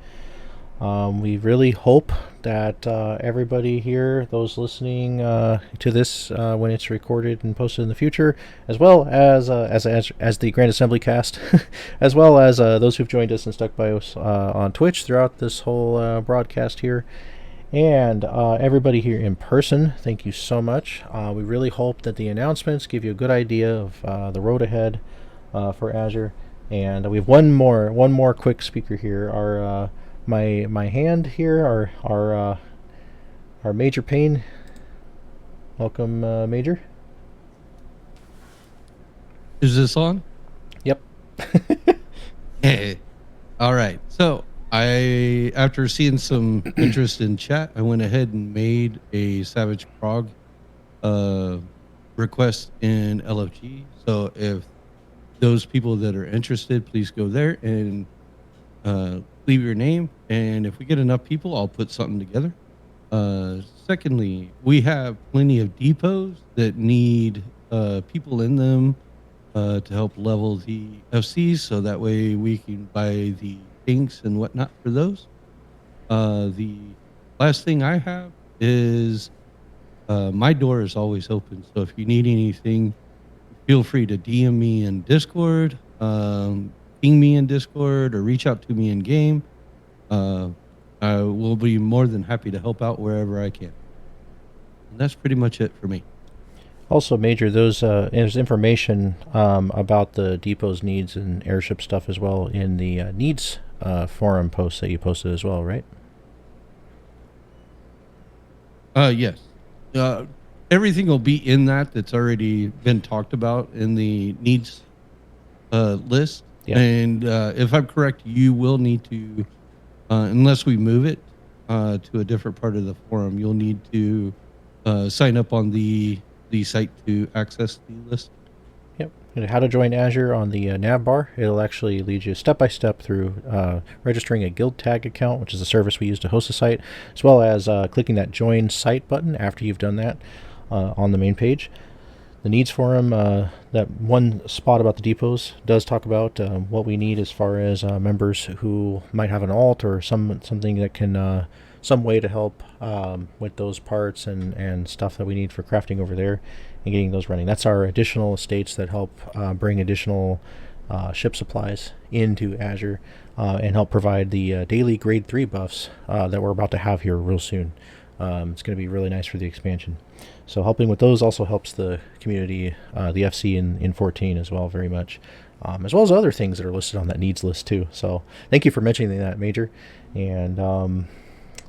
We really hope that everybody here, those listening to this when it's recorded and posted in the future, as well as the Grand Assembly cast, as well as those who've joined us and stuck by us on Twitch throughout this whole broadcast here, and everybody here in person, thank you so much. We really hope that the announcements give you a good idea of the road ahead for Azure. And we have one more quick speaker here. Our my hand here, our Major Payne. Welcome, Major. Is this on? Yep. Hey. All right. So after seeing some interest in chat, I went ahead and made a Savage Prog request in LFG. So if those people that are interested, please go there and leave your name. And if we get enough people, I'll put something together. Secondly, we have plenty of depots that need people in them to help level the FCs, so that way we can buy the inks and whatnot for those. The last thing I have is my door is always open. So if you need anything, feel free to DM me in Discord, ping me in Discord, or reach out to me in game. I will be more than happy to help out wherever I can. And that's pretty much it for me. Also, Major, there's information about the depot's needs and airship stuff as well in the needs forum post that you posted as well, right? Yes. Everything will be in that's already been talked about in the needs list. Yeah. And if I'm correct, you will need to, unless we move it to a different part of the forum, you'll need to sign up on the site to access the list. Yep. And how to join Azure on the nav bar. It'll actually lead you step by step through registering a guild tag account, which is a service we use to host the site, as well as clicking that join site button after you've done that on the main page. The needs forum, that one spot about the depots, does talk about what we need as far as members who might have an alt or something that can some way to help with those parts and stuff that we need for crafting over there and getting those running. That's our additional estates that help bring additional ship supplies into Azure and help provide the daily grade 3 buffs that we're about to have here real soon. It's going to be really nice for the expansion. So helping with those also helps the community, the FC in 14 as well, very much, as well as other things that are listed on that needs list too. So thank you for mentioning that, Major, and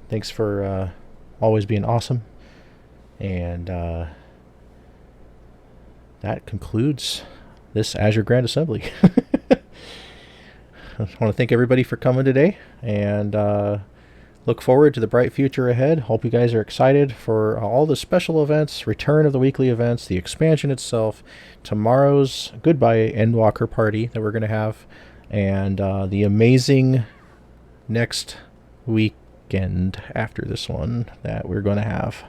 thanks for always being awesome. And that concludes this Azure Grand Assembly. I want to thank everybody for coming today, and look forward to the bright future ahead. Hope you guys are excited for all the special events, return of the weekly events, the expansion itself, tomorrow's Goodbye Endwalker party that we're going to have, and the amazing next weekend after this one that we're going to have.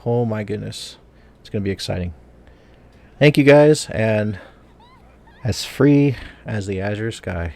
Oh my goodness. It's going to be exciting. Thank you guys, and as free as the Azure sky.